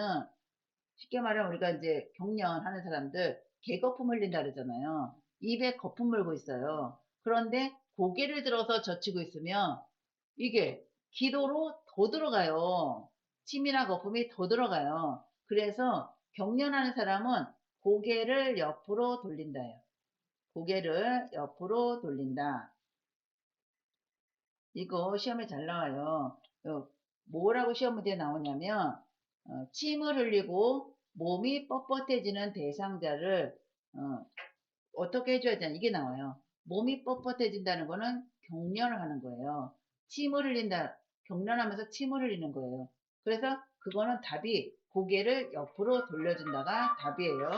쉽게 말하면 우리가 이제 경련하는 사람들 개거품 흘린다 그러잖아요. 입에 거품 물고 있어요. 그런데 고개를 들어서 젖히고 있으면 이게 기도로 더 들어가요. 침이나 거품이 더 들어가요. 그래서 경련하는 사람은 고개를 옆으로 돌린다요. 고개를 옆으로 돌린다. 이거 시험에 잘 나와요. 뭐라고 시험 문제에 나오냐면 침을 흘리고 몸이 뻣뻣해지는 대상자를 어떻게 해줘야 되나 이게 나와요. 몸이 뻣뻣해진다는 거는 경련을 하는 거예요. 침을 흘린다. 경련하면서 침을 흘리는 거예요. 그래서 그거는 답이 고개를 옆으로 돌려준다가 답이에요.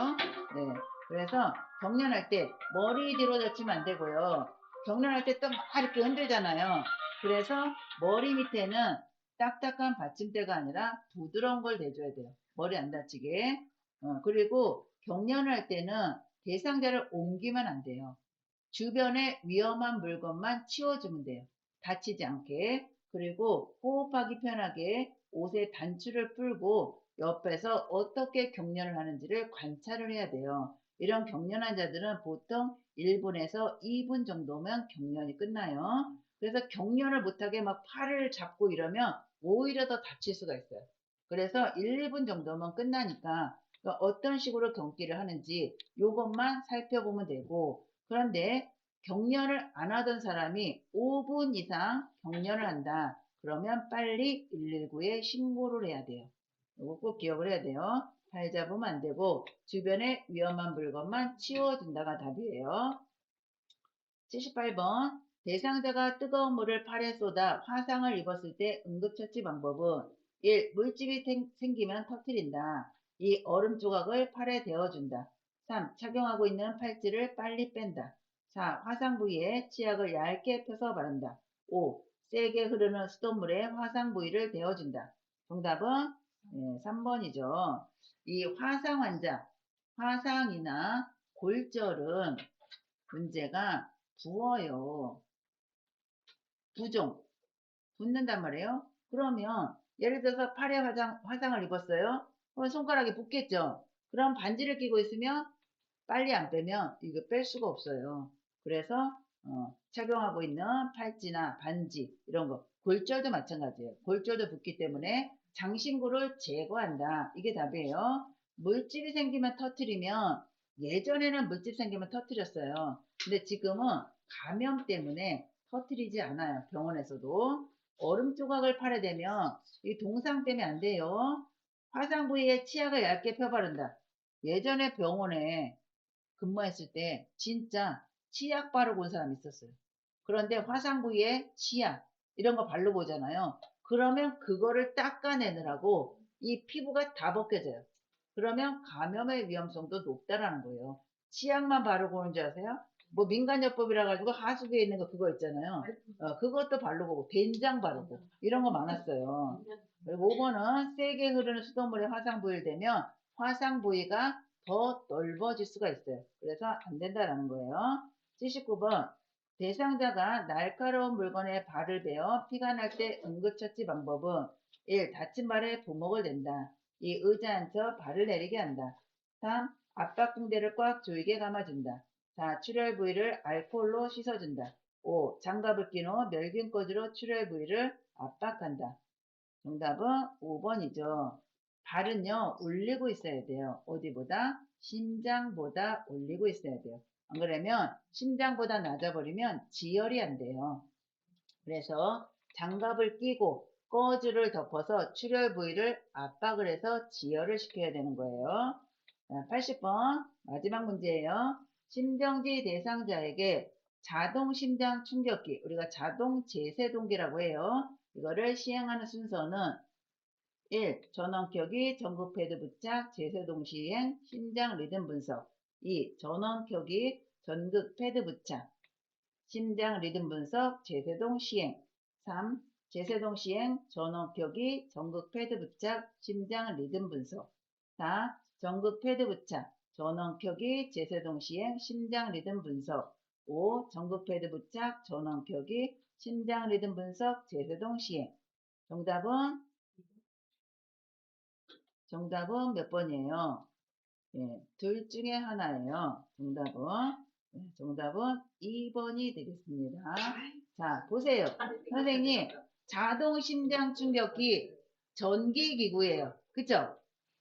네. 그래서 경련할 때 머리 뒤로 젖히면 안 되고요. 경련할 때 또 막 이렇게 흔들잖아요. 그래서 머리 밑에는 딱딱한 받침대가 아니라 부드러운 걸 대줘야 돼요. 머리 안 다치게. 그리고 경련을 할 때는 대상자를 옮기면 안 돼요. 주변에 위험한 물건만 치워주면 돼요. 다치지 않게. 그리고 호흡하기 편하게 옷에 단추를 풀고 옆에서 어떻게 경련을 하는지를 관찰을 해야 돼요. 이런 경련 환자들은 보통 1분에서 2분 정도면 경련이 끝나요. 그래서 경련을 못하게 막 팔을 잡고 이러면 오히려 더 다칠 수가 있어요. 그래서 1, 2분 정도면 끝나니까 어떤 식으로 경기를 하는지 요것만 살펴보면 되고, 그런데 경련을 안 하던 사람이 5분 이상 경련을 한다. 그러면 빨리 119에 신고를 해야 돼요. 이거 꼭 기억을 해야 돼요. 팔 잡으면 안 되고 주변에 위험한 물건만 치워준다가 답이에요. 78번. 대상자가 뜨거운 물을 팔에 쏟아 화상을 입었을 때 응급처치 방법은 1. 물집이 생기면 터뜨린다. 2. 얼음 조각을 팔에 대어준다. 3. 착용하고 있는 팔찌를 빨리 뺀다. 4. 화상 부위에 치약을 얇게 펴서 바른다. 5. 세게 흐르는 수돗물에 화상 부위를 대어준다. 정답은 3번이죠. 이 화상 환자, 화상이나 골절은 문제가 부어요. 부종, 붓는단 말이에요. 그러면 예를 들어서 팔에 화상을 입었어요. 그럼 손가락이 붓겠죠. 그럼 반지를 끼고 있으면 빨리 안 빼면 이거 뺄 수가 없어요. 그래서 착용하고 있는 팔찌나 반지 이런 거, 골절도 마찬가지예요. 골절도 붓기 때문에 장신구를 제거한다. 이게 답이에요. 물집이 생기면 터트리면, 예전에는 물집 생기면 터트렸어요. 근데 지금은 감염 때문에 터트리지 않아요. 병원에서도. 얼음 조각을 팔에 대면 이 동상 때문에 안 돼요. 화상 부위에 치약을 얇게 펴바른다. 예전에 병원에 근무했을 때 진짜 치약 바르고 온 사람이 있었어요. 그런데 화상 부위에 치약 이런 거 바르고 오잖아요. 그러면 그거를 닦아내느라고 이 피부가 다 벗겨져요. 그러면 감염의 위험성도 높다라는 거예요. 치약만 바르고 오는 줄 아세요? 뭐 민간요법이라 가지고 하수구에 있는 거 그거 있잖아요. 그것도 바르고 오고 된장 바르고 이런 거 많았어요. 그리고 5번은 세게 흐르는 수돗물에 화상 부위를 대면 화상 부위가 더 넓어질 수가 있어요. 그래서 안 된다라는 거예요. 79번. 대상자가 날카로운 물건에 발을 베어 피가 날 때 응급처치 방법은 1. 다친 발에 부목을 댄다. 2. 의자 앉혀 발을 내리게 한다. 3. 압박붕대를 꽉 조이게 감아준다. 4. 출혈 부위를 알코올로 씻어준다. 5. 장갑을 낀 후 멸균꽂이로 출혈 부위를 압박한다. 정답은 5번이죠. 발은요, 올리고 있어야 돼요. 어디보다? 심장보다 올리고 있어야 돼요. 안 그러면 심장보다 낮아버리면 지혈이 안 돼요. 그래서 장갑을 끼고 꺼즈를 덮어서 출혈 부위를 압박을 해서 지혈을 시켜야 되는 거예요. 80번 마지막 문제예요. 심정지 대상자에게 자동 심장 충격기, 우리가 자동 제세동기라고 해요. 이거를 시행하는 순서는 1. 전원켜기, 전극 패드 부착, 제세동 시행, 심장 리듬 분석. 2. 전원켜기, 전극 패드 부착, 심장 리듬 분석, 제세동 시행. 3. 제세동 시행, 전원켜기, 전극 패드 부착, 심장 리듬 분석. 4. 전극 패드 부착, 전원켜기, 제세동 시행, 심장 리듬 분석. 5. 전극 패드 부착, 전원켜기, 심장 리듬 분석, 제세동 시행. 정답은 몇 번이에요? 둘 중에 하나예요. 정답은 2번이 되겠습니다. 자, 보세요. 선생님, 자동 심장 충격기 전기기구예요. 그쵸?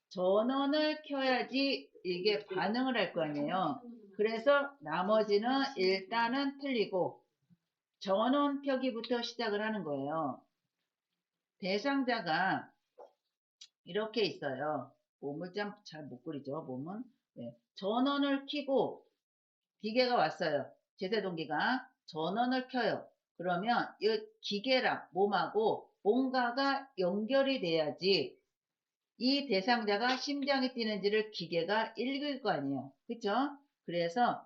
전원을 켜야지 이게 반응을 할 거 아니에요. 그래서 나머지는 일단은 틀리고 전원 켜기부터 시작을 하는 거예요. 대상자가 이렇게 있어요. 몸을 잘 못 그리죠, 몸은. 네. 전원을 켜고 기계가 왔어요. 제세동기가 전원을 켜요. 그러면 이 기계랑 몸하고 뭔가가 연결이 돼야지 이 대상자가 심장이 뛰는지를 기계가 읽을 거 아니에요. 그쵸? 그래서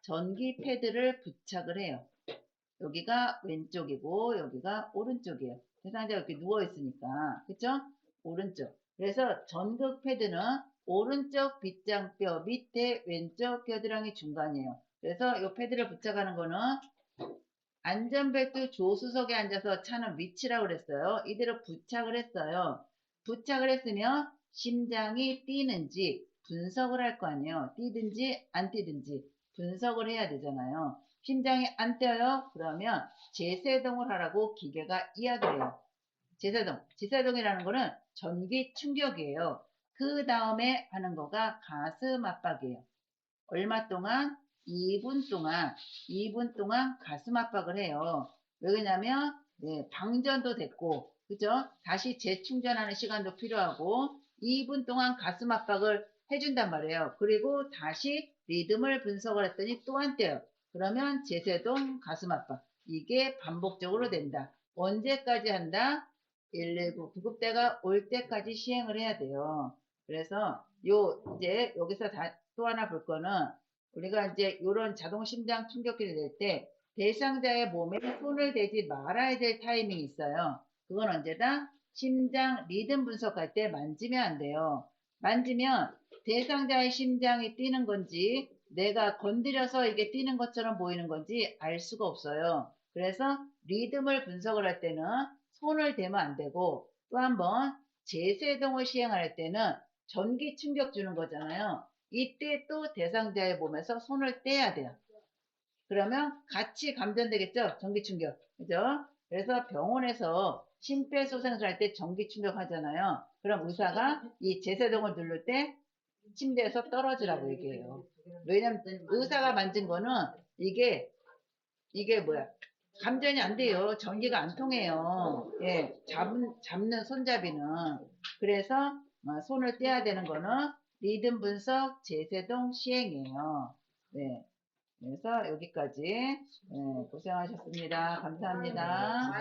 전기 패드를 부착을 해요. 여기가 왼쪽이고 여기가 오른쪽이에요. 대상자가 이렇게 누워있으니까. 그쵸? 오른쪽. 그래서 전극 패드는 오른쪽 빗장뼈 밑에 왼쪽 겨드랑이 중간이에요. 그래서 이 패드를 부착하는 거는 안전벨트 조수석에 앉아서 차는 위치라고 그랬어요. 이대로 부착을 했어요. 부착을 했으면 심장이 뛰는지 분석을 할 거 아니에요. 뛰든지 안 뛰든지 분석을 해야 되잖아요. 심장이 안 뛰어요? 그러면 제세동을 하라고 기계가 이야기해요. 제세동이라는 거는 전기 충격이에요. 그 다음에 하는 거가 가슴 압박이에요. 얼마 동안? 2분 동안 가슴 압박을 해요. 왜냐면 방전도 됐고, 그죠? 다시 재충전하는 시간도 필요하고, 2분 동안 가슴 압박을 해준단 말이에요. 그리고 다시 리듬을 분석을 했더니 또 안 떼요. 그러면 제세동 가슴 압박. 이게 반복적으로 된다. 언제까지 한다? 119 구급대가 올 때까지 시행을 해야 돼요. 그래서 이제 여기서 또 하나 볼 거는 우리가 이제 이런 자동 심장 충격기를 낼 때 대상자의 몸에 손을 대지 말아야 될 타이밍이 있어요. 그건 언제다? 심장 리듬 분석할 때 만지면 안 돼요. 만지면 대상자의 심장이 뛰는 건지 내가 건드려서 이게 뛰는 것처럼 보이는 건지 알 수가 없어요. 그래서 리듬을 분석을 할 때는 손을 대면 안 되고 또 한 번 제세동을 시행할 때는 전기 충격 주는 거잖아요. 이때 또 대상자의 몸에서 손을 떼야 돼요. 그러면 같이 감전되겠죠? 전기 충격. 그죠? 그래서 병원에서 심폐소생술 할 때 전기 충격 하잖아요. 그럼 의사가 이 제세동을 누를 때 침대에서 떨어지라고 얘기해요. 왜냐면 의사가 만진 거는 이게 뭐야? 감전이 안 돼요. 전기가 안 통해요. 예, 잡는 손잡이는. 그래서 손을 떼야 되는 거는 리듬 분석 제세동 시행이에요. 네. 그래서 여기까지 고생하셨습니다. 감사합니다.